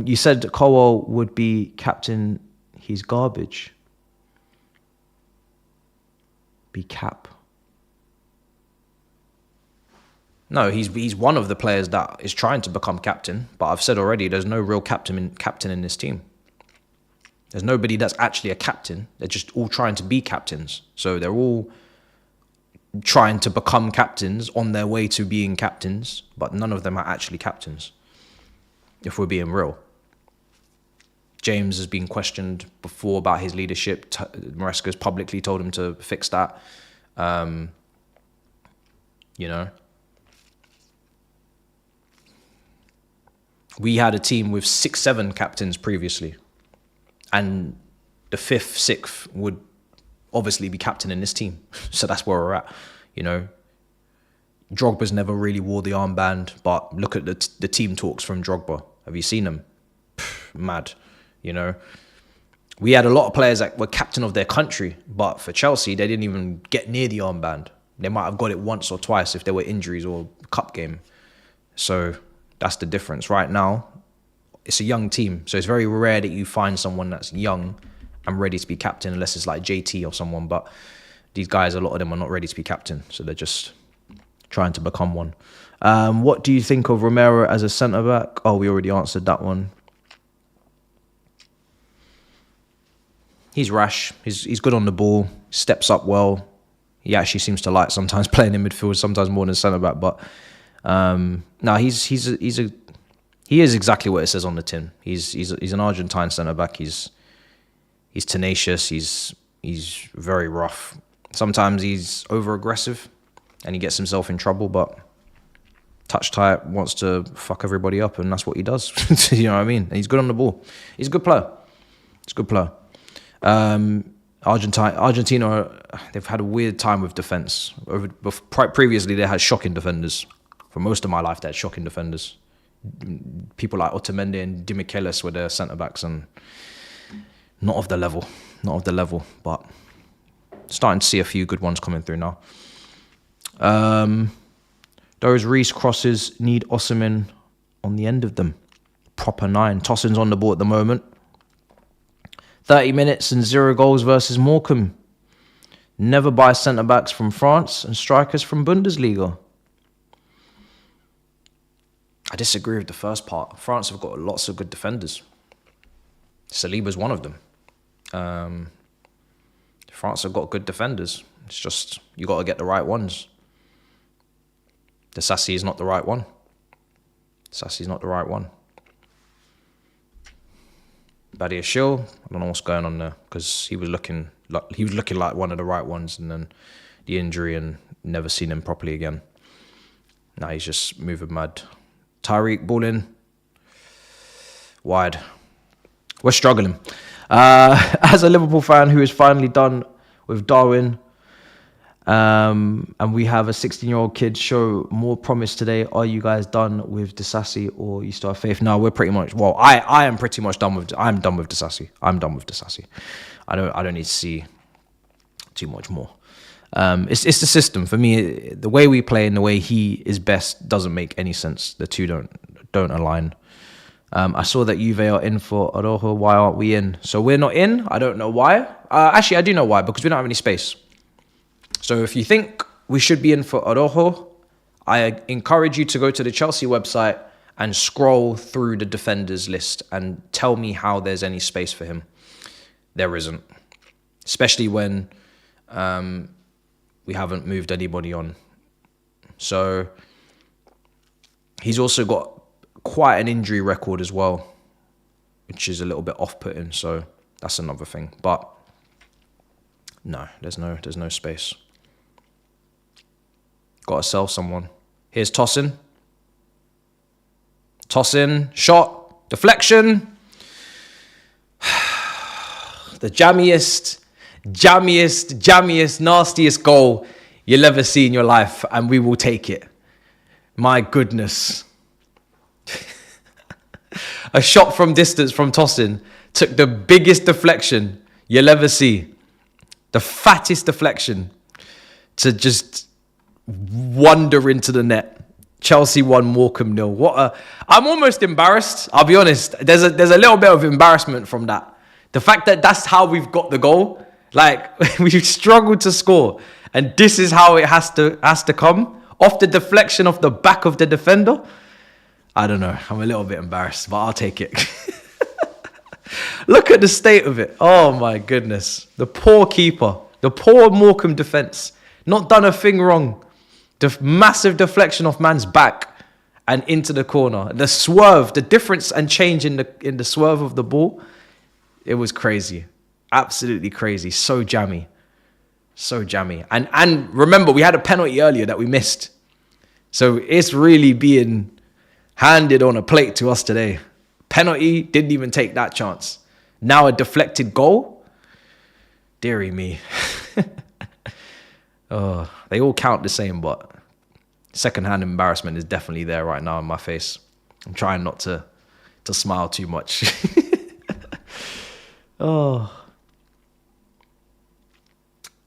You said Cowell would be captain. He's garbage. Be cap. No, he's one of the players that is trying to become captain. But I've said already, there's no real captain in this team. There's nobody that's actually a captain. They're just all trying to be captains. So they're all trying to become captains on their way to being captains, but none of them are actually captains, if we're being real. James has been questioned before about his leadership. Maresca's publicly told him to fix that. We had a team with 6-7 captains previously. And the 5th, 6th would obviously be captain in this team. So that's where we're at, Drogba's never really wore the armband, but look at the team talks from Drogba. Have you seen them? Mad, We had a lot of players that were captain of their country, but for Chelsea, they didn't even get near the armband. They might have got it once or twice if there were injuries or cup game. So that's the difference. Right now, it's a young team, so it's very rare that you find someone that's young and ready to be captain, unless it's like JT or someone. But these guys, a lot of them are not ready to be captain, so they're just trying to become one. What do you think of Romero as a centre-back? Oh, we already answered that one. He's rash. He's good on the ball. Steps up well. He actually seems to like sometimes playing in midfield, sometimes more than centre-back. But no, he is exactly what it says on the tin. He's an Argentine centre-back. He's tenacious. He's very rough. Sometimes he's over-aggressive and he gets himself in trouble, but touch tight, wants to fuck everybody up, and that's what he does. You know what I mean? And he's good on the ball. He's a good player. Argentina, they've had a weird time with defense. Previously, they had shocking defenders. For most of my life, they had shocking defenders. People like Otamendi and Di Michelis were their centre-backs, and not of the level. But starting to see a few good ones coming through now. Those Reece crosses need Osimhen on the end of them. Proper 9. Tossin's on the ball at the moment. 30 minutes and 0 goals versus Morecambe. Never buy centre-backs from France and strikers from Bundesliga. I disagree with the first part. France have got lots of good defenders. Saliba's one of them. France have got good defenders. It's just, you got to get the right ones. Disasi is not the right one. Badiashile, I don't know what's going on there, because he was looking like one of the right ones, and then the injury, and never seen him properly again. Now he's just moving mad. Tyreek, ball in. Wide. We're struggling. As a Liverpool fan who is finally done with Darwin, and we have a 16-year-old kid show more promise today, are you guys done with Disasi, or you still have faith? No, we're pretty much, well, I am pretty much done with, I'm done with Disasi. I don't need to see too much more. It's the system. For me, the way we play and the way he is best doesn't make any sense. The two don't align. I saw that Juve are in for Arojo. Why aren't we in? So we're not in. I don't know why. Actually, I do know why, because we don't have any space. So if you think we should be in for Arojo, I encourage you to go to the Chelsea website and scroll through the defenders list and tell me how there's any space for him. There isn't. Especially when we haven't moved anybody on. So he's also got quite an injury record as well, which is a little bit off-putting. So that's another thing. But no, there's no space. Got to sell someone. Here's Tossin. Shot. Deflection. The jammiest, nastiest goal you'll ever see in your life, and we will take it. My goodness. A shot from distance from Tossin took the biggest deflection you'll ever see. The fattest deflection to just wander into the net. Chelsea won, Morecambe 0. I'm almost embarrassed. I'll be honest. There's a little bit of embarrassment from that. The fact that that's how we've got the goal. Like, we've struggled to score, and this is how it has to come off the deflection off the back of the defender. I don't know. I'm a little bit embarrassed, but I'll take it. Look at the state of it. Oh my goodness. The poor keeper. The poor Morecambe defence. Not done a thing wrong. The massive deflection off man's back and into the corner. The swerve, the difference and change in the swerve of the ball. It was crazy. Absolutely crazy. So jammy. And remember, we had a penalty earlier that we missed. So it's really being handed on a plate to us today. Penalty, didn't even take that chance. Now a deflected goal? Deary me. Oh, they all count the same, but second-hand embarrassment is definitely there right now in my face. I'm trying not to smile too much. Oh.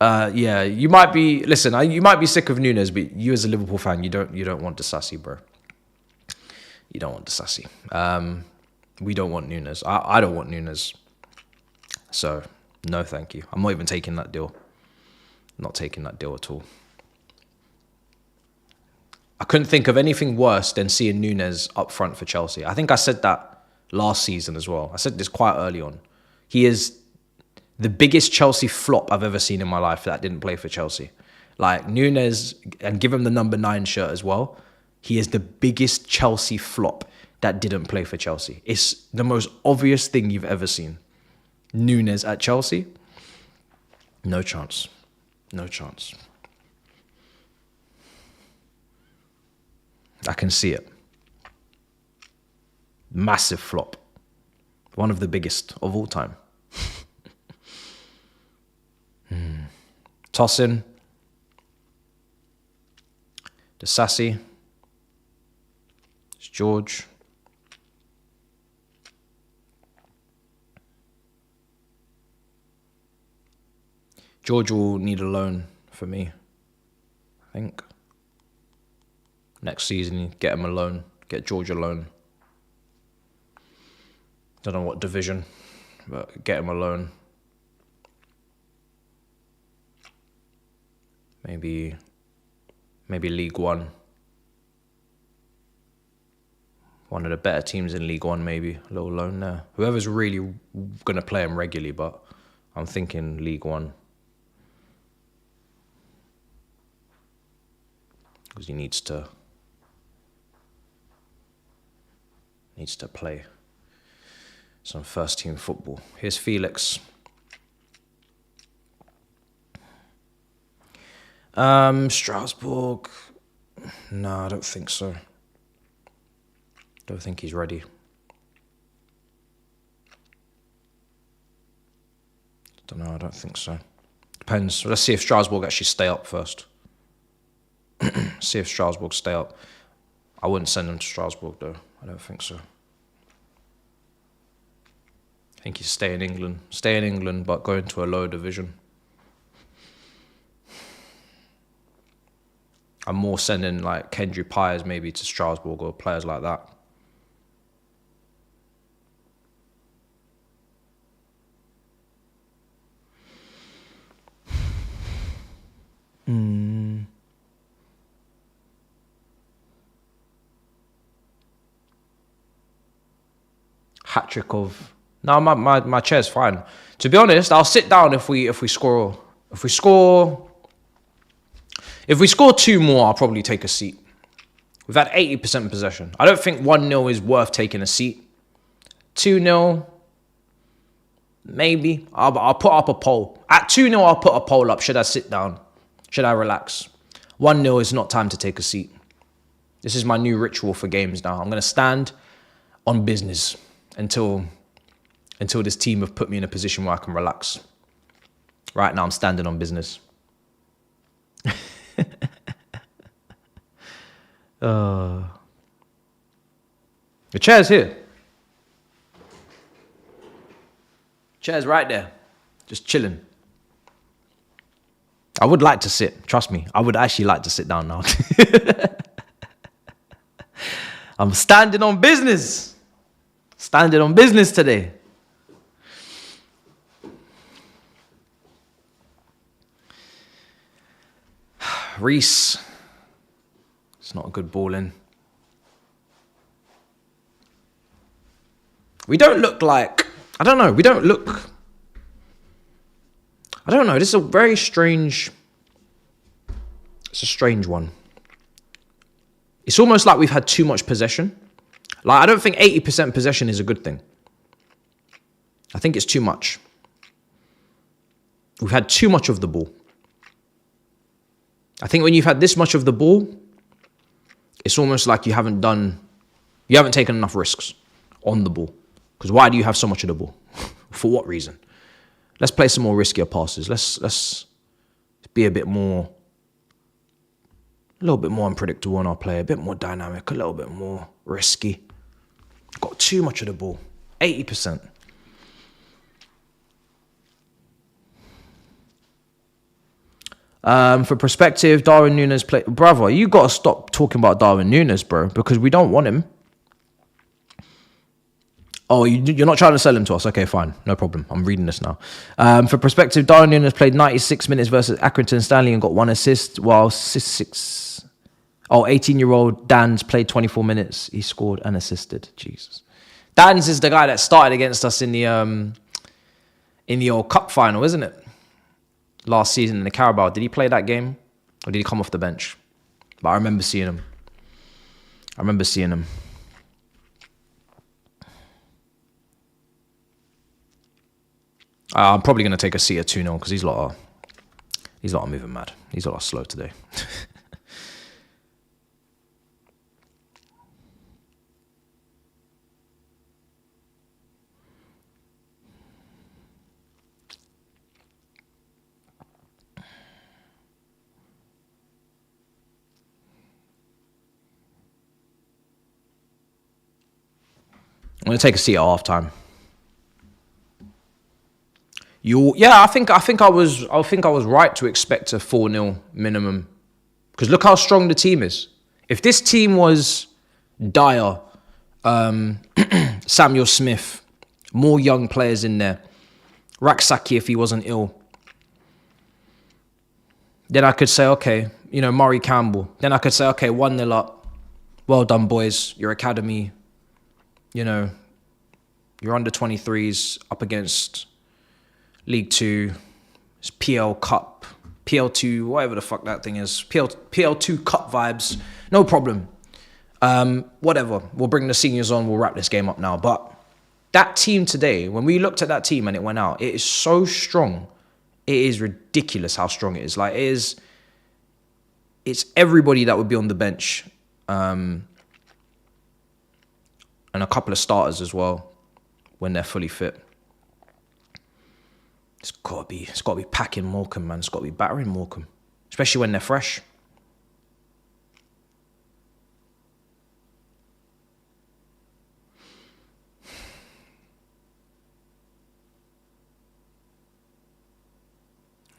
Yeah, you might be sick of Nunes, but you as a Liverpool fan, you don't want Disasi, bro. You don't want Disasi. We don't want Nunes. I don't want Nunes. So, no thank you. I'm not even taking that deal. Not taking that deal at all. I couldn't think of anything worse than seeing Nunes up front for Chelsea. I think I said that last season as well. I said this quite early on. He is the biggest Chelsea flop I've ever seen in my life that didn't play for Chelsea. Like, Nunes, and give him the number 9 shirt as well, he is the biggest Chelsea flop that didn't play for Chelsea. It's the most obvious thing you've ever seen. Nunes at Chelsea? No chance. No chance. I can see it. Massive flop. One of the biggest of all time. Tosin. The Sassy. It's George. George will need a loan for me, I think. Next season, get him a loan. Get George a loan. Don't know what division, but get him a loan. Maybe League One. One of the better teams in League One, maybe. A little loan there. Whoever's really going to play him regularly, but I'm thinking League One. Because he needs to play some first team football. Here's Felix. Strasbourg. No, I don't think so. Don't think he's ready. Don't know, I don't think so. Depends. Let's see if Strasbourg actually stay up first. See if Strasbourg stay up. I wouldn't send him to Strasbourg though. I don't think so. I think he's stay in England. Stay in England, but go into a lower division. I'm more sending like Kendry Pires maybe to Strasbourg or players like that. Hat-trick of... No, my chair's fine. To be honest, I'll sit down if we score 2 more, I'll probably take a seat. We've had 80% possession. I don't think 1-0 is worth taking a seat. 2-0, maybe. I'll put up a poll. At 2-0, I'll put a poll up. Should I sit down? Should I relax? 1-0 is not time to take a seat. This is my new ritual for games now. I'm going to stand on business until this team have put me in a position where I can relax. Right now, I'm standing on business. The chair's here. Chair's right there. Just chilling. I would like to sit. Trust me. I would actually like to sit down now. I'm standing on business. Standing on business today. Reese. It's not a good ball in. We don't look like... I don't know. We don't look... I don't know. This is a very strange... It's a strange one. It's almost like we've had too much possession. Like, I don't think 80% possession is a good thing. I think it's too much. We've had too much of the ball. I think when you've had this much of the ball, it's almost like you haven't taken enough risks on the ball. Because why do you have so much of the ball? For what reason? Let's play some more riskier passes. Let's be a little bit more unpredictable in our play, a bit more dynamic, a little bit more risky. Got too much of the ball. 80%. For perspective, Darwin Núñez played... Brother, you got to stop talking about Darwin Núñez, bro, because we don't want him. Oh, you're not trying to sell him to us? Okay, fine. No problem. I'm reading this now. For perspective, Darwin Núñez played 96 minutes versus Accrington Stanley and got 1 assist, while 18-year-old Dans played 24 minutes. He scored and assisted. Jesus. Dans is the guy that started against us in the old cup final, isn't it? Last season in the Carabao. Did he play that game? Or did he come off the bench? But I remember seeing him. I'm probably going to take a seat at 2-0 because these lot are moving mad. These lot are slow today. I'm going to take a seat at halftime. I think I was right to expect a 4-0 minimum. Because look how strong the team is. If this team was Dyer, Samuel Smith, more young players in there, Raksaki if he wasn't ill, then I could say, okay, Murray Campbell. Then I could say, okay, 1-0 up. Well done, boys. Your academy, your under 23s up against League 2, it's PL Cup, PL2, whatever the fuck that thing is, PL2 Cup vibes, no problem. Whatever, we'll bring the seniors on, we'll wrap this game up now. But that team today, when we looked at that team and it went out, it is so strong. It is ridiculous how strong it is. Like, it's everybody that would be on the bench, and a couple of starters as well when they're fully fit. It's got to be packing Morecambe, man. It's got to be battering Morecambe, especially when they're fresh.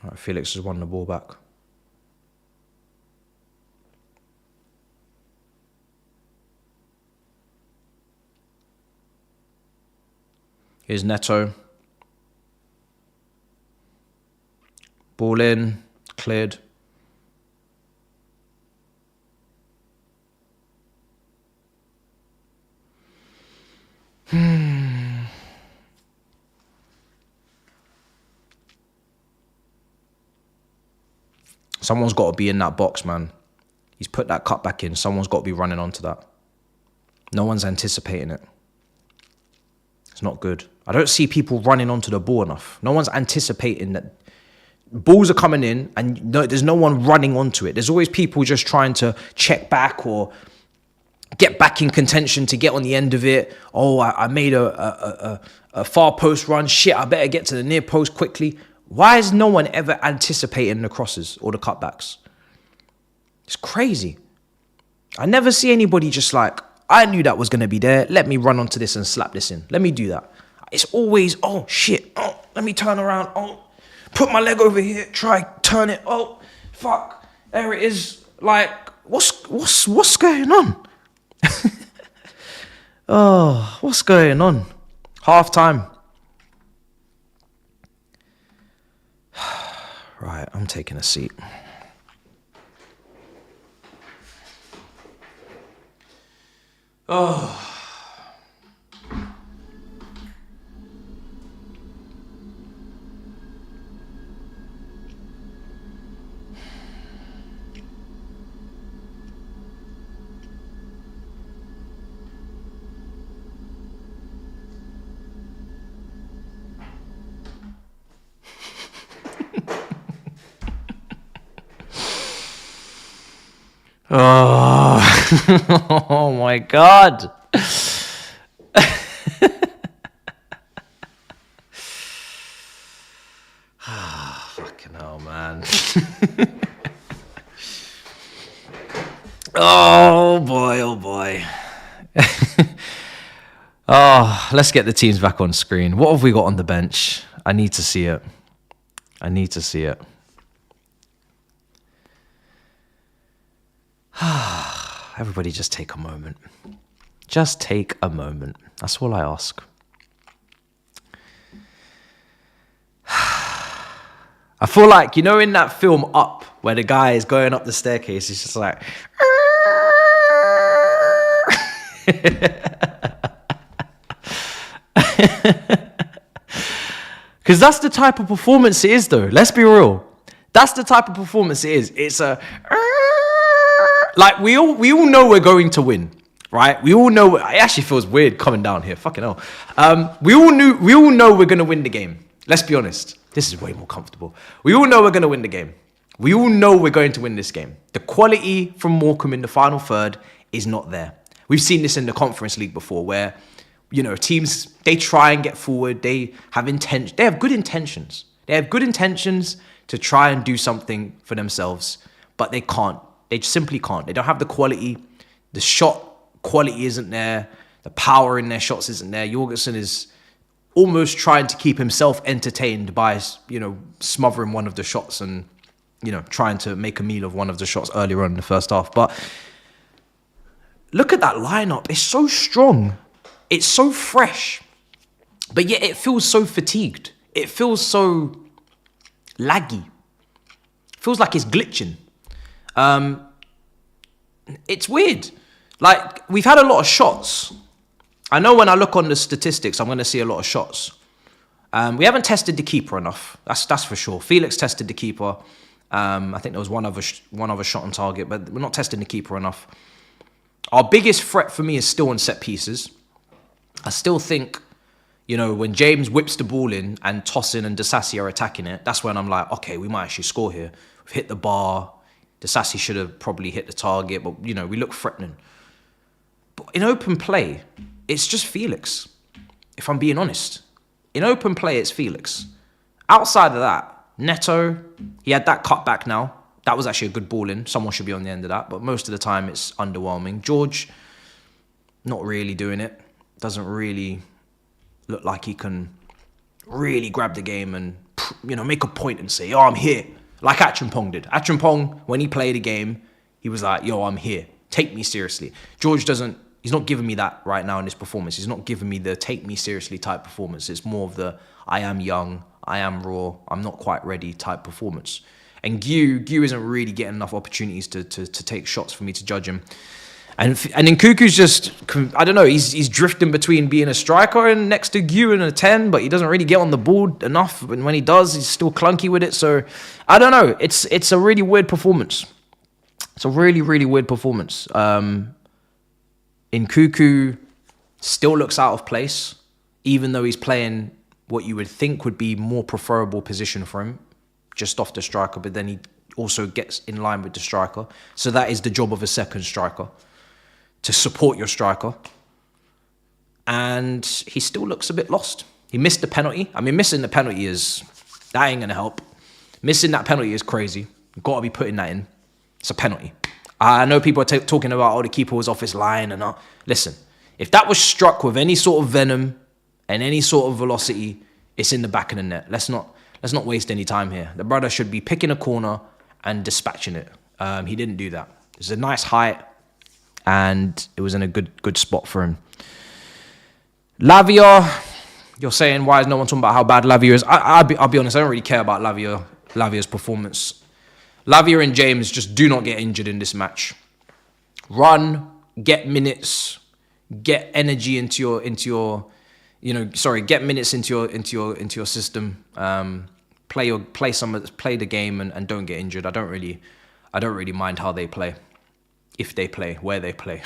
All right, Felix has won the ball back. Here's Neto. Ball in, cleared. Someone's got to be in that box, man. He's put that cut back in. Someone's got to be running onto that. No one's anticipating it. It's not good. I don't see people running onto the ball enough. No one's anticipating that balls are coming in and there's no one running onto it. There's always people just trying to check back or get back in contention to get on the end of it. Oh, I made a far post run. Shit, I better get to the near post quickly. Why is no one ever anticipating the crosses or the cutbacks? It's crazy. I never see anybody just like, I knew that was going to be there. Let me run onto this and slap this in. Let me do that. It's always, oh, shit. Oh, let me turn around. Oh, put my leg over here. Try, turn it. Oh, fuck. There it is. Like, what's going on? Oh, what's going on? Half time. Right, I'm taking a seat. Oh. Oh, oh my God. Fucking hell, man. Oh boy, oh boy. Oh, let's get the teams back on screen. What have we got on the bench? I need to see it. I need to see it. Everybody just take a moment. Just take a moment. That's all I ask. I feel like, in that film Up, where the guy is going up the staircase, he's just like... Because that's the type of performance it is, though. Let's be real. That's the type of performance it is. It's a... Like, we all know we're going to win, right? We all know... It actually feels weird coming down here. Fucking hell. We all know we're going to win the game. Let's be honest. This is way more comfortable. We all know we're going to win the game. We all know we're going to win this game. The quality from Morecambe in the final third is not there. We've seen this in the Conference League before where, teams, they try and get forward. They have good intentions. They have good intentions to try and do something for themselves, but they can't. They simply can't. They don't have the quality. The shot quality isn't there. The power in their shots isn't there. Jorgensen is almost trying to keep himself entertained by, smothering one of the shots and, trying to make a meal of one of the shots earlier on in the first half. But look at that lineup. It's so strong. It's so fresh. But yet it feels so fatigued. It feels so laggy. It feels like it's glitching. It's weird. Like, we've had a lot of shots. I know when I look on the statistics, I'm going to see a lot of shots. We haven't tested the keeper enough. That's for sure. Felix tested the keeper. I think there was one other shot on target, but we're not testing the keeper enough. Our biggest threat for me is still on set pieces. I still think, when James whips the ball in and Tosin and Disasi are attacking it, that's when I'm like, okay, we might actually score here. We've hit the bar. Disasi should have probably hit the target, but, we look threatening. But in open play, it's just Felix, if I'm being honest. In open play, it's Felix. Outside of that, Neto, he had that cut back now. That was actually a good ball in. Someone should be on the end of that. But most of the time, it's underwhelming. George, not really doing it. Doesn't really look like he can really grab the game and, make a point and say, I'm here. Like Achimpong did. Achimpong, when he played a game, he was like, I'm here. Take me seriously. George he's not giving me that right now in this performance. He's not giving me the take me seriously type performance. It's more of the I am young, I am raw, I'm not quite ready type performance. And Gu isn't really getting enough opportunities to take shots for me to judge him. And Nkuku's just, I don't know, he's drifting between being a striker and next to Gu and a 10, but he doesn't really get on the ball enough. And when he does, he's still clunky with it. So, I don't know. It's a really weird performance. It's a really, really weird performance. Nkuku still looks out of place, even though he's playing what you would think would be more preferable position for him, just off the striker, but then he also gets in line with the striker. So that is the job of a second striker, to support your striker. And he still looks a bit lost. He missed the penalty. I mean, missing the penalty that ain't going to help. Missing that penalty is crazy. You've got to be putting that in. It's a penalty. I know people are talking about, the keeper was off his line and all. Listen, if that was struck with any sort of venom and any sort of velocity, it's in the back of the net. Let's not waste any time here. The brother should be picking a corner and dispatching it. He didn't do that. It's a nice height, and it was in a good spot for him. Lavia, you're saying, why is no one talking about how bad Lavia is? I'll be honest, I don't really care about Lavia's performance. Lavia and James just do not get injured in this match. Run, get minutes, get energy into your get minutes into your system. Play the game and don't get injured. I don't really mind how they play, if they play, where they play.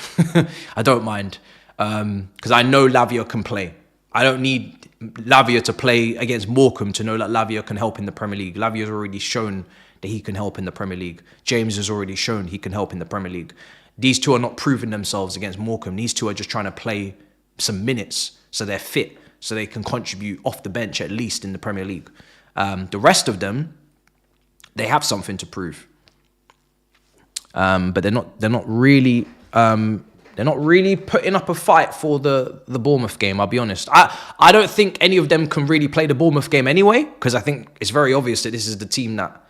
I don't mind, because I know Lavia can play. I don't need Lavia to play against Morecambe to know that Lavia can help in the Premier League. Lavia's already shown that he can help in the Premier League. James has already shown he can help in the Premier League. These two are not proving themselves against Morecambe. These two are just trying to play some minutes so they're fit, so they can contribute off the bench at least in the Premier League. The rest of them, they have something to prove, but they're not really putting up a fight for the Bournemouth game. I'll be honest. I don't think any of them can really play the Bournemouth game anyway, because I think it's very obvious that this is the team that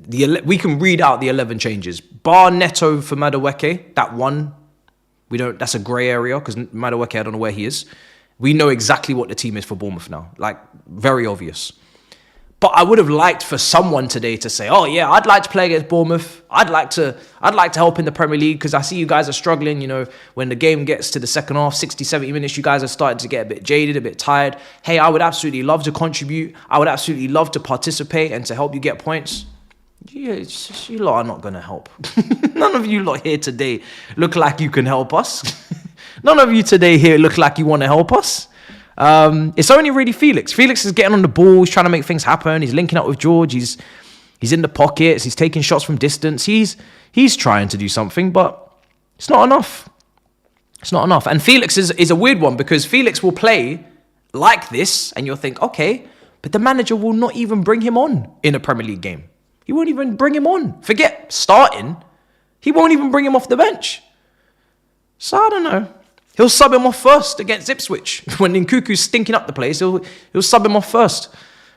we can read out the 11 changes. Bar Neto for Madueke, that one. That's a grey area because Madueke, I don't know where he is. We know exactly what the team is for Bournemouth now. Like, very obvious. But I would have liked for someone today to say, oh yeah, I'd like to play against Bournemouth. I'd like to help in the Premier League because I see you guys are struggling. When the game gets to the second half, 60, 70 minutes, you guys are starting to get a bit jaded, a bit tired. Hey, I would absolutely love to contribute. I would absolutely love to participate and to help you get points. Yeah, you lot are not going to help. None of you lot here today look like you can help us. None of you today here look like you want to help us. It's only really Felix. Felix is getting on the ball. He's trying to make things happen. He's linking up with George. He's in the pockets. He's taking shots from distance. He's trying to do something, but it's not enough. It's not enough. And Felix is a weird one because Felix will play like this, and you'll think, okay, but the manager will not even bring him on in a Premier League game. He won't even bring him on. Forget starting. He won't even bring him off the bench. So I don't know. He'll sub him off first against Ipswich. When Nkunku's stinking up the place, he'll sub him off first.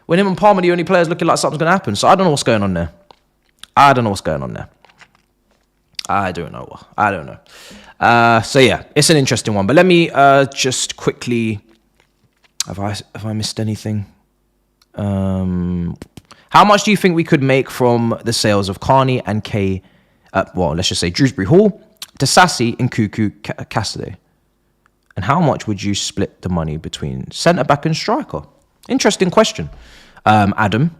When him and Palmer, the only players looking like something's going to happen. So I don't know what's going on there. I don't know. So yeah, it's an interesting one. But let me just quickly... Have I missed anything? How much do you think we could make from the sales of Carney and let's just say Dewsbury Hall, Disasi, Nkunku, Cassidy? And how much would you split the money between centre-back and striker? Interesting question, Adam.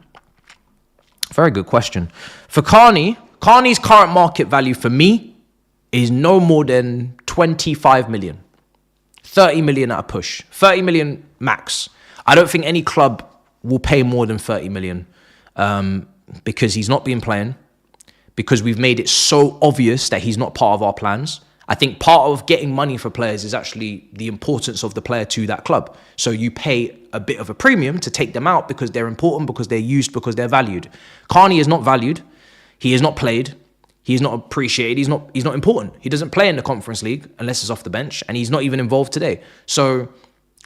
Very good question. For Carney's current market value for me is no more than 25 million. 30 million at a push. 30 million max. I don't think any club will pay more than 30 million because he's not been playing, because we've made it so obvious that he's not part of our plans. I think part of getting money for players is actually the importance of the player to that club. So you pay a bit of a premium to take them out because they're important, because they're used, because they're valued. Carney is not valued. He is not played. He is not appreciated. He's not important. He doesn't play in the Conference League unless it's off the bench, and he's not even involved today. So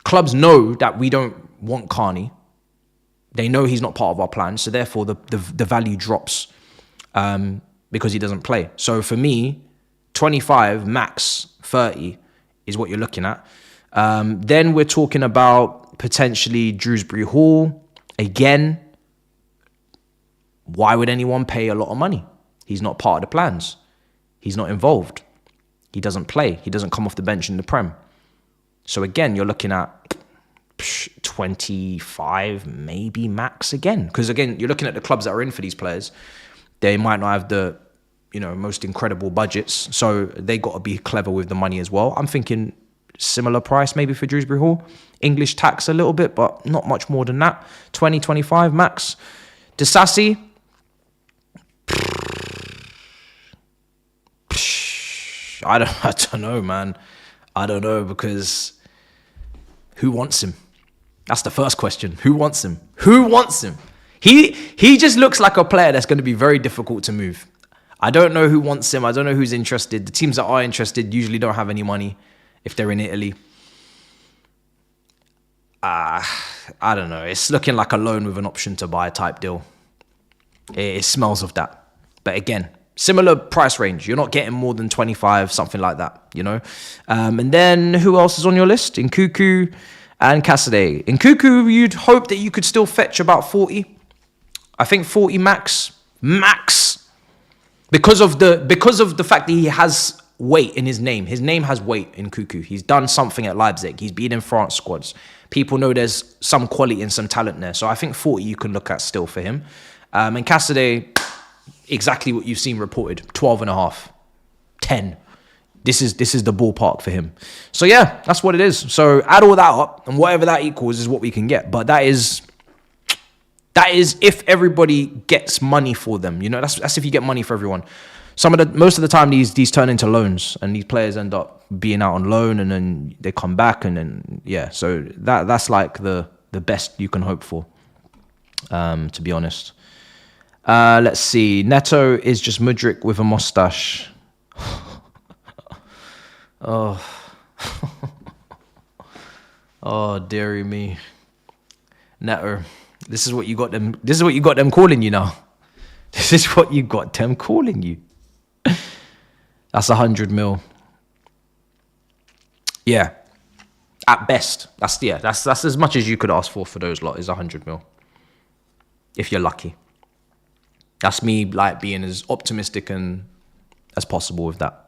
clubs know that we don't want Carney. They know he's not part of our plan, so therefore the value drops because he doesn't play. So for me, 25 max 30 is what you're looking at. Then we're talking about potentially Dewsbury Hall. Again, why would anyone pay a lot of money? He's not part of the plans. He's not involved. He doesn't play. He doesn't come off the bench in the Prem. So again, you're looking at 25 maybe max again. Because again, you're looking at the clubs that are in for these players. They might not have the most incredible budgets. So they got to be clever with the money as well. I'm thinking similar price maybe for Dewsbury Hall. English tax a little bit, but not much more than that. 20, 25 max. Disasi. I don't know, man. I don't know, because who wants him? That's the first question. Who wants him? Who wants him? He just looks like a player that's going to be very difficult to move. I don't know who wants him. I don't know who's interested. The teams that are interested usually don't have any money if they're in Italy. I don't know. It's looking like a loan with an option to buy type deal. It smells of that. But again, similar price range. You're not getting more than 25, something like that, And then who else is on your list? Nkunku and Cassidy. Nkunku, you'd hope that you could still fetch about 40. I think 40 max. Because of the fact that he has weight in his name. His name has weight in Nkunku. He's done something at Leipzig. He's been in France squads. People know there's some quality and some talent there. So I think 40 you can look at still for him. And Cassidy, exactly what you've seen reported, 12 and a half, 10. This is the ballpark for him. So yeah, that's what it is. So add all that up, and whatever that equals is what we can get. But that is if everybody gets money for them. That's if you get money for everyone. Most of the time these turn into loans, and these players end up being out on loan, and then they come back, and then yeah. So that's like the best you can hope for. To be honest. Let's see. Neto is just Mudryk with a mustache. Oh. Oh, dearie me. Neto. This is what you got them calling you now. This is what you got them calling you. That's 100 mil. Yeah. At best. That's as much as you could ask for those lot, is 100 mil. If you're lucky. That's me like being as optimistic and as possible with that.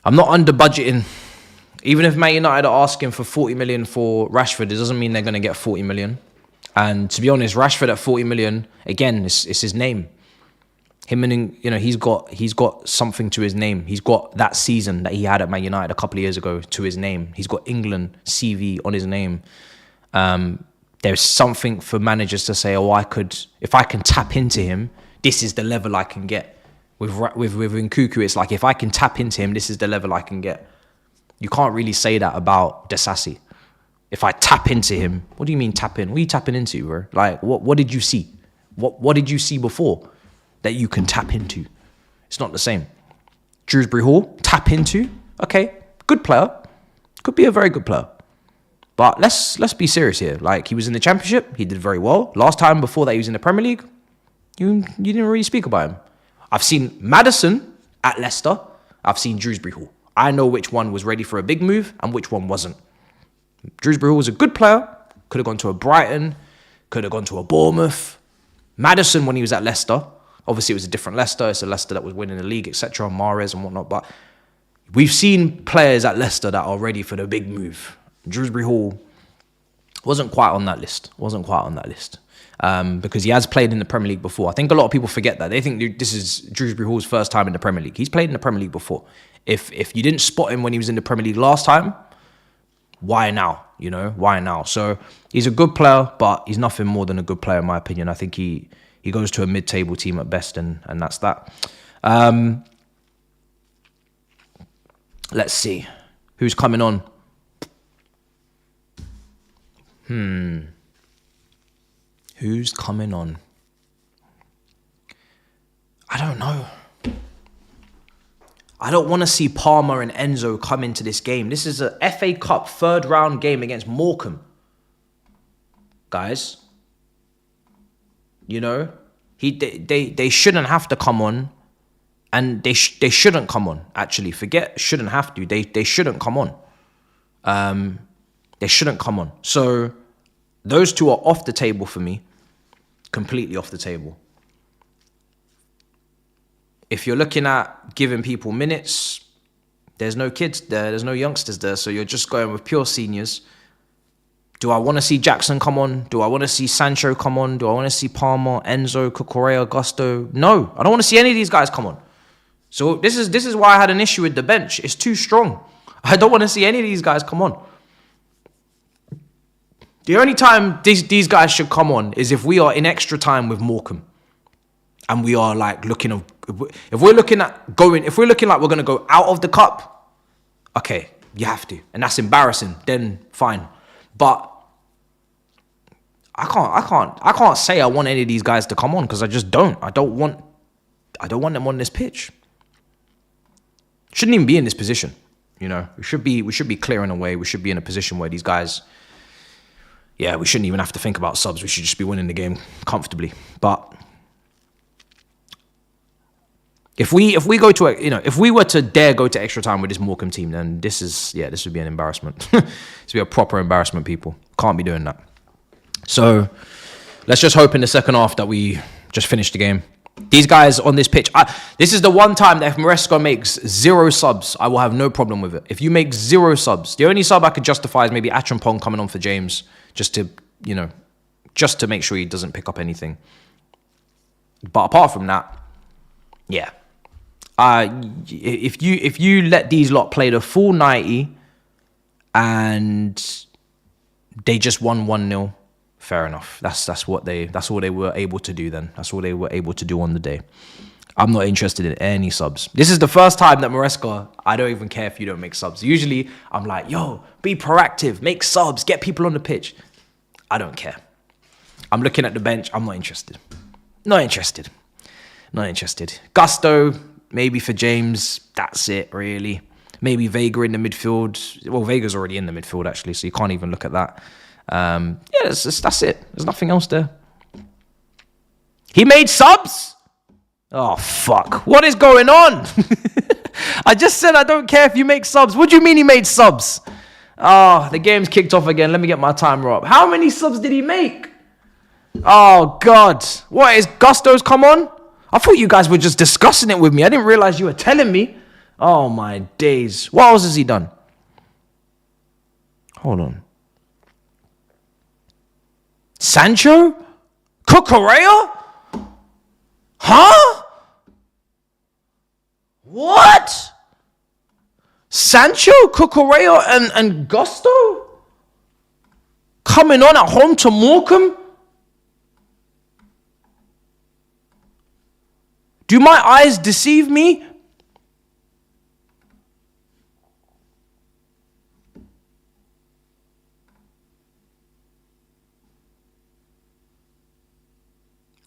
I'm not under budgeting. Even if Man United are asking for 40 million for Rashford, it doesn't mean they're going to get 40 million. And to be honest, Rashford at 40 million, again, it's his name. Him and he's got something to his name. He's got that season that he had at Man United a couple of years ago to his name. He's got England CV on his name. There's something for managers to say, if I can tap into him, this is the level I can get. With Nkunku, it's like, if I can tap into him, this is the level I can get. You can't really say that about Disasi. If I tap into him, what do you mean tap in? What are you tapping into, bro? Like, what did you see? What did you see before that you can tap into? It's not the same. Shrewsbury Hall, tap into. Okay, good player. Could be a very good player. But let's be serious here. Like, he was in the Championship. He did very well. Last time before that, he was in the Premier League. You didn't really speak about him. I've seen Maddison at Leicester. I've seen Shrewsbury Hall. I know which one was ready for a big move and which one wasn't. Shrewsbury Hall was a good player. Could have gone to a Brighton. Could have gone to a Bournemouth. Maddison, when he was at Leicester, obviously it was a different Leicester. It's a Leicester that was winning the league, etc. Mahrez and whatnot. But we've seen players at Leicester that are ready for the big move. Shrewsbury Hall wasn't quite on that list. Because he has played in the Premier League before. I think a lot of people forget that. They think this is Shrewsbury Hall's first time in the Premier League. He's played in the Premier League before. If you didn't spot him when he was in the Premier League last time, why now? Why now? So he's a good player, but he's nothing more than a good player in my opinion. I think he goes to a mid-table team at best, and that's that. Let's see. Who's coming on? Who's coming on? I don't know. I don't want to see Palmer and Enzo come into this game. This is a FA Cup third round game against Morecambe. Guys. They shouldn't have to come on. And they shouldn't come on, actually. Forget shouldn't have to. They shouldn't come on. They shouldn't come on. So those two are off the table for me. Completely off the table. If you're looking at giving people minutes, there's no kids there. There's no youngsters there. So you're just going with pure seniors. Do I want to see Jackson come on? Do I want to see Sancho come on? Do I want to see Palmer, Enzo, Cucurella, Gusto? No, I don't want to see any of these guys come on. So this is why I had an issue with the bench. It's too strong. I don't want to see any of these guys come on. The only time these guys should come on is if we are in extra time with Morecambe. And we are like looking, if we're looking like we're going to go out of the cup, okay, you have to. And that's embarrassing, then fine. But I can't say I want any of these guys to come on because I just don't. I don't want them on this pitch. Shouldn't even be in this position. We should be clearing away. We should be in a position where these guys, we shouldn't even have to think about subs. We should just be winning the game comfortably. But if we go to if we were to dare go to extra time with this Morecambe team, then this would be an embarrassment. This would be a proper embarrassment, people. Can't be doing that. So let's just hope in the second half that we just finish the game. These guys on this pitch, this is the one time that if Maresca makes 0 subs, I will have no problem with it. If you make 0 subs, the only sub I could justify is maybe Achampong coming on for James, just to make sure he doesn't pick up anything. But apart from that, if you let these lot play the full 90 and they just won 1-0, fair enough. That's all they were able to do then. That's all they were able to do on the day. I'm not interested in any subs. This is the first time that Maresca, I don't even care if you don't make subs. Usually I'm like, yo, be proactive, make subs, get people on the pitch. I don't care. I'm looking at the bench. I'm not interested. Not interested. Gusto, maybe for James. That's it, really. Maybe Vega in the midfield. Well, Vega's already in the midfield, actually, so you can't even look at that. That's it. There's nothing else there. He made subs? Oh, fuck. What is going on? I just said I don't care if you make subs. What do you mean he made subs? Oh, the game's kicked off again. Let me get my timer up. How many subs did he make? Oh, God. What is Gusto's come on? I thought you guys were just discussing it with me. I didn't realize you were telling me. Oh, my days. What else has he done? Hold on. Sancho? Cucurella? Huh? What? Sancho, Cucurella, and Gusto? Coming on at home to Morecambe? Do my eyes deceive me?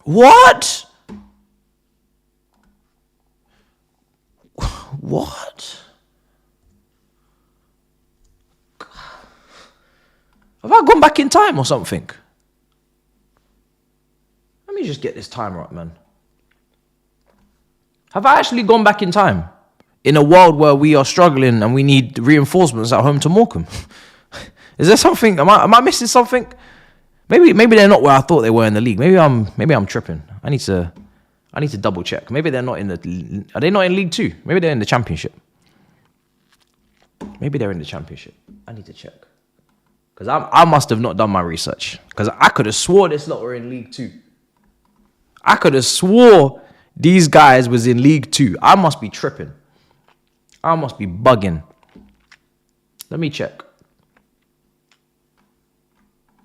What? back in time or something? Let me just get this timer up, man. Have I actually gone back in time? In a world where we are struggling and we need reinforcements at home to Morecambe? Is there something? Am I missing something? Maybe they're not where I thought they were in the league. Maybe I'm tripping. I need to double check. Maybe they're not in the. Are they not in League 2? Maybe they're in the Championship. Maybe they're in the Championship. I need to check. Because I must have not done my research. Because I could have swore this lot were in League 2. I could have swore these guys was in League 2. I must be tripping. I must be bugging. Let me check.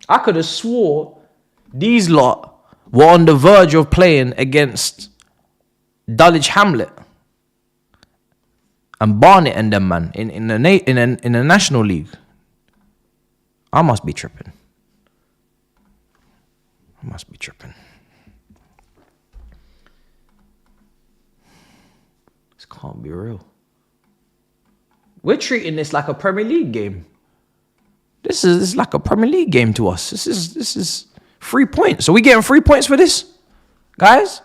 I could have swore these lot were on the verge of playing against Dulwich Hamlet and Barnet and them, man, in the National League. I must be tripping. I must be tripping. This can't be real. We're treating this like a Premier League game. This is like a Premier League game to us. This is 3 points. Are we getting 3 points for this, guys?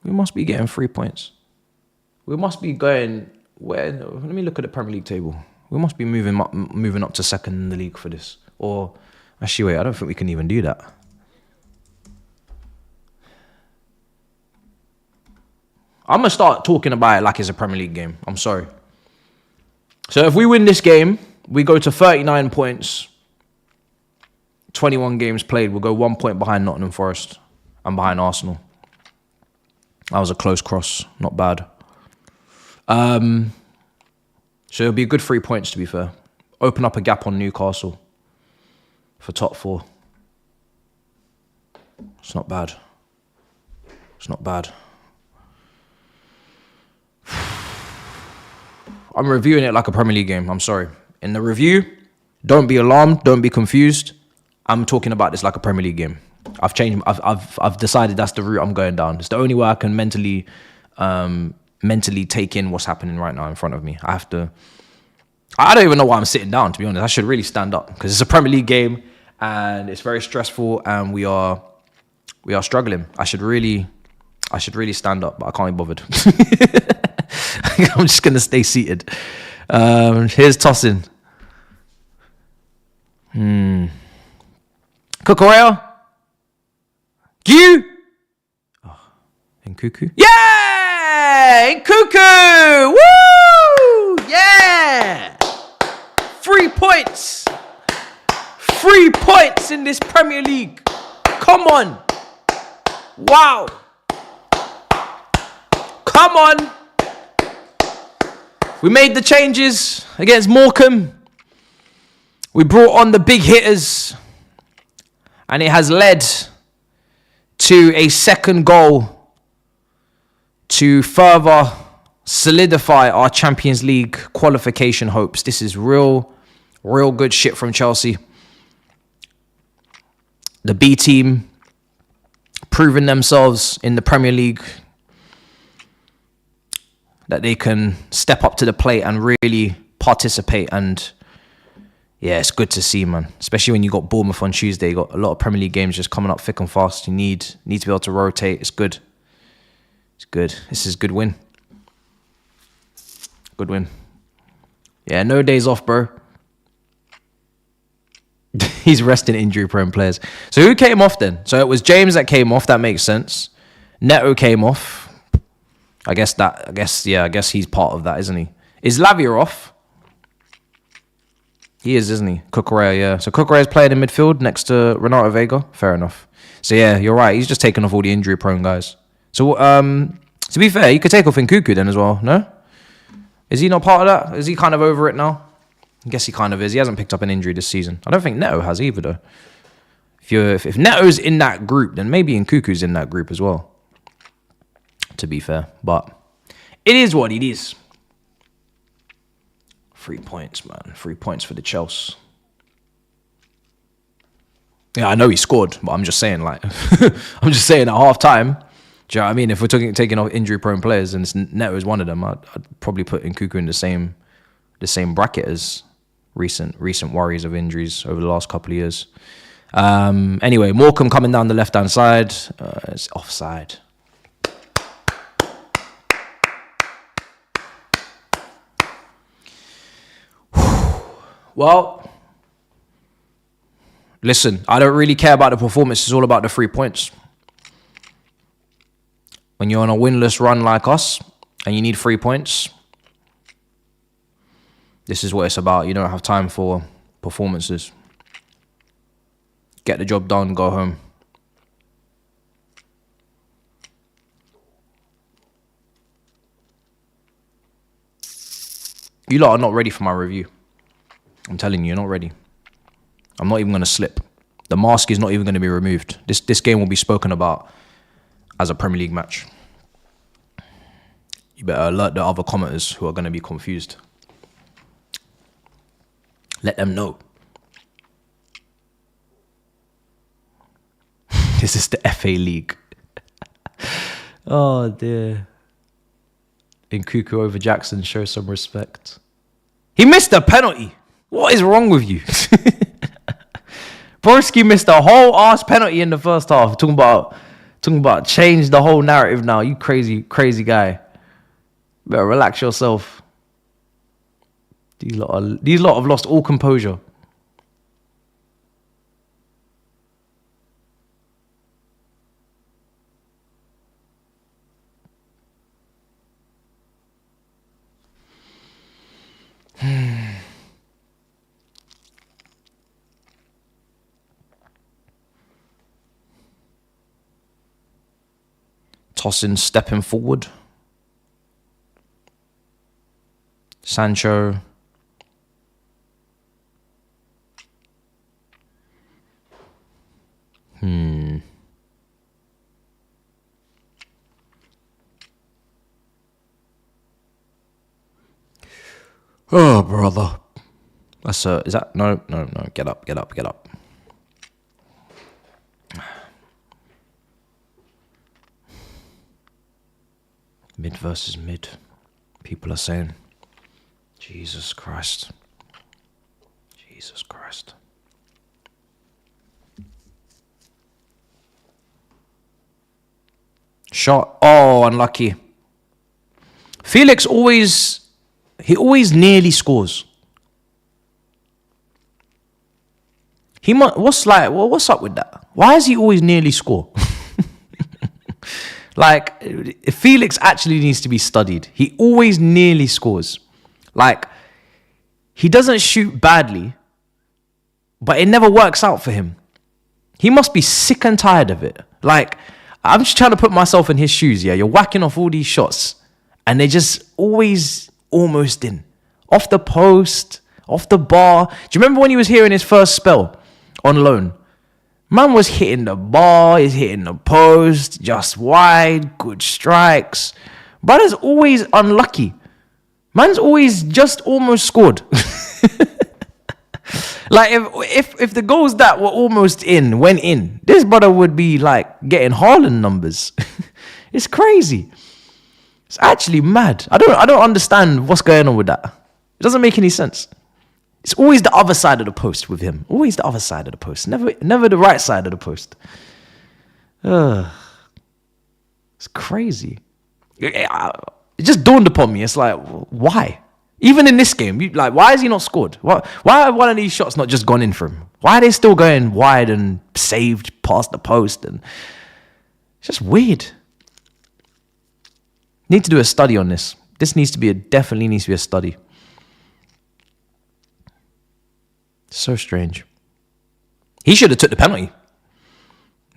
We must be getting 3 points. We must be going where? Let me look at the Premier League table. We must be moving up to second in the league for this. Or actually, wait, I don't think we can even do that. I'm going to start talking about it like it's a Premier League game. I'm sorry. So if we win this game, we go to 39 points. 21 games played. We'll go 1 point behind Nottingham Forest and behind Arsenal. That was a close cross. Not bad. So it'll be a good 3 points, to be fair. Open up a gap on Newcastle for top 4. It's not bad. It's not bad. I'm reviewing it like a Premier League game. I'm sorry. In the review, don't be alarmed. Don't be confused. I'm talking about this like a Premier League game. I've changed. I've decided that's the route I'm going down. It's the only way I can mentally take in what's happening right now in front of me. I don't even know why I'm sitting down, to be honest. I should really stand up because it's a Premier League game and it's very stressful and we are struggling. I should really stand up, but I can't be bothered. I'm just going to stay seated. Here's tossing. Cucurella. Q. Oh, Nkuku. Yeah! Nkuku! Woo! Yeah! 3 points. 3 points in this Premier League. Come on. Wow. Come on. We made the changes against Morecambe. We brought on the big hitters. And it has led to a second goal to further solidify our Champions League qualification hopes. This is real good shit from Chelsea. The B team proving themselves in the Premier League that they can step up to the plate and really participate. And yeah, it's good to see, man. Especially when you got Bournemouth on Tuesday. You got a lot of Premier League games just coming up thick and fast. You need to be able to rotate. It's good. It's good. This is a good win. Good win. Yeah, no days off, bro. He's resting injury-prone players. So who came off then? So it was James that came off. That makes sense. Neto came off. I guess he's part of that, isn't he? Is Lavia off? He is, isn't he? Cucurella, yeah. So Cucurella's playing in midfield next to Renato Vega. Fair enough. So yeah, you're right. He's just taking off all the injury-prone guys. So to be fair, you could take off Nkuku then as well, no? Is he not part of that? Is he kind of over it now? I guess he kind of is. He hasn't picked up an injury this season. I don't think Neto has either, though. If Neto's in that group, then maybe Nkuku's in that group as well. To be fair, but it is what it is. 3 points, man. 3 points for the Chelsea. Yeah, I know he scored, but I'm just saying, like, I'm just saying at half time, Do you know what I mean? If we're taking off injury-prone players, and Neto is one of them, I'd probably put Nkuku in the same bracket as recent worries of injuries over the last couple of years. Anyway, Morecambe coming down the left-hand side. It's offside. Well, listen, I don't really care about the performance. It's all about the 3 points. When you're on a winless run like us and you need 3 points, this is what it's about. You don't have time for performances. Get the job done, go home. You lot are not ready for my review. I'm telling you, you're not ready. I'm not even going to slip. The mask is not even going to be removed. This game will be spoken about as a Premier League match. You better alert the other commenters who are going to be confused. Let them know. This is the FA League. Oh, dear. Nkuku over Jackson, show some respect. He missed a penalty. What is wrong with you? Borski missed a whole ass penalty in the first half. Talking about change the whole narrative now. You crazy guy. Better relax yourself. These lot have lost all composure. Tossing, stepping forward. Sancho. Oh, brother. That's is that no. Get up. Mid versus mid. People are saying, Jesus Christ. Shot. Oh, unlucky. Felix always nearly scores. What's up with that? Why does he always nearly score? Like, Felix actually needs to be studied. He always nearly scores. Like, he doesn't shoot badly, but it never works out for him. He must be sick and tired of it. Like, I'm just trying to put myself in his shoes, yeah? You're whacking off all these shots, and they're just always almost in. Off the post, off the bar. Do you remember when he was here in his first spell on loan? Man was hitting the bar, he's hitting the post, just wide, good strikes. Brother's always unlucky. Man's always just almost scored. Like, if the goals that were almost in went in, this brother would be like getting Haaland numbers. It's crazy. It's actually mad. I don't understand what's going on with that. It doesn't make any sense. It's always the other side of the post with him. Always the other side of the post. Never the right side of the post. It's crazy. It just dawned upon me. It's like, why? Even in this game, why has he not scored? Why are one of these shots not just gone in for him? Why are they still going wide and saved past the post? And it's just weird. Need to do a study on this. This definitely needs to be a study. So strange. He should have took the penalty.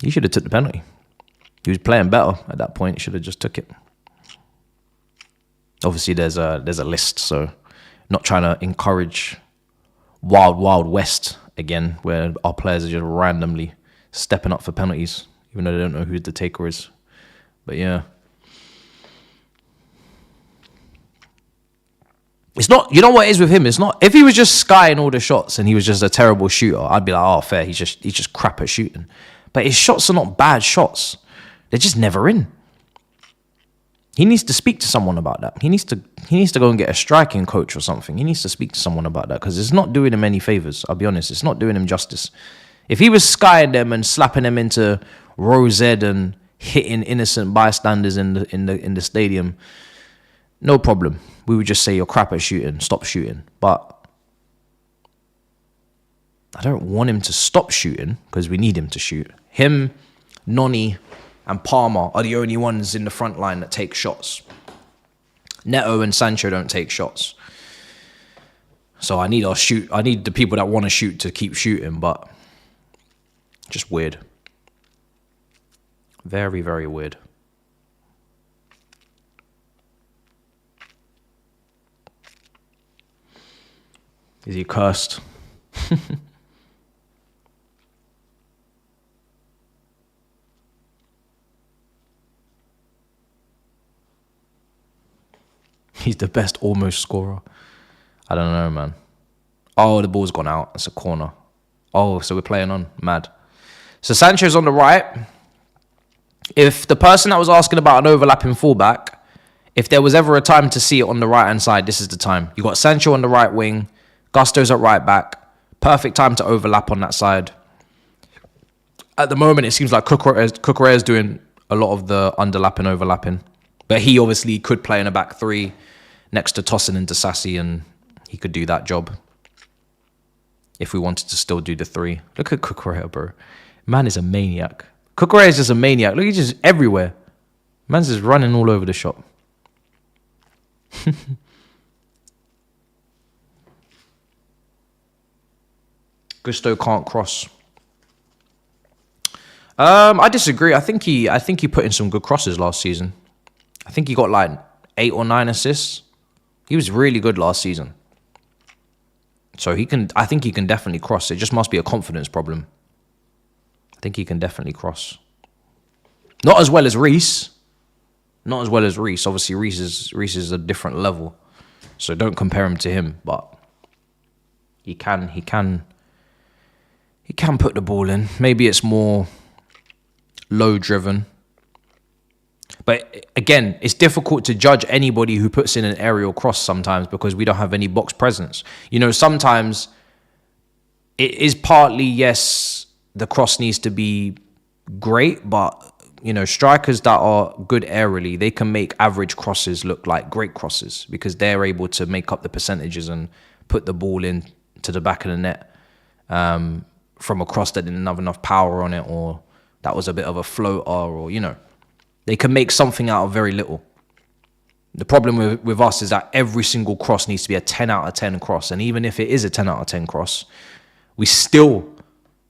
He was playing better at that point. He should have just took it. Obviously, there's a list, so not trying to encourage wild west again, where our players are just randomly stepping up for penalties, even though they don't know who the taker is. But yeah. It's not, you know what it is with him? It's not, if he was just skying all the shots and he was just a terrible shooter, I'd be like, oh, fair, he's just crap at shooting. But his shots are not bad shots. They're just never in. He needs to speak to someone about that. He needs to go and get a striking coach or something. He needs to speak to someone about that because it's not doing him any favors. I'll be honest, it's not doing him justice. If he was skying them and slapping them into row Z and hitting innocent bystanders in the stadium, no problem. We would just say you're crap at shooting, stop shooting. But I don't want him to stop shooting because we need him to shoot. Him, Noni, and Palmer are the only ones in the front line that take shots. Neto and Sancho don't take shots. So I need the people that want to shoot to keep shooting, but just weird. Very, very weird. Is he cursed? He's the best almost scorer. I don't know, man. Oh, the ball's gone out. It's a corner. Oh, so we're playing on. Mad. So Sancho's on the right. If the person that was asking about an overlapping fullback, if there was ever a time to see it on the right-hand side, this is the time. You got Sancho on the right wing. Gusto's at right back. Perfect time to overlap on that side. At the moment, it seems like Cucurella is doing a lot of the underlapping, overlapping. But he obviously could play in a back three next to Tosin and Disasi, and he could do that job if we wanted to still do the three. Look at Cucurella, bro. Man is a maniac. Cucurella is just a maniac. Look, he's just everywhere. Man's just running all over the shop. Gusto can't cross. I disagree. I think he put in some good crosses last season. I think he got like 8 or 9 assists. He was really good last season. So I think he can definitely cross. It just must be a confidence problem. I think he can definitely cross. Not as well as Reece. Obviously, Reece is a different level. So don't compare him to him, but he can put the ball in. Maybe it's more low driven. But again, it's difficult to judge anybody who puts in an aerial cross sometimes because we don't have any box presence. You know, sometimes it is partly, yes, the cross needs to be great, but, you know, strikers that are good aerially, they can make average crosses look like great crosses because they're able to make up the percentages and put the ball in to the back of the net from a cross that didn't have enough power on it, or that was a bit of a floater, or, you know. They can make something out of very little. The problem with us is that every single cross needs to be a 10 out of 10 cross. And even if it is a 10 out of 10 cross, we still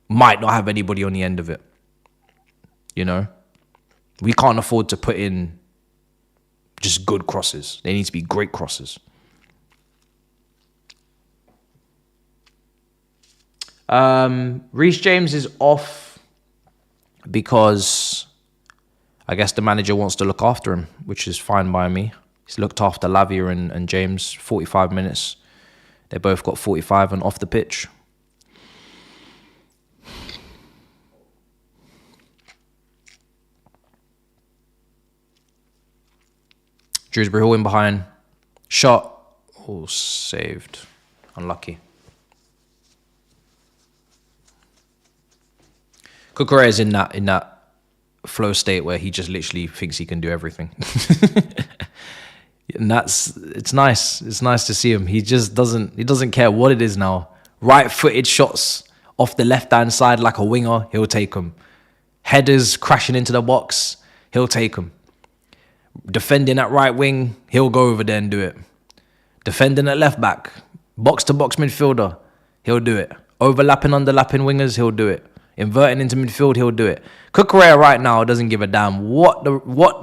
might not have anybody on the end of it. You know? We can't afford to put in just good crosses. They need to be great crosses. Reece James is off because I guess the manager wants to look after him, which is fine by me. He's looked after Lavia and James 45 minutes. They both got 45 and off the pitch. Dewsbury Hall in behind. Shot. Oh, saved. Unlucky. Cucurella is in that flow state where he just literally thinks he can do everything. And it's nice. It's nice to see him. He doesn't care what it is now. Right-footed shots off the left-hand side like a winger, he'll take them. Headers crashing into the box, he'll take them. Defending at right wing, he'll go over there and do it. Defending at left back, box-to-box midfielder, he'll do it. Overlapping, underlapping wingers, he'll do it. Inverting into midfield, he'll do it. Cucurella right now doesn't give a damn what the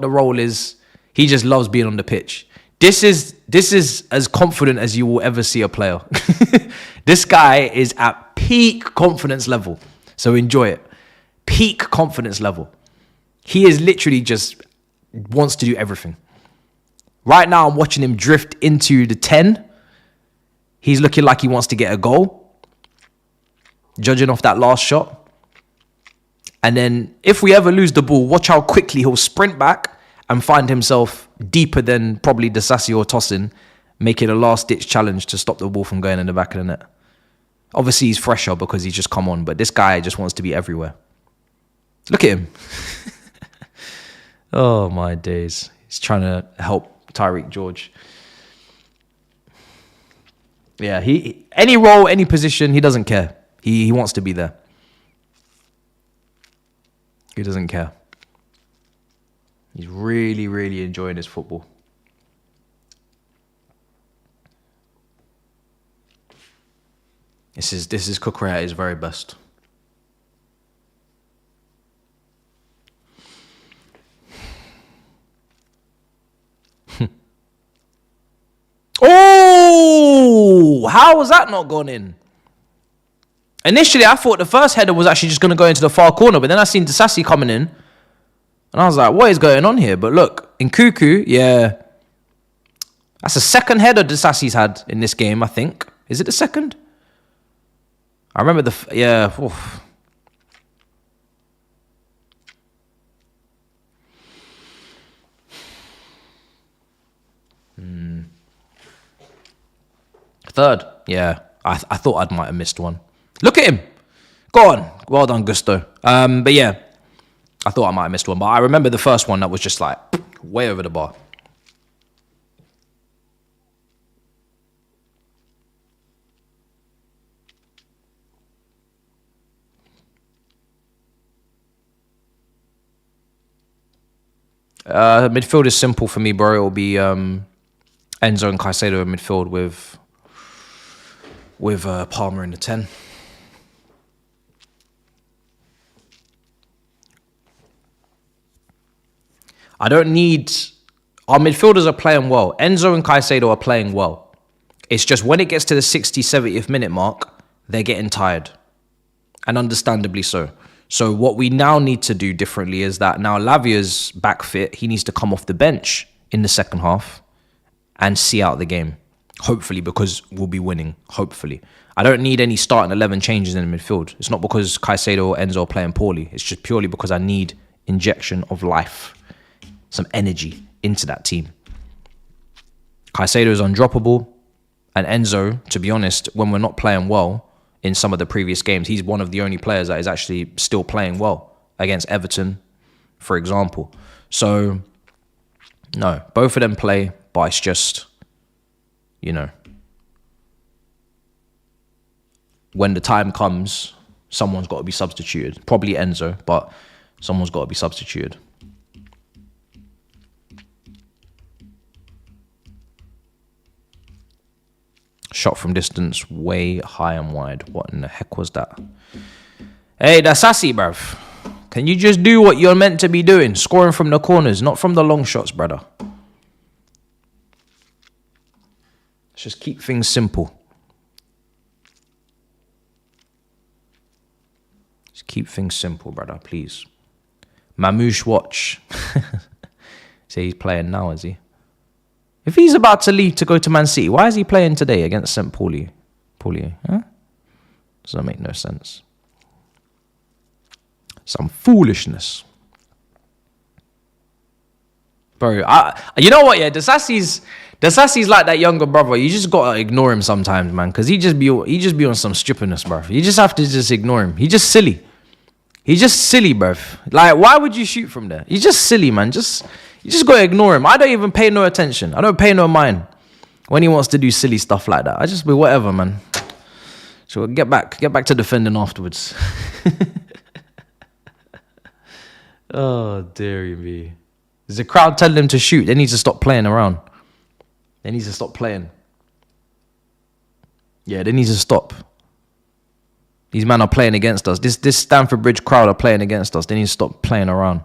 role is. He just loves being on the pitch. This is as confident as you will ever see a player. This guy is at peak confidence level. So enjoy it. Peak confidence level. He is literally just wants to do everything. Right now, I'm watching him drift into the 10. He's looking like he wants to get a goal. Judging off that last shot. And then if we ever lose the ball, watch how quickly he'll sprint back and find himself deeper than probably Disasi or Tosin, making a last-ditch challenge to stop the ball from going in the back of the net. Obviously, he's fresher because he's just come on, but this guy just wants to be everywhere. Look at him. Oh, my days. He's trying to help Tyreek George. Yeah, he any role, any position, he doesn't care. He wants to be there. He doesn't care. He's really, really enjoying his football. This is Cucurella at his very best. Oh, how was that not gone in? Initially, I thought the first header was actually just going to go into the far corner, but then I seen Disasi coming in, and I was like, what is going on here? But look, in Cuckoo, yeah, that's the second header Disasi's had in this game, I think. Is it the second? I remember yeah. Oof. Third, yeah. I thought I might have missed one. Look at him. Go on. Well done, Gusto. But yeah, I thought I might have missed one. But I remember the first one that was just like way over the bar. Midfield is simple for me, bro. It will be Enzo and Caicedo in midfield with Palmer in the 10. I don't need... Our midfielders are playing well. Enzo and Caicedo are playing well. It's just when it gets to the 60th, 70th minute mark, they're getting tired. And understandably so. So what we now need to do differently is that now Lavia's back fit. He needs to come off the bench in the second half and see out the game. Hopefully, because we'll be winning. Hopefully. I don't need any starting 11 changes in the midfield. It's not because Caicedo or Enzo are playing poorly. It's just purely because I need injection of life. Some energy into that team. Caicedo is undroppable. And Enzo, to be honest, when we're not playing well in some of the previous games, he's one of the only players that is actually still playing well against Everton, for example. So, no, both of them play, but it's just, you know, when the time comes, someone's got to be substituted. Probably Enzo, but someone's got to be substituted. Shot from distance, way high and wide. What in the heck was that? Hey, that's sassy, bruv. Can you just do what you're meant to be doing? Scoring from the corners, not from the long shots, brother. Let's just keep things simple. Just keep things simple, brother, please. Mamouche watch. Say he's playing now, is he? If he's about to leave to go to Man City, why is he playing today against St. Pauli? Huh? Does that make no sense? Some foolishness. Bro, you know what, yeah? Disasi's like that younger brother. You just gotta ignore him sometimes, man. Because he just be on some stupidness, bro. You just have to just ignore him. He's just silly. He's just silly, bro. Like, why would you shoot from there? He's just silly, man. You just gotta ignore him. I don't even pay no attention. I don't pay no mind when he wants to do silly stuff like that. I just be whatever, man. So get back to defending afterwards. Oh, dearie me. Is the crowd telling him to shoot? They need to stop playing around. They need to stop playing. Yeah, they need to stop. These men are playing against us. This Stamford Bridge crowd are playing against us. They need to stop playing around.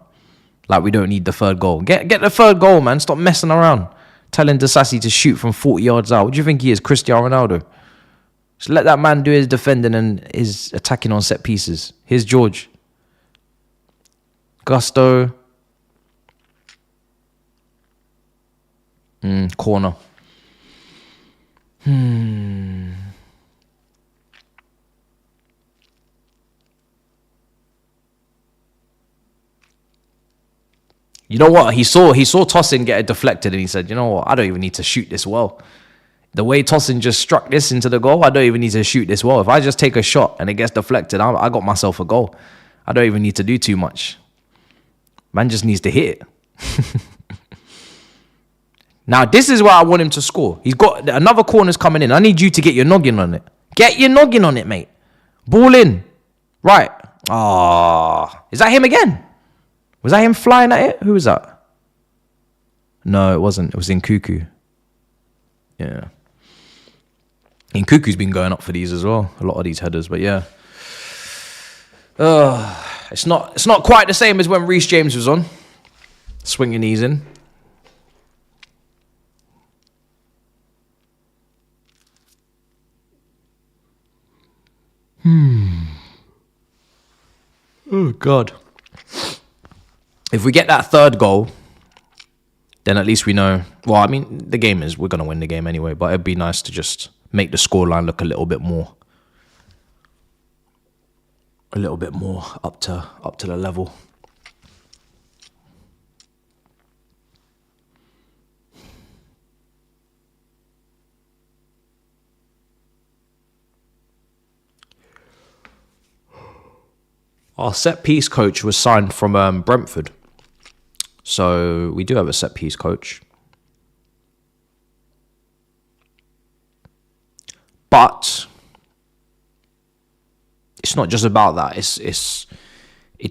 Like we don't need the third goal. Get the third goal, man. Stop messing around. Telling Disasi to shoot from 40 yards out. What do you think he is, Cristiano Ronaldo? Just let that man do his defending and his attacking on set pieces. Here's George. Gusto. Corner. You know what? He saw Tosin get it deflected, and he said, you know what? I don't even need to shoot this well. The way Tosin just struck this into the goal, I don't even need to shoot this well. If I just take a shot and it gets deflected, I got myself a goal. I don't even need to do too much. Man just needs to hit it. Now, this is where I want him to score. He's got another corner's coming in. I need you to get your noggin on it. Get your noggin on it, mate. Ball in. Right. Is that him again? Was that him flying at it? Who was that? No, it wasn't. It was Nkuku. Yeah. Nkuku's been going up for these as well. A lot of these headers, but yeah. It's not quite the same as when Reece James was on. Swinging these in. Oh, God. If we get that third goal, then at least we know... Well, I mean, the game is... We're going to win the game anyway, but it'd be nice to just make the scoreline look a little bit more... up to the level. Our set-piece coach was signed from Brentford. So we do have a set-piece coach. But it's not just about that. It's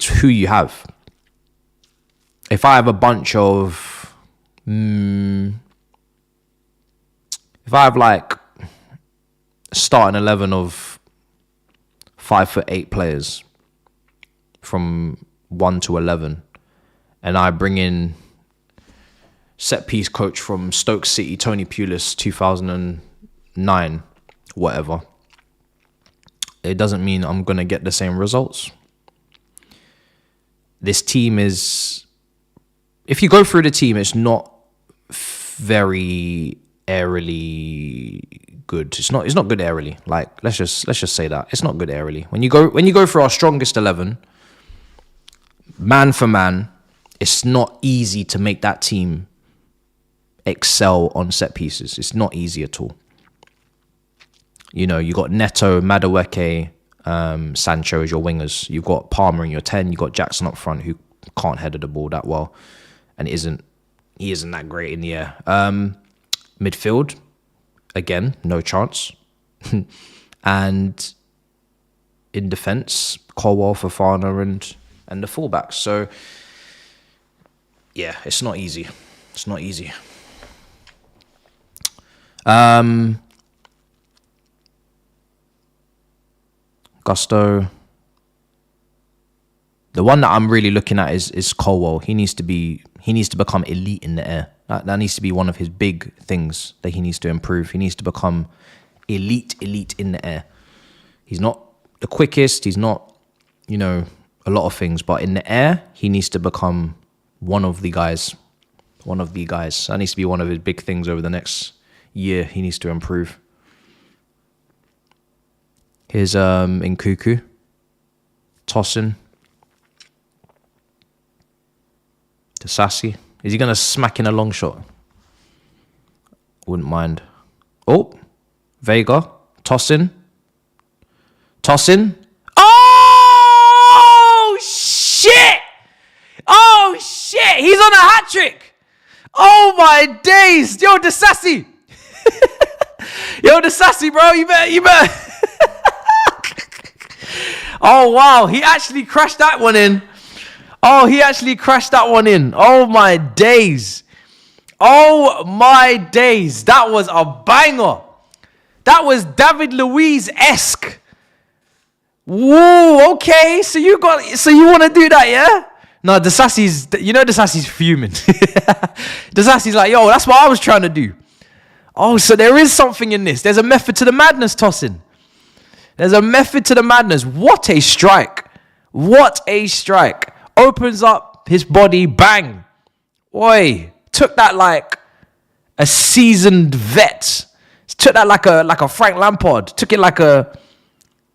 who you have. If I have a bunch of... if I have like a starting 11 of 5'8" players... from 1 to 11, and I bring in set piece coach from Stoke City, Tony Pulis, 2009, whatever. It doesn't mean I'm gonna get the same results. This team is, if you go through the team, it's not very airily good. It's not good airily. Like let's just say that it's not good airily. When you go through our strongest 11. Man for man, it's not easy to make that team excel on set pieces. It's not easy at all. You know, you got Neto, Madueke, Sancho as your wingers. You've got Palmer in your 10. You've got Jackson up front who can't header the ball that well and he isn't that great in the air. Midfield, again, no chance. And in defence, Colwell, Fofana and the fullbacks. So, yeah, it's not easy. It's not easy. Gusto. The one that I'm really looking at is Colwell. He needs to become elite in the air. That needs to be one of his big things that he needs to improve. He needs to become elite in the air. He's not the quickest. He's not, a lot of things, but in the air, he needs to become one of the guys. That needs to be one of his big things over the next year. He needs to improve. Here's Nkuku, Tosin, Disasi. Is he going to smack in a long shot? Wouldn't mind. Oh, Vega, Tosin. Oh, shit. He's on a hat trick. Oh, my days. Yo, Disasi. Bro. You better. Oh, wow. He actually crashed that one in. Oh, my days. That was a banger. That was David Luiz-esque. Whoa, okay. So you want to do that, yeah? No, Disasi's fuming. Disasi's like, yo, that's what I was trying to do. Oh, so there is something in this. There's a method to the madness, Tosin. There's a method to the madness. What a strike. Opens up his body, bang. Oi, took that like a seasoned vet. Took that like a Frank Lampard. Took it like a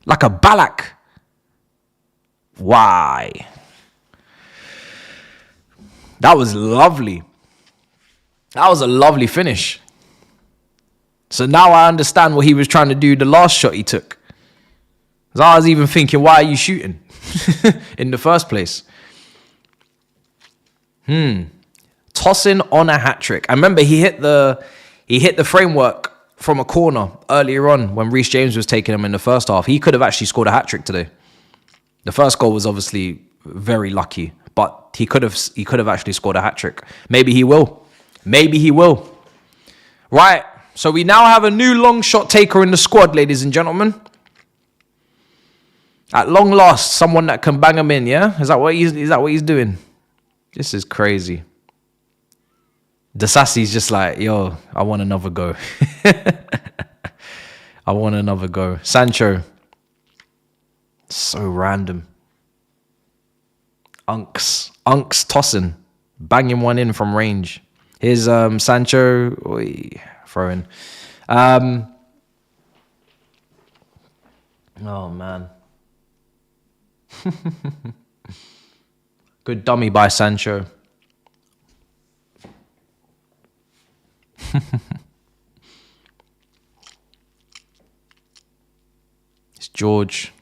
Ballack. Why? That was lovely. That was a lovely finish. So now I understand what he was trying to do the last shot he took. Because I was even thinking, why are you shooting in the first place? Tossing on a hat trick. I remember he hit the framework from a corner earlier on when Reece James was taking him in the first half. He could have actually scored a hat trick today. The first goal was obviously very lucky, but he could have actually scored a hat trick. Maybe he will. Right. So we now have a new long shot taker in the squad, ladies and gentlemen. At long last, someone that can bang him in, yeah? Is that what he's doing? This is crazy. Desassi's just like, yo, I want another go. I want another go. Sancho. So random. Unks tossing. Banging one in from range. Here's Sancho. Throw in. Oh, man. Good dummy by Sancho. It's George.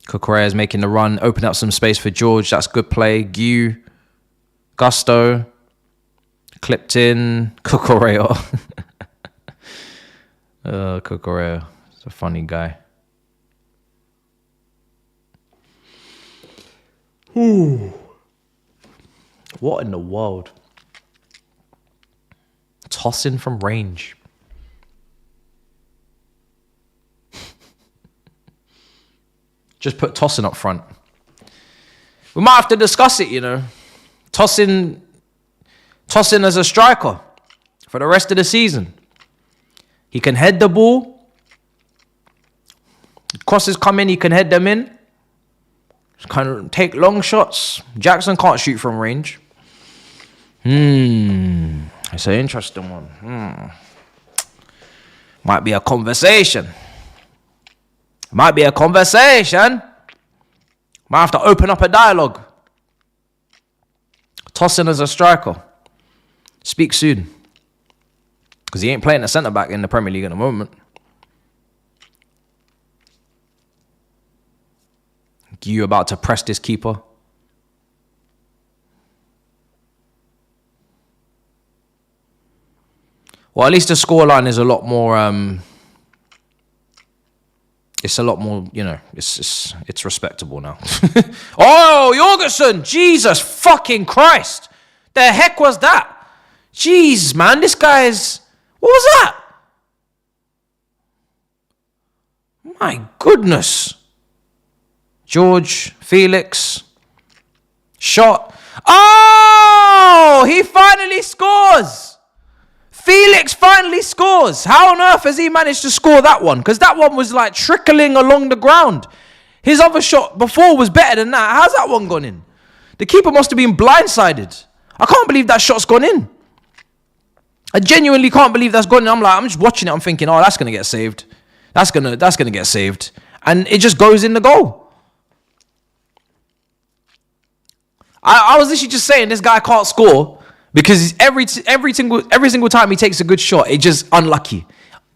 Cucurella is making the run. Open up some space for George. That's good play. Gusto. Clipped in. Cucurella. Cucurella. He's a funny guy. Ooh. What in the world? Tossing from range. Just put tossing up front. We might have to discuss it, you know. Tossing as a striker for the rest of the season. He can head the ball. Crosses come in, he can head them in. Kind of take long shots. Jackson can't shoot from range. It's an interesting one. Might be a conversation. Might have to open up a dialogue. Tossing as a striker. Speak soon. Because he ain't playing a centre-back in the Premier League at the moment. You about to press this keeper. Well, at least the scoreline is a lot more. It's a lot more, you know. It's respectable now. Oh, Jorgensen! Jesus fucking Christ! The heck was that? Jeez, man, this guy's. What was that? My goodness. George, Felix, shot. Oh, he finally scores. Felix finally scores. How on earth has he managed to score that one? Because that one was like trickling along the ground. His other shot before was better than that. How's that one gone in? The keeper must have been blindsided. I can't believe that shot's gone in. I genuinely can't believe that's gone in. I'm just watching it. I'm thinking, oh, that's going to get saved. That's gonna get saved. And it just goes in the goal. I was literally just saying this guy can't score because every single time he takes a good shot, it's just unlucky.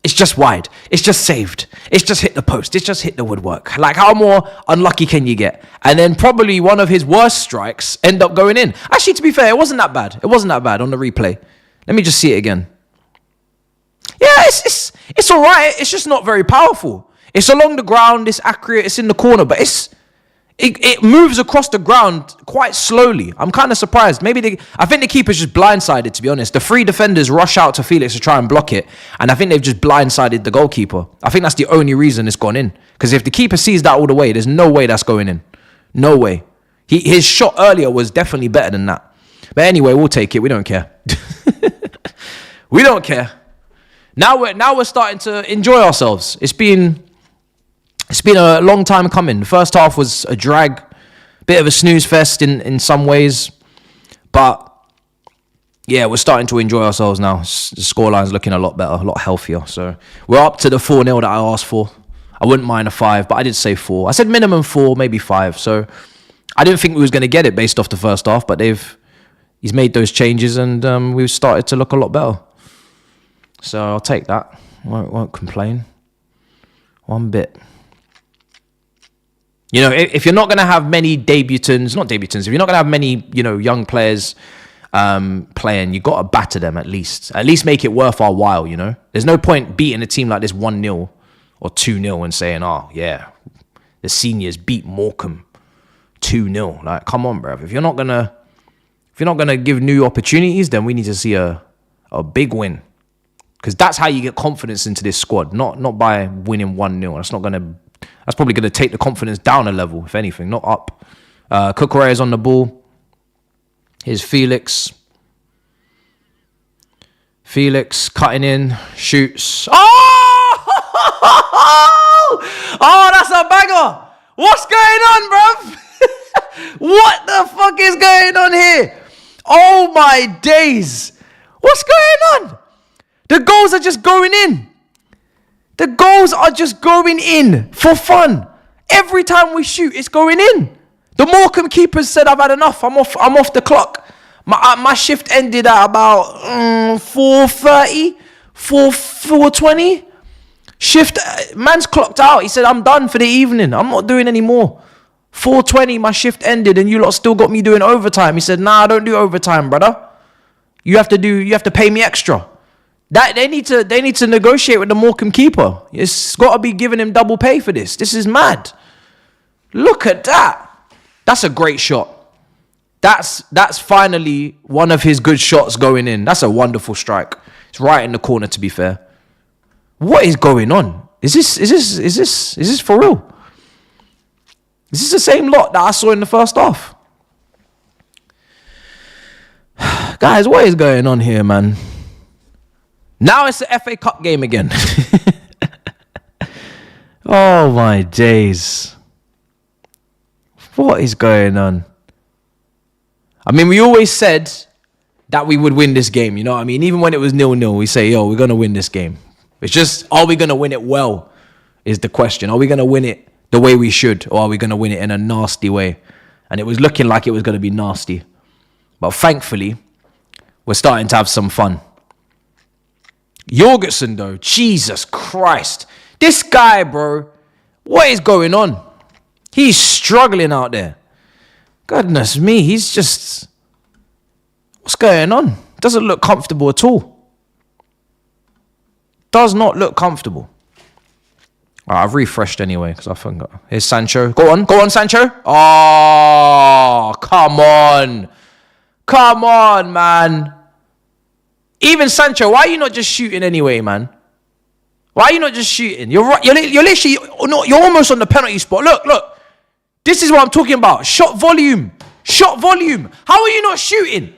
It's just wide. It's just saved. It's just hit the post. It's just hit the woodwork. Like, how more unlucky can you get? And then probably one of his worst strikes end up going in. Actually, to be fair, it wasn't that bad. It wasn't that bad on the replay. Let me just see it again. Yeah, it's all right. It's just not very powerful. It's along the ground. It's accurate. It's in the corner, but it moves across the ground quite slowly. I'm kind of surprised. I think the keeper's just blindsided, to be honest. The three defenders rush out to Felix to try and block it, and I think they've just blindsided the goalkeeper. I think that's the only reason it's gone in. Because if the keeper sees that all the way, there's no way that's going in. No way. His shot earlier was definitely better than that. But anyway, we'll take it. We don't care. We don't care. Now we're starting to enjoy ourselves. It's been a long time coming. The first half was a drag, bit of a snooze fest in some ways. But yeah, we're starting to enjoy ourselves now. The scoreline's looking a lot better, a lot healthier. So we're up to the 4-0 that I asked for. I wouldn't mind a 5, but I did say 4. I said minimum 4, maybe 5. So I didn't think we was going to get it based off the first half, but he's made those changes, and we've started to look a lot better. So I'll take that. Won't complain one bit. You know, if you're not going to have many if you're not going to have many, young players playing, you got to batter them at least. At least make it worth our while, There's no point beating a team like this 1-0 or 2-0 and saying, oh, yeah, the seniors beat Morecambe 2-0. Like, come on, bruv. If you're not gonna give new opportunities, then we need to see a big win. Because that's how you get confidence into this squad, not by winning 1-0. That's probably gonna take the confidence down a level, if anything, not up. Cucurella is on the ball. Here's Felix. Felix cutting in, shoots. Oh, that's a banger. What's going on, bruv? What the fuck is going on here? Oh my days. What's going on? The goals are just going in. The goals are just going in for fun. Every time we shoot, it's going in. The Morecambe keepers said, I've had enough. I'm off the clock. My shift ended at about 4:30, 4:20. Man's clocked out. He said, I'm done for the evening. I'm not doing any more. 4:20, my shift ended, and you lot still got me doing overtime. He said, nah, I don't do overtime, brother. You have to pay me extra. That they need to negotiate with the Morecambe keeper. It's got to be giving him double pay for this. This is mad. Look at that. That's a great shot. That's finally one of his good shots going in. That's a wonderful strike. It's right in the corner, to be fair. What is going on? Is this for real? Is this the same lot that I saw in the first half? Guys, what is going on here, man? Now it's the FA Cup game again. Oh my days. What is going on? I mean, we always said that we would win this game, you know what I mean? Even when it was 0-0, we say, yo, we're going to win this game. It's just, are we going to win it well is the question. Are we going to win it the way we should, or are we going to win it in a nasty way? And it was looking like it was going to be nasty. But thankfully, we're starting to have some fun. Jorgensen, though, Jesus Christ. This guy, bro, what is going on? He's struggling out there. Goodness me, he's just... What's going on? Doesn't look comfortable at all. Does not look comfortable. All right, I've refreshed anyway, because I forgot. Here's Sancho. Go on, Sancho. Oh, come on. Come on, man. Even Sancho, why are you not just shooting anyway, man? Why are you not just shooting? You're literally, you're almost on the penalty spot. Look. This is what I'm talking about. Shot volume. How are you not shooting?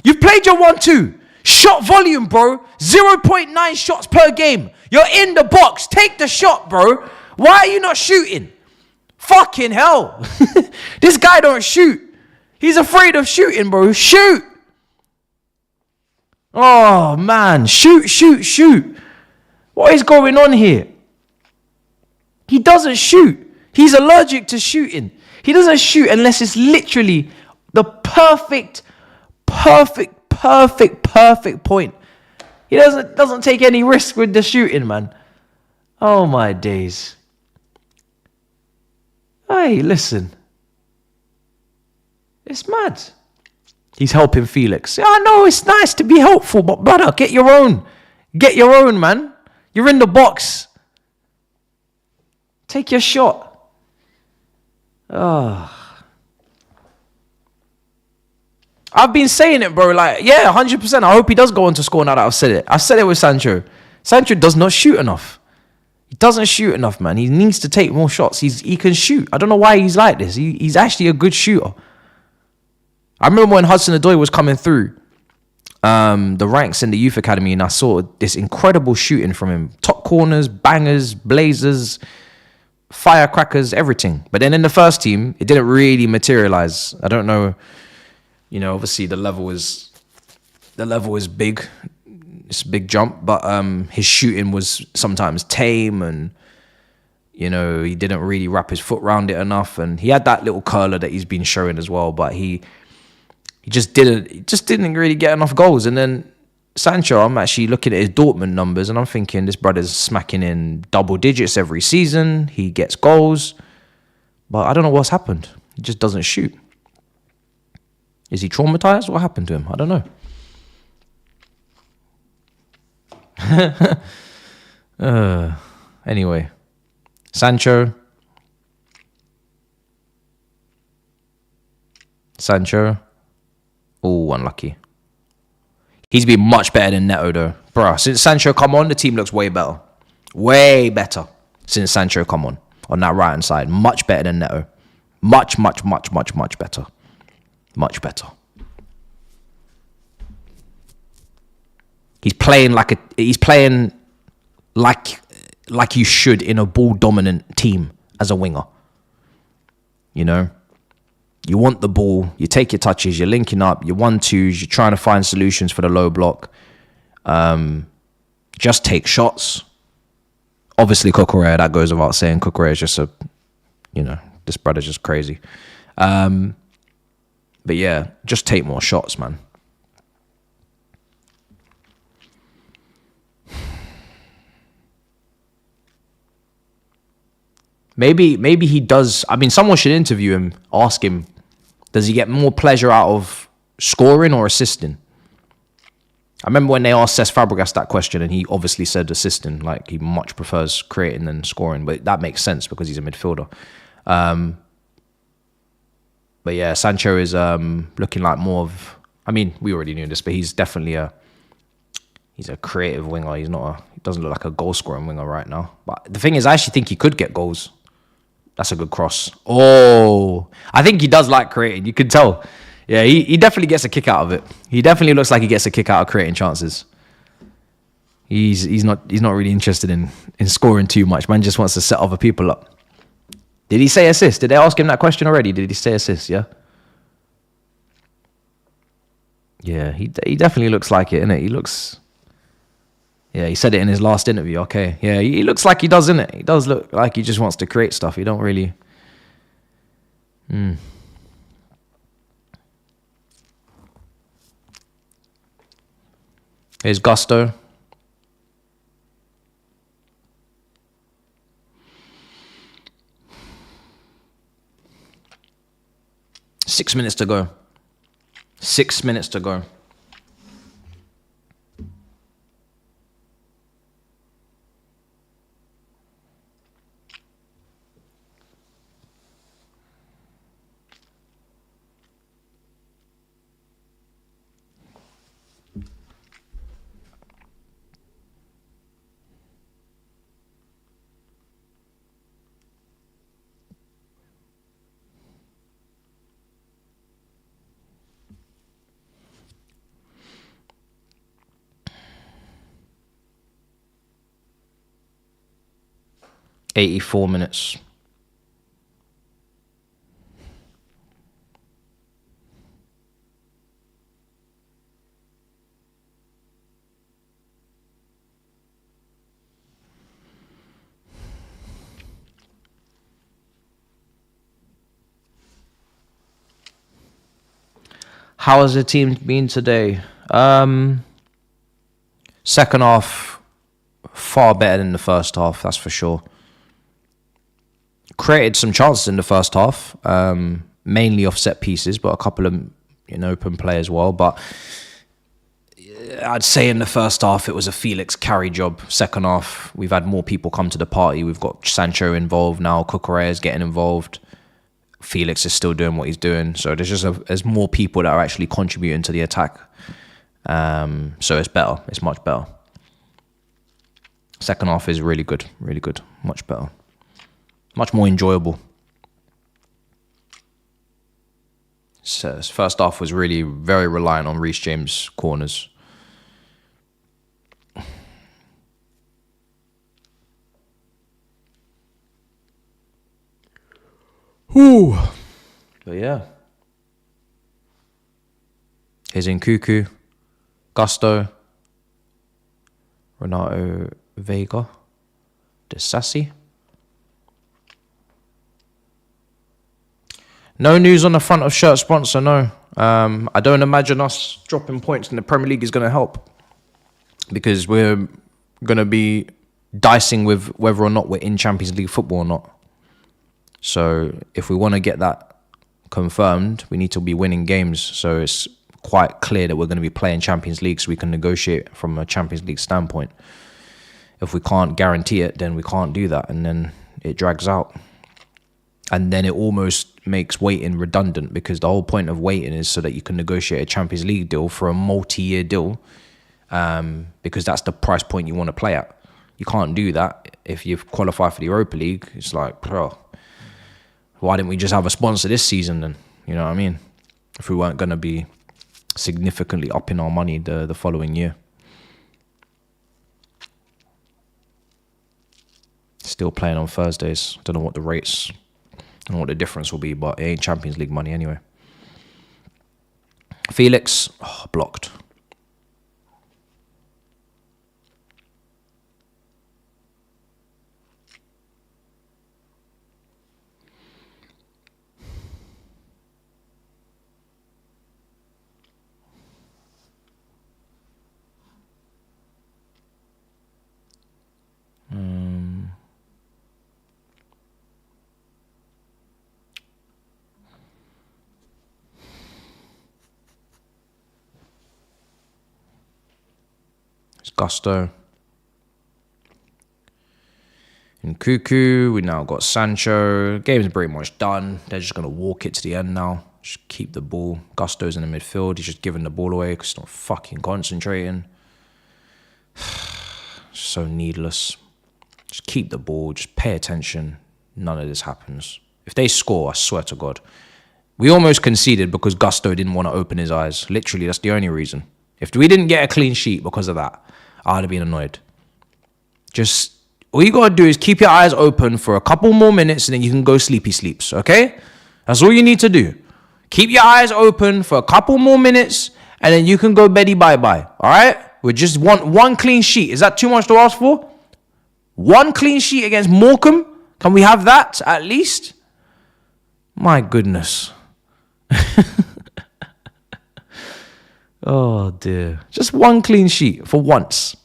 You've played your 1-2. Shot volume, bro. 0.9 shots per game. You're in the box. Take the shot, bro. Why are you not shooting? Fucking hell. This guy don't shoot. He's afraid of shooting, bro. Shoot. Oh, man. Shoot. What is going on here? He doesn't shoot. He's allergic to shooting. He doesn't shoot unless it's literally the perfect point. He doesn't take any risk with the shooting, man. Oh my days. Hey, listen. It's mad. He's helping Felix. I know it's nice to be helpful, but brother, get your own. Get your own, man. You're in the box. Take your shot. I've been saying it, bro. Like, yeah, 100%. I hope he does go on to score now that I've said it. I've said it with Sancho. Sancho does not shoot enough. He doesn't shoot enough, man. He needs to take more shots. He can shoot. I don't know why he's like this. He's actually a good shooter. I remember when Hudson-Odoi was coming through the ranks in the youth academy, and I saw this incredible shooting from him. Top corners, bangers, blazers, firecrackers, everything. But then in the first team, it didn't really materialize. I don't know. You know, obviously the level is big. It's a big jump, but his shooting was sometimes tame, and You know, he didn't really wrap his foot around it enough, and he had that little curler that he's been showing as well, but he just didn't really get enough goals. And then Sancho, I'm actually looking at his Dortmund numbers, and I'm thinking this brother's smacking in double digits every season. He gets goals, but I don't know what's happened. He just doesn't shoot. Is he traumatized? What happened to him? I don't know. Anyway, Sancho. Oh, unlucky. He's been much better than Neto, though. Bruh, since Sancho come on, the team looks way better. Way better since Sancho come on that right-hand side. Much better than Neto. Much better. Much better. He's playing like you should in a ball-dominant team as a winger. You know? You want the ball, you take your touches, you're linking up, you're 1-2s, you're trying to find solutions for the low block. Just take shots. Obviously, Cucurella, that goes without saying. Cucurella is just this brother's just crazy. But yeah, just take more shots, man. Maybe he does. I mean, someone should interview him, ask him, does he get more pleasure out of scoring or assisting? I remember when they asked Cesc Fabregas that question, and he obviously said assisting, like he much prefers creating than scoring, but that makes sense because he's a midfielder. But yeah, Sancho is looking like more of, I mean, we already knew this, but he's definitely he's a creative winger. He doesn't look like a goal scoring winger right now. But the thing is, I actually think he could get goals. That's a good cross. Oh, I think he does like creating. You can tell. Yeah, he definitely gets a kick out of it. He definitely looks like he gets a kick out of creating chances. He's not really interested in scoring too much. Man just wants to set other people up. Did he say assist? Did they ask him that question already? Did he say assist? Yeah. Yeah, he definitely looks like it, innit? He looks. Yeah, he said it in his last interview. Okay. Yeah, he looks like he does, innit? He does look like he just wants to create stuff. He don't really... Here's Gusto. Six minutes to go. 6 minutes to go. $84 minutes. How has the team been today? Second half, far better than the first half, that's for sure. Created some chances in the first half, mainly off set pieces, but a couple of open play as well. But I'd say in the first half, it was a Felix carry job. Second half, we've had more people come to the party. We've got Sancho involved now. Cucurella is getting involved. Felix is still doing what he's doing. So there's more people that are actually contributing to the attack. So it's better. It's much better. Second half is really good. Really good. Much better. Much more enjoyable. So first half was really very reliant on Reece James' corners. Ooh. But yeah. Here's Nkunku, Gusto, Renato Vega, De Sassi. No news on the front of shirt sponsor, no. I don't imagine us dropping points in the Premier League is going to help, because we're going to be dicing with whether or not we're in Champions League football or not. So if we want to get that confirmed, we need to be winning games. So it's quite clear that we're going to be playing Champions League, so we can negotiate from a Champions League standpoint. If we can't guarantee it, then we can't do that, and then it drags out. And then it almost makes waiting redundant, because the whole point of waiting is so that you can negotiate a Champions League deal for a multi-year deal, because that's the price point you want to play at. You can't do that if you've qualified for the Europa League. It's like, bro, why didn't we just have a sponsor this season then? You know what I mean? If we weren't going to be significantly upping our money the following year. Still playing on Thursdays. Don't know what the rates, I don't know what the difference will be, but it ain't Champions League money anyway. Felix, blocked. Gusto. In Cuckoo, we now got Sancho. Game's pretty much done. They're just going to walk it to the end now. Just keep the ball. Gusto's in the midfield. He's just giving the ball away because he's not fucking concentrating. So needless. Just keep the ball. Just pay attention. None of this happens. If they score, I swear to God. We almost conceded because Gusto didn't want to open his eyes. Literally, that's the only reason. If we didn't get a clean sheet because of that, I'd have been annoyed. Just, all you got to do is keep your eyes open for a couple more minutes and then you can go sleepy sleeps, okay? That's all you need to do. Keep your eyes open for a couple more minutes and then you can go beddy bye-bye, all right? We just want one clean sheet. Is that too much to ask for? One clean sheet against Morecambe? Can we have that at least? My goodness. Oh dear. Just one clean sheet for once.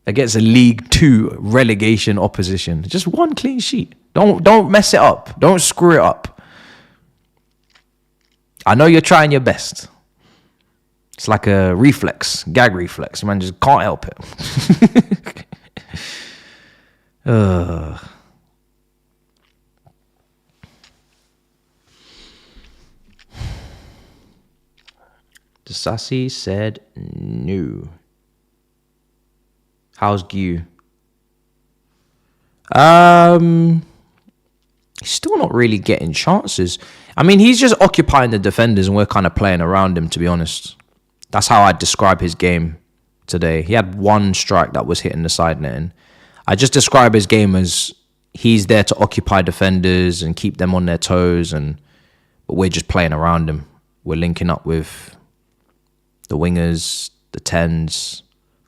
Against a League 2 relegation opposition. Just one clean sheet. Don't mess it up. Don't screw it up. I know you're trying your best. It's like a reflex, gag reflex. Man just can't help it. Sassy said no. How's Gu? He's still not really getting chances. I mean, he's just occupying the defenders and we're kind of playing around him, to be honest. That's how I'd describe his game today. He had one strike that was hitting the side netting. I just describe his game as he's there to occupy defenders and keep them on their toes, but we're just playing around him. We're linking up with the wingers, the 10s,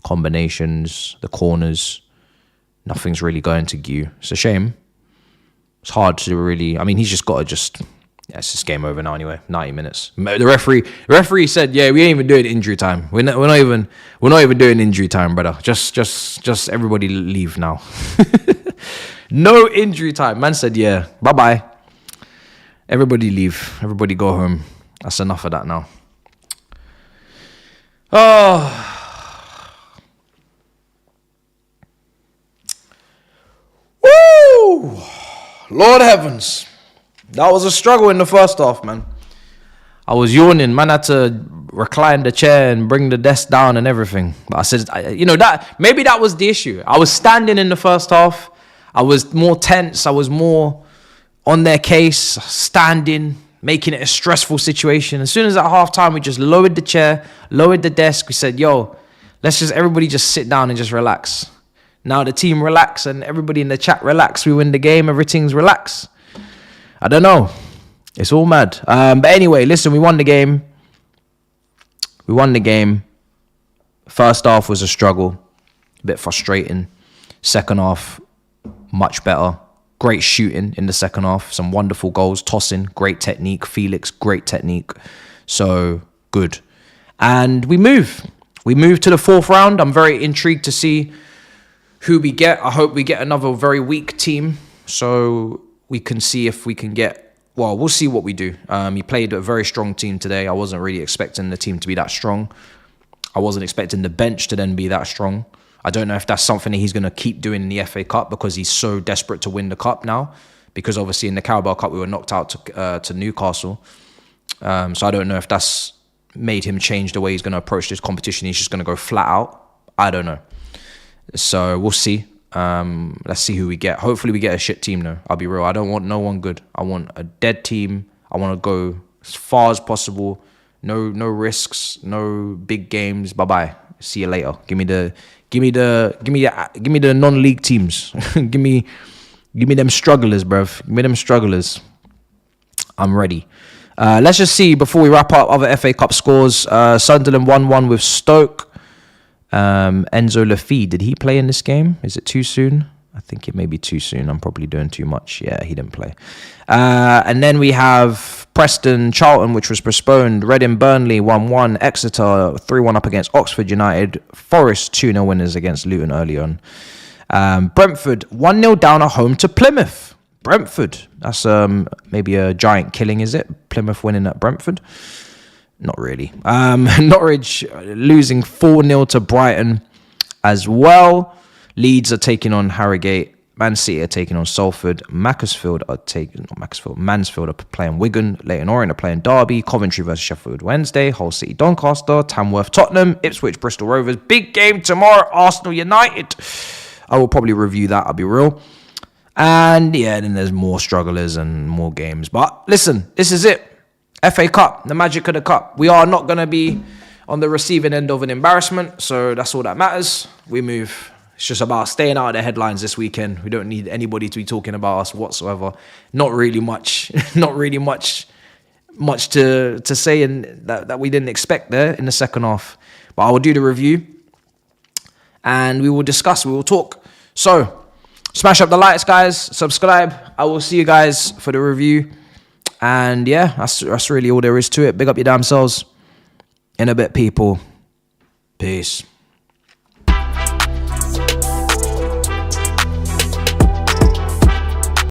combinations, the corners. Nothing's really going to Gu. It's a shame. It's hard to really... I mean, he's just got to just... Yeah, it's just game over now anyway. 90 minutes. The referee said, yeah, we ain't even doing injury time. We're not even doing injury time, brother. Just everybody leave now. No injury time. Man said, yeah, bye-bye. Everybody leave. Everybody go home. That's enough of that now. Oh. Woo! Lord heavens. That was a struggle in the first half, man. I was yawning. Man had to recline the chair and bring the desk down and everything. But I said, that maybe that was the issue. I was standing in the first half. I was more tense. I was more on their case, standing, making it a stressful situation. As soon as at halftime, we just lowered the chair, lowered the desk. We said, yo, everybody just sit down and just relax. Now the team relax and everybody in the chat relax. We win the game, everything's relaxed. I don't know. It's all mad. But anyway, listen, we won the game. First half was a struggle, a bit frustrating. Second half, much better. great shooting in the second half, some wonderful goals, tossing, great technique. Felix, great technique. So good. And we move to the fourth round. I'm very intrigued to see who we get. I hope we get another very weak team, so we can see if we can get, well, we'll see what we do. He played a very strong team today. I wasn't really expecting the team to be that strong. I wasn't expecting the bench to then be that strong. I don't know if that's something that he's going to keep doing in the FA Cup because he's so desperate to win the cup now. Because obviously in the Carabao Cup we were knocked out to Newcastle. So I don't know if that's made him change the way he's going to approach this competition. He's just going to go flat out. I don't know. So we'll see. Let's see who we get. Hopefully we get a shit team though. I'll be real. I don't want no one good. I want a dead team. I want to go as far as possible. No risks. No big games. Bye bye. See you later. Give me the non-league teams. give me them strugglers, bruv. Give me them strugglers. I'm ready. Let's just see before we wrap up other FA Cup scores. Sunderland 1-1 with Stoke. Enzo Lafite, did he play in this game? Is it too soon? I think it may be too soon. I'm probably doing too much. Yeah, he didn't play. And then we have Preston Charlton, which was postponed. Reading Burnley 1-1. Exeter 3-1 up against Oxford United. Forest 2-0 winners against Luton early on. Brentford 1-0 down at home to Plymouth. Brentford. That's maybe a giant killing, is it? Plymouth winning at Brentford? Not really. Norwich losing 4-0 to Brighton as well. Leeds are taking on Harrogate. Man City are taking on Salford. Mansfield are playing Wigan. Leyton Orient are playing Derby. Coventry versus Sheffield Wednesday. Hull City Doncaster. Tamworth Tottenham. Ipswich Bristol Rovers. Big game tomorrow. Arsenal United. I will probably review that. I'll be real. And yeah, then there's more strugglers and more games. But listen, this is it. FA Cup, the magic of the cup. We are not going to be on the receiving end of an embarrassment, so that's all that matters. We move. It's just about staying out of the headlines this weekend. We don't need anybody to be talking about us whatsoever. Not really much to say in that we didn't expect there in the second half. But I will do the review and we will discuss, we will talk. So, smash up the likes, guys. Subscribe. I will see you guys for the review. And yeah, that's really all there is to it. Big up your damn selves. In a bit, people. Peace.